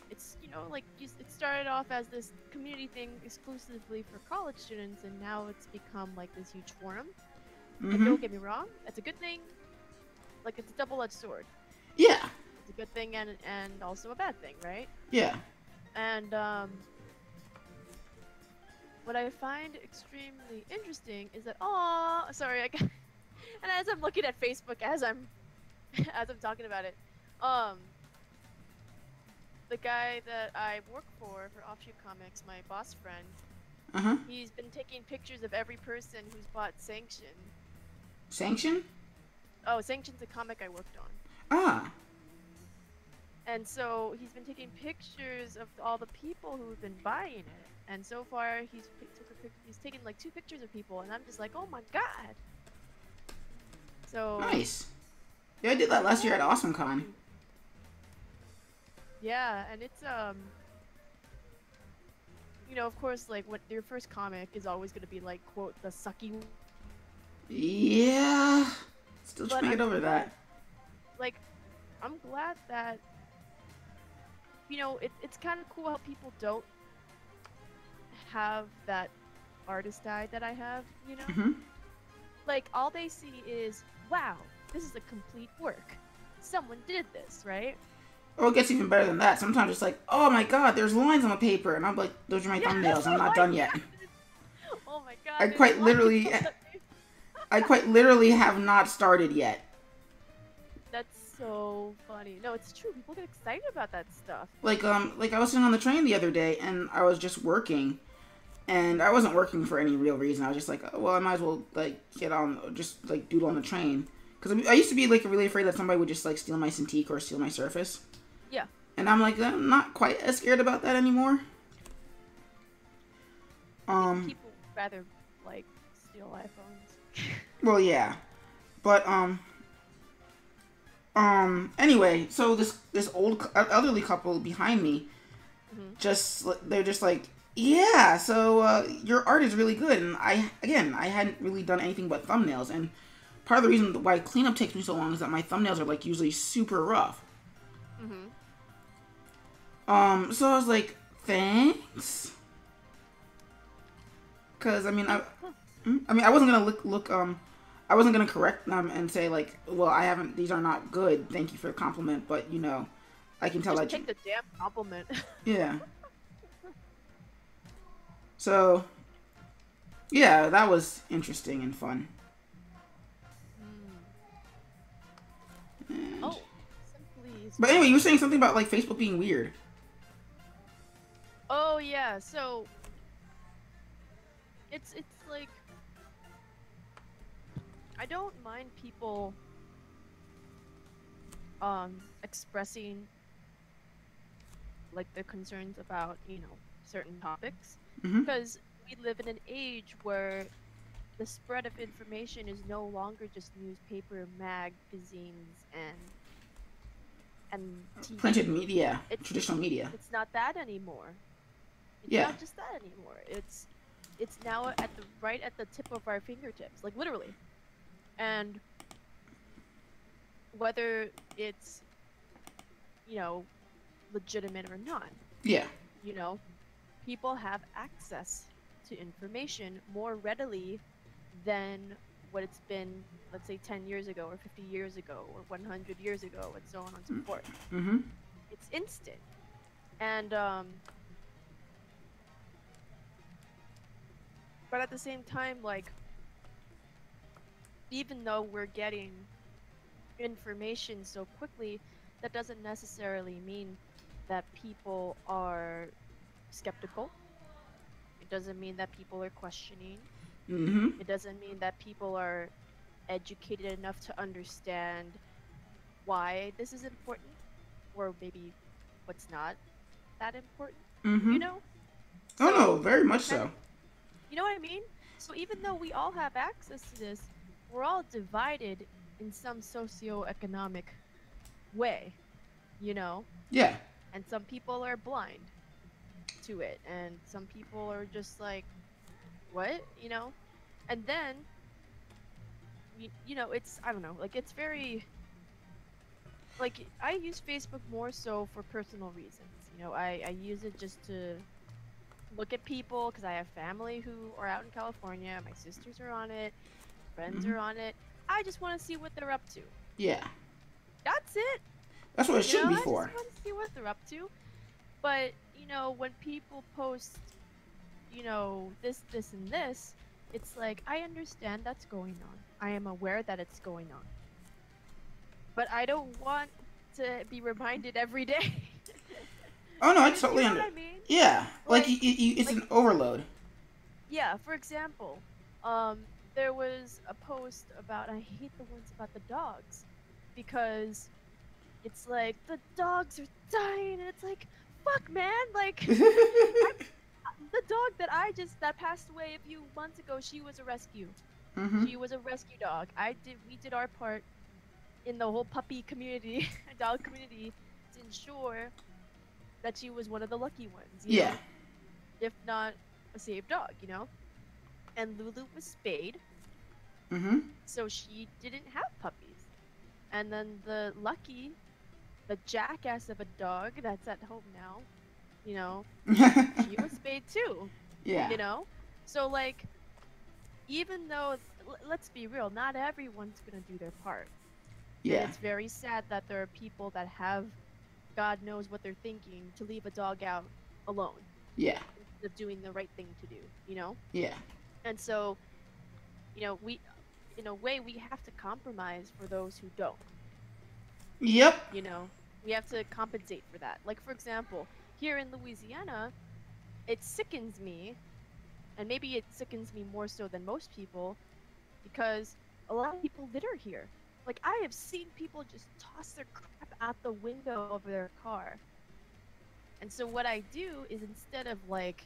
Speaker 2: It's, you know, like it started off as this community thing exclusively for college students, and now it's become like this huge forum. And don't get me wrong, that's a good thing. Like, it's a double-edged sword.
Speaker 1: Yeah.
Speaker 2: It's a good thing and also a bad thing, right?
Speaker 1: Yeah.
Speaker 2: And what I find extremely interesting is that sorry, and as I'm looking at Facebook as I'm talking about it, the guy that I work for Offshoot Comics, my boss friend, he's been taking pictures of every person who's bought Sanction.
Speaker 1: Sanction?
Speaker 2: Oh, Sanction's a comic I worked on.
Speaker 1: Ah.
Speaker 2: And so he's been taking pictures of all the people who've been buying it. And so far, he's taken like 2 pictures of people, and I'm just like, oh my god. So
Speaker 1: nice. Yeah, I did that last year at AwesomeCon.
Speaker 2: Yeah, and it's you know, of course, like what your first comic is always going to be like, quote, the sucky.
Speaker 1: Yeah. Still trying to get over that.
Speaker 2: Like, I'm glad that, you know, it's kind of cool how people don't have that artist eye that I have, you know? Like, all they see is, wow, this is a complete work. Someone did this, right?
Speaker 1: Oh, it gets even better than that. Sometimes it's like, oh my god, there's lines on the paper. And I'm like, those are my thumbnails. I'm not done yet.
Speaker 2: Oh my god.
Speaker 1: I quite literally have not started yet.
Speaker 2: That's so funny. No, it's true. People get excited about that stuff.
Speaker 1: Like I was sitting on the train the other day, and I was just working. And I wasn't working for any real reason. I was just like, oh, well, I might as well, like, get on, just, like, doodle on the train. Because I used to be, like, really afraid that somebody would just, like, steal my Cintiq or steal my Surface.
Speaker 2: Yeah.
Speaker 1: And I'm like, I'm not quite as scared about that anymore.
Speaker 2: People rather, like, steal iPhones.
Speaker 1: Well, yeah. But, anyway, so this old elderly couple behind me, they're just like, yeah, so your art is really good, and I hadn't really done anything but thumbnails, and part of the reason why cleanup takes me so long is that my thumbnails are like usually super rough. So I was like, thanks, because I wasn't gonna look I wasn't gonna correct them and say like, well, these are not good. Thank you for the compliment, but you know, I can tell
Speaker 2: Just
Speaker 1: that.
Speaker 2: Take the damn compliment.
Speaker 1: Yeah. So, yeah, that was interesting and fun. And...
Speaker 2: Oh, simply.
Speaker 1: But anyway, you were saying something about like Facebook being weird.
Speaker 2: Oh yeah, so it's like I don't mind people expressing like their concerns about, you know, certain topics. Because we live in an age where the spread of information is no longer just newspaper, magazines, and TV.
Speaker 1: Printed media, traditional media.
Speaker 2: It's not that anymore. It's not just that anymore. It's now right at the tip of our fingertips, like literally. And whether it's, you know, legitimate or not.
Speaker 1: Yeah.
Speaker 2: You know, people have access to information more readily than what it's been, let's say, 10 years ago or 50 years ago or 100 years ago, and so on and so forth.
Speaker 1: Mm-hmm.
Speaker 2: It's instant. And but at the same time, like, even though we're getting information so quickly, that doesn't necessarily mean that people are skeptical. It doesn't mean that people are questioning.
Speaker 1: Mm-hmm.
Speaker 2: It doesn't mean that people are educated enough to understand why this is important, or maybe what's not that important,
Speaker 1: Mm-hmm.
Speaker 2: you know?
Speaker 1: Oh no,
Speaker 2: So,
Speaker 1: very much
Speaker 2: and
Speaker 1: so.
Speaker 2: you know what I mean? So even though we all have access to this, we're all divided in some socioeconomic way, you know?
Speaker 1: Yeah.
Speaker 2: And some people are blind to it, and some people are just like, what? You know? And then, you know, it's, I don't know, like, it's very, like, I use Facebook more so for personal reasons. You know, I use it just to look at people because I have family who are out in California. My sisters are on it, friends
Speaker 1: Mm-hmm.
Speaker 2: are on it. I just want to see what they're up to.
Speaker 1: Yeah.
Speaker 2: That's it.
Speaker 1: That's what it
Speaker 2: You
Speaker 1: should
Speaker 2: know,
Speaker 1: be
Speaker 2: I just
Speaker 1: for.
Speaker 2: want to see what they're up to. But, you know, when people post, you know, this, and this, it's like, I understand that's going on. I am aware that it's going on. But I don't want to be reminded every day.
Speaker 1: Oh no, I
Speaker 2: You
Speaker 1: totally
Speaker 2: know what I mean?
Speaker 1: Yeah, like
Speaker 2: Like,
Speaker 1: it's
Speaker 2: like,
Speaker 1: an overload.
Speaker 2: yeah, for example, there was a post about, I hate the ones about the dogs because it's like the dogs are dying and it's like, fuck man, like the dog that passed away a few months ago, she was a rescue.
Speaker 1: Mm-hmm.
Speaker 2: She was a rescue dog. We did our part in the whole puppy community, dog community, to ensure that she was one of the lucky ones, you
Speaker 1: Yeah.
Speaker 2: know, if not a saved dog, you know. And Lulu was spayed,
Speaker 1: Mm-hmm.
Speaker 2: so she didn't have puppies. And then the jackass of a dog that's at home now, you know, she was spayed too,
Speaker 1: Yeah.
Speaker 2: you know. So like, even though, let's be real, not everyone's gonna do their part, and
Speaker 1: Yeah.
Speaker 2: it's very sad that there are people that have, God knows what they're thinking, to leave a dog out alone
Speaker 1: Yeah.
Speaker 2: instead of doing the right thing to do, you know.
Speaker 1: Yeah.
Speaker 2: And so, you know, we, in a way, we have to compromise for those who don't.
Speaker 1: Yep.
Speaker 2: You know, we have to compensate for that. Like, for example, here in Louisiana, it sickens me, and maybe it sickens me more so than most people, because a lot of people litter here. Like, I have seen people just toss their crap out the window of their car. And so what I do is, instead of like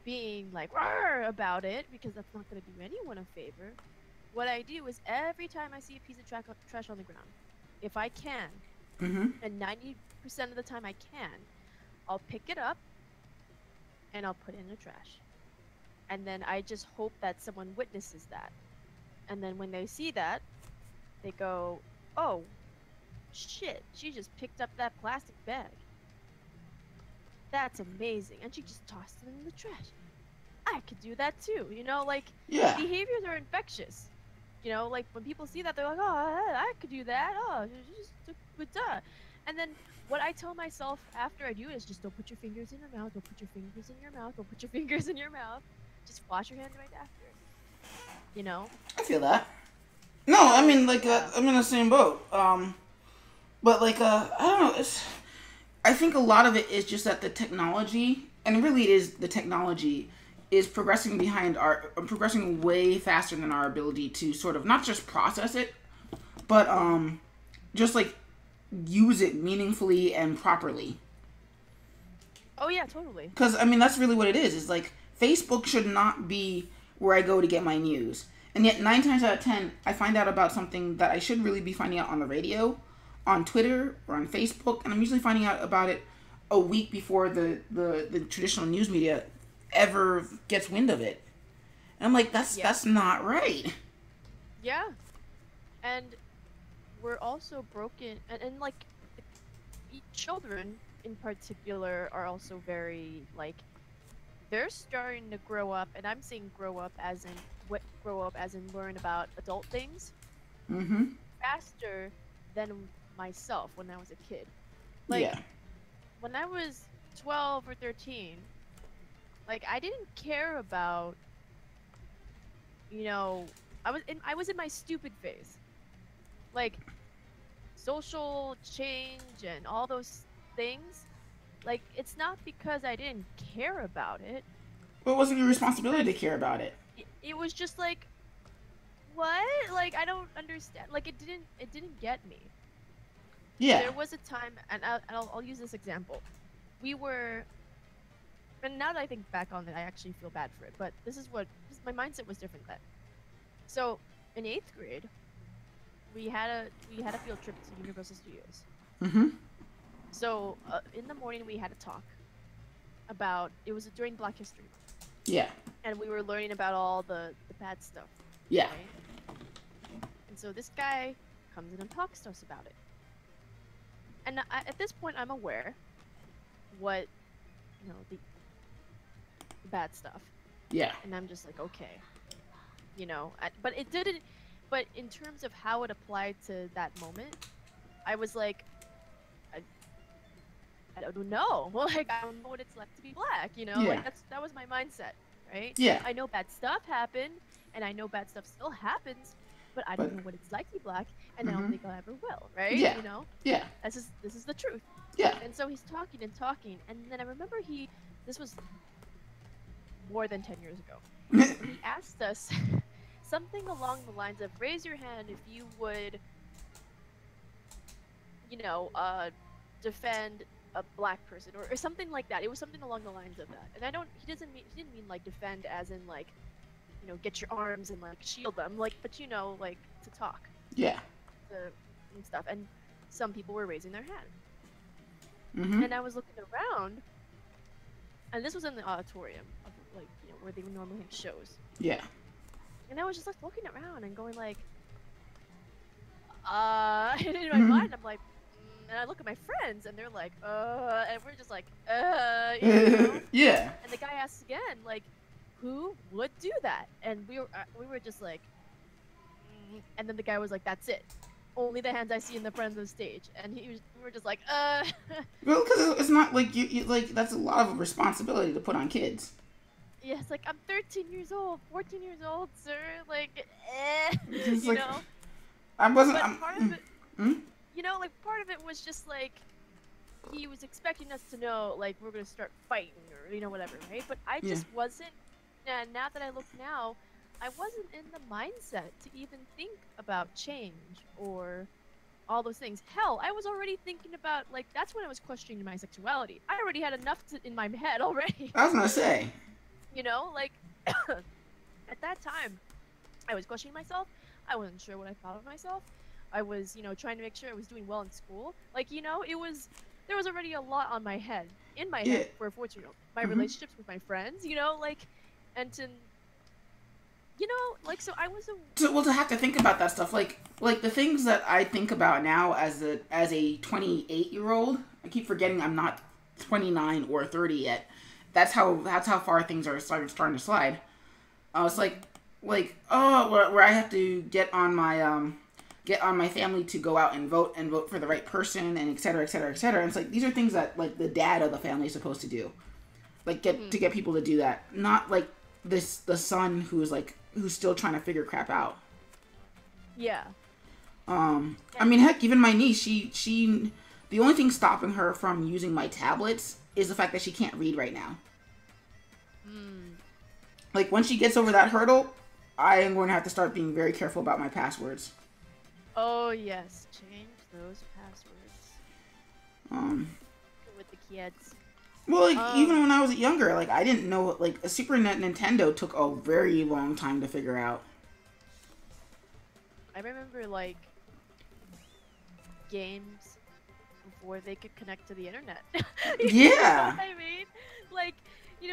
Speaker 2: being like "Rawr" about it, because that's not going to do anyone a favor, what I do is, every time I see a piece of trash on the ground, if I can,
Speaker 1: Mm-hmm.
Speaker 2: and 90% of the time I can, I'll pick it up and I'll put it in the trash. And then I just hope that someone witnesses that. And then when they see that, they go, oh, shit, she just picked up that plastic bag. That's amazing. And she just tossed it in the trash. I could do that too. You know, like,
Speaker 1: Yeah.
Speaker 2: behaviors are infectious. You know, like, when people see that, they're like, oh, I could do that. Oh, duh. And then what I tell myself after I do it is, just don't put your fingers in your mouth. Don't put your fingers in your mouth. Don't put your fingers in your mouth. Just wash your hands right after. You know?
Speaker 1: I feel that. No, I mean, like,
Speaker 2: Yeah.
Speaker 1: I'm in the same boat. But like, I don't know. I think a lot of it is just that the technology, and really it is the technology, is progressing way faster than our ability to sort of not just process it, but just like use it meaningfully and properly.
Speaker 2: Oh yeah, totally.
Speaker 1: Because I mean, that's really what it is. Is like, Facebook should not be where I go to get my news, and yet 9 times out of 10, I find out about something that I should really be finding out on the radio, on Twitter, or on Facebook, and I'm usually finding out about it a week before the traditional news media ever gets wind of it. And I'm like, that's not right.
Speaker 2: Yeah. And we're also broken, and like, children in particular are also very, like, they're starting to grow up, and I'm saying grow up as in learn about adult things
Speaker 1: Mm-hmm.
Speaker 2: faster than myself when I was a kid. Like
Speaker 1: Yeah.
Speaker 2: when I was 12 or 13, like I didn't care about, you know, I was in my stupid phase. Like social change and all those things. Like it's not because I didn't care about it.
Speaker 1: Well, it wasn't your
Speaker 2: It's
Speaker 1: responsibility
Speaker 2: because
Speaker 1: to care about it.
Speaker 2: it was just like what? Like I don't understand. Like it didn't get me.
Speaker 1: Yeah.
Speaker 2: There was a time, and I'll use this example. We were, and now that I think back on it, I actually feel bad for it. But my mindset was different then. So in 8th grade, we had a field trip to Universal Studios.
Speaker 1: Mm-hmm.
Speaker 2: So in the morning we had a talk about it was during Black History Month,
Speaker 1: Yeah.
Speaker 2: and we were learning about all the bad stuff.
Speaker 1: Yeah.
Speaker 2: Right? And so this guy comes in and talks to us about it. And at this point, I'm aware what the bad stuff,
Speaker 1: Yeah.
Speaker 2: and I'm just like, okay, but it didn't. But in terms of how it applied to that moment, I was like, I, I don't know. Like I don't know what it's like to be black.
Speaker 1: Yeah.
Speaker 2: Like that was my mindset, right?
Speaker 1: Yeah.
Speaker 2: I know bad stuff happened, and I know bad stuff still happens, but I don't
Speaker 1: But
Speaker 2: know what it's like to be black, and I don't
Speaker 1: mm-hmm.
Speaker 2: think I ever will, right?
Speaker 1: Yeah. Yeah.
Speaker 2: This is the truth.
Speaker 1: Yeah.
Speaker 2: And so he's talking and talking, and then I remember this was more than 10 years ago, and he asked us something along the lines of raise your hand if you would, defend a black person or something like that. It was something along the lines of that. And he didn't mean like defend as in like, get your arms and like shield them, like, but like to talk.
Speaker 1: Yeah.
Speaker 2: And stuff. And some people were raising their hand.
Speaker 1: Mm-hmm.
Speaker 2: And I was looking around, and this was in the auditorium of like, where they would normally have shows.
Speaker 1: Yeah.
Speaker 2: And I was just like looking around and going like, and in my mind I'm like, and I look at my friends and they're like, and we're just like,
Speaker 1: Yeah.
Speaker 2: And the guy asks again, like, who would do that? And we were just like, and then the guy was like, that's it. Only the hands I see in the front of the stage. And we were just like,
Speaker 1: Well, because it's not like you like that's a lot of responsibility to put on kids.
Speaker 2: Yeah, it's like I'm 13 years old, 14 years old, sir. Like,
Speaker 1: It's
Speaker 2: you
Speaker 1: like,
Speaker 2: know.
Speaker 1: I wasn't.
Speaker 2: But part of it,
Speaker 1: hmm?
Speaker 2: like part of it was just like he was expecting us to know, like we're gonna start fighting or whatever, right? But I just wasn't. And now that I look now, I wasn't in the mindset to even think about change or all those things. Hell, I was already thinking about like that's when I was questioning my sexuality. I already had enough in my head already.
Speaker 1: I was gonna say.
Speaker 2: Like at that time, I was questioning myself. I wasn't sure what I thought of myself. I was, trying to make sure I was doing well in school. Like, there was already a lot on my head, head for a 14-year-old. My relationships with my friends, like, and to, like, so I was
Speaker 1: to have to think about that stuff, like the things that I think about now as a 28-year-old. I keep forgetting I'm not 29 or 30 yet. That's how far things are starting to slide. It's like where I have to get on my family to go out and vote for the right person and et cetera, et cetera, et cetera. And it's like these are things that like the dad of the family is supposed to do, like to get people to do that, not like the son who's still trying to figure crap out.
Speaker 2: Yeah.
Speaker 1: I mean, heck, even my niece, she the only thing stopping her from using my tablets is the fact that she can't read right now. Like, once she gets over that hurdle, I am going to have to start being very careful about my passwords.
Speaker 2: Oh, yes. Change those passwords. With the kids.
Speaker 1: Well, like, even when I was younger, like, I didn't know, like, a Super Nintendo took a very long time to figure out.
Speaker 2: I remember, like, games before they could connect to the internet.
Speaker 1: Yeah.
Speaker 2: You know what I mean? Like,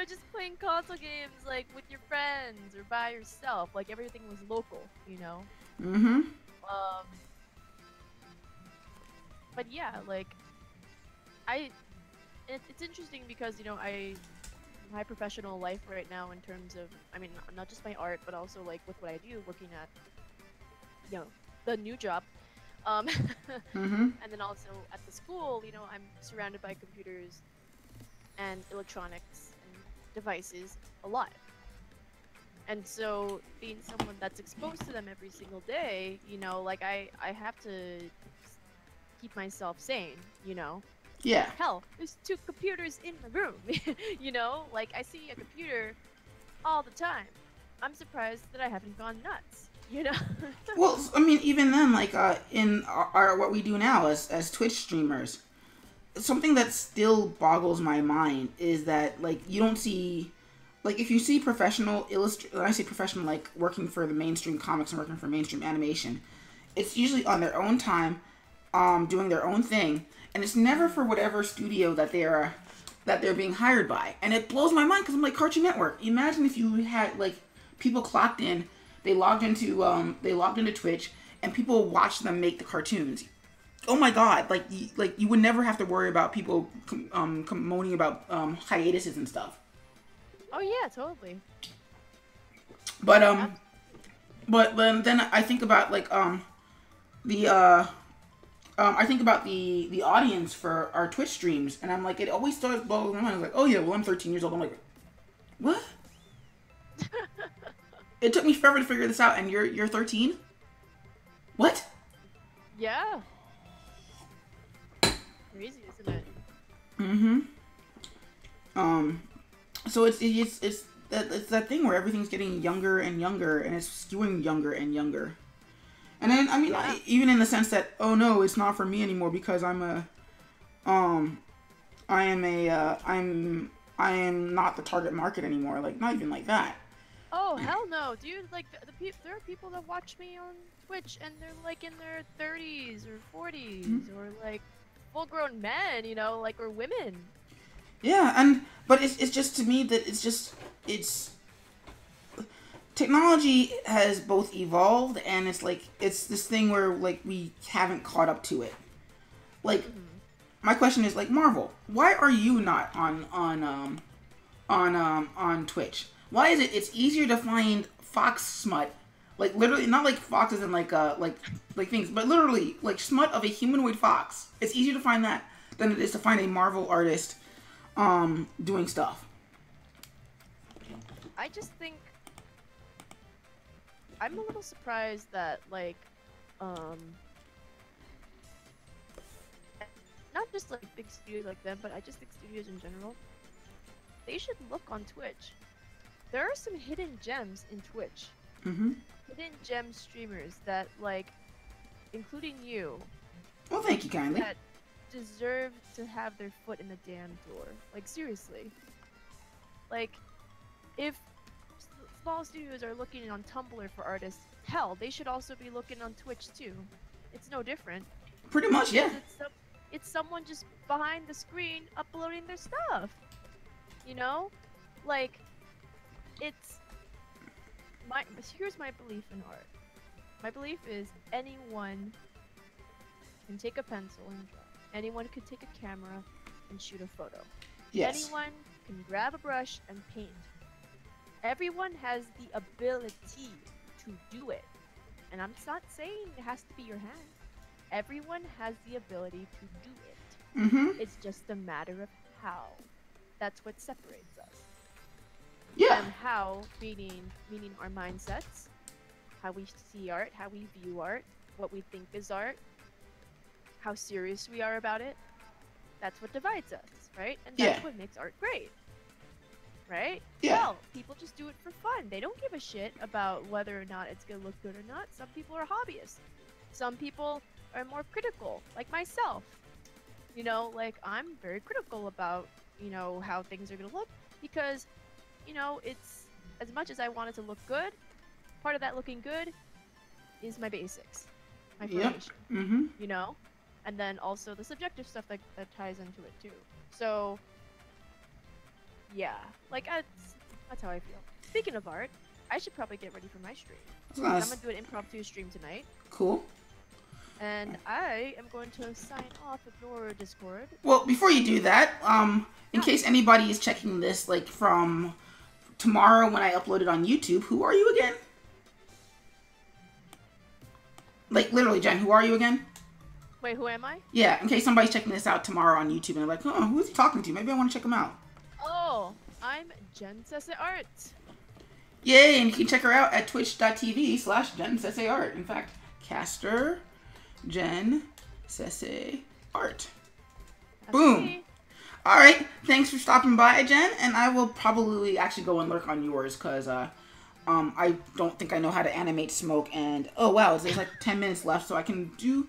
Speaker 2: just playing console games, like, with your friends or by yourself. Like, everything was local,
Speaker 1: Mm-hmm.
Speaker 2: But yeah, like, it's interesting because, my professional life right now in terms of, I mean, not just my art, but also like with what I do, working at, you know, the new job. Um,
Speaker 1: Mm-hmm.
Speaker 2: and then also at the school, you know, I'm surrounded by computers and electronics and devices a lot. And so being someone that's exposed to them every single day, you know, like I have to keep myself sane, you know.
Speaker 1: Yeah.
Speaker 2: Hell, there's two computers in my room, you know? Like I see a computer all the time. I'm surprised that I haven't gone nuts, you know?
Speaker 1: Well, I mean, even then, like in our what we do now as Twitch streamers, something that still boggles my mind is that like you don't see, like if you see professional when I say professional, like working for the mainstream comics and working for mainstream animation, it's usually on their own time, doing their own thing, and it's never for whatever studio that they're being hired by, and it blows my mind because I'm like, Cartoon Network. Imagine if you had like people clocked in, they logged into Twitch, and people watched them make the cartoons. Oh my god! Like you would never have to worry about people moaning about hiatuses and stuff.
Speaker 2: Oh yeah, totally.
Speaker 1: But then I think about like the I think about the audience for our Twitch streams, and I'm like, it always starts blowing my mind. I'm like, oh yeah, well I'm 13 years old. I'm like, what? It took me forever to figure this out, and you're 13. What?
Speaker 2: Yeah. Crazy, isn't it?
Speaker 1: Mm-hmm. So it's that thing where everything's getting younger and younger, and it's skewing younger and younger. And then I mean,
Speaker 2: Yeah.
Speaker 1: like, even in the sense that, oh no, it's not for me anymore because I am not the target market anymore. Like, not even like that.
Speaker 2: Oh hell no, dude! Like there are people that watch me on Twitch and they're like in their 30s or 40s or like full-grown men, you know, like or women.
Speaker 1: Yeah, but it's just to me that it's technology has both evolved and it's like it's this thing where like we haven't caught up to it. Like my question is like, Marvel, why are you not on Twitch? Why is it's easier to find fox smut, like literally not like foxes and like things, but literally like smut of a humanoid fox. It's easier to find that than it is to find a Marvel artist doing stuff.
Speaker 2: I just think I'm a little surprised that like not just like big studios like them, but I just think studios in general, they should look on Twitch. There are some hidden gems in Twitch.
Speaker 1: Mm-hmm.
Speaker 2: Hidden gem streamers that like, including you,
Speaker 1: Well, thank you kindly.
Speaker 2: that deserve to have their foot in the damn door. Like seriously. Like, if small studios are looking on Tumblr for artists, hell, they should also be looking on Twitch too. It's no different.
Speaker 1: Pretty much, yeah.
Speaker 2: It's someone just behind the screen uploading their stuff. You know? Like, here's my belief in art. My belief is anyone can take a pencil and draw. Anyone can take a camera and shoot a photo.
Speaker 1: Yes.
Speaker 2: Anyone can grab a brush and paint. Everyone has the ability to do it. And I'm not saying it has to be your hand. Everyone has the ability to do it.
Speaker 1: Mm-hmm.
Speaker 2: It's just a matter of how. That's what separates us.
Speaker 1: Yeah.
Speaker 2: And how, meaning our mindsets, how we see art, how we view art, what we think is art, how serious we are about it. That's what divides us, right? And that's what makes art great. Right?
Speaker 1: Yeah.
Speaker 2: Hell, people just do it for fun. They don't give a shit about whether or not it's gonna look good or not. Some people are hobbyists. Some people are more critical, like myself. You know, like I'm very critical about, you know, how things are gonna look because, you know, it's as much as I want it to look good, part of that looking good is my basics, my foundation.
Speaker 1: Mm-hmm.
Speaker 2: You know? And then also the subjective stuff that ties into it too. So yeah, like that's how I feel. Speaking of art, I should probably get ready for my stream. I'm gonna do an impromptu stream tonight.
Speaker 1: Cool.
Speaker 2: And I am going to sign off of your Discord.
Speaker 1: Well, before you do that, in case anybody is checking this, like, from tomorrow when I upload it on YouTube, who are you again? Like, literally, Jen, who are you again?
Speaker 2: Wait, who am I?
Speaker 1: Yeah, in case somebody's checking this out tomorrow on YouTube and they're like, oh, who's he talking to? Maybe I want to check him out.
Speaker 2: Oh, I'm Jen Sese Art.
Speaker 1: Yay, and you can check her out at twitch.tv/JenSeseArt. In fact, caster Jen Sese Art. Boom. All right, thanks for stopping by, Jen, and I will probably actually go and lurk on yours because I don't think I know how to animate smoke. And oh wow, there's like 10 minutes left, so I can do.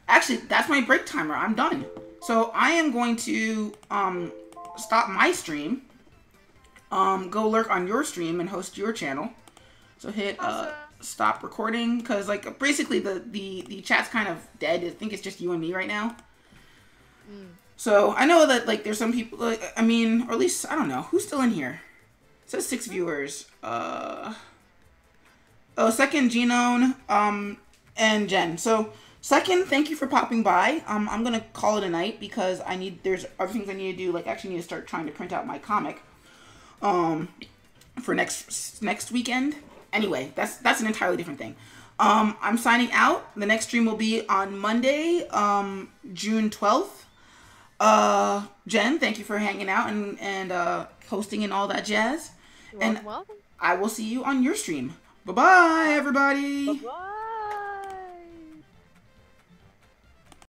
Speaker 1: Actually, that's my break timer. I'm done. So I am going to stop my stream. Go lurk on your stream and host your channel. So hit stop recording because like basically the chat's kind of dead. I think it's just you and me right now. So I know that like there's some people. Like, I mean, or at least I don't know who's still in here. It says 6 viewers. Second Genome and Jen. So second, thank you for popping by. I'm gonna call it a night because there's other things I need to do. Like actually need to start trying to print out my comic. For next weekend. Anyway, that's an entirely different thing. I'm signing out. The next stream will be on Monday, June 12th. Jen, thank you for hanging out and hosting and all that jazz.
Speaker 2: You're welcome.
Speaker 1: I will see you on your stream. Bye-bye, everybody.
Speaker 2: Bye-bye.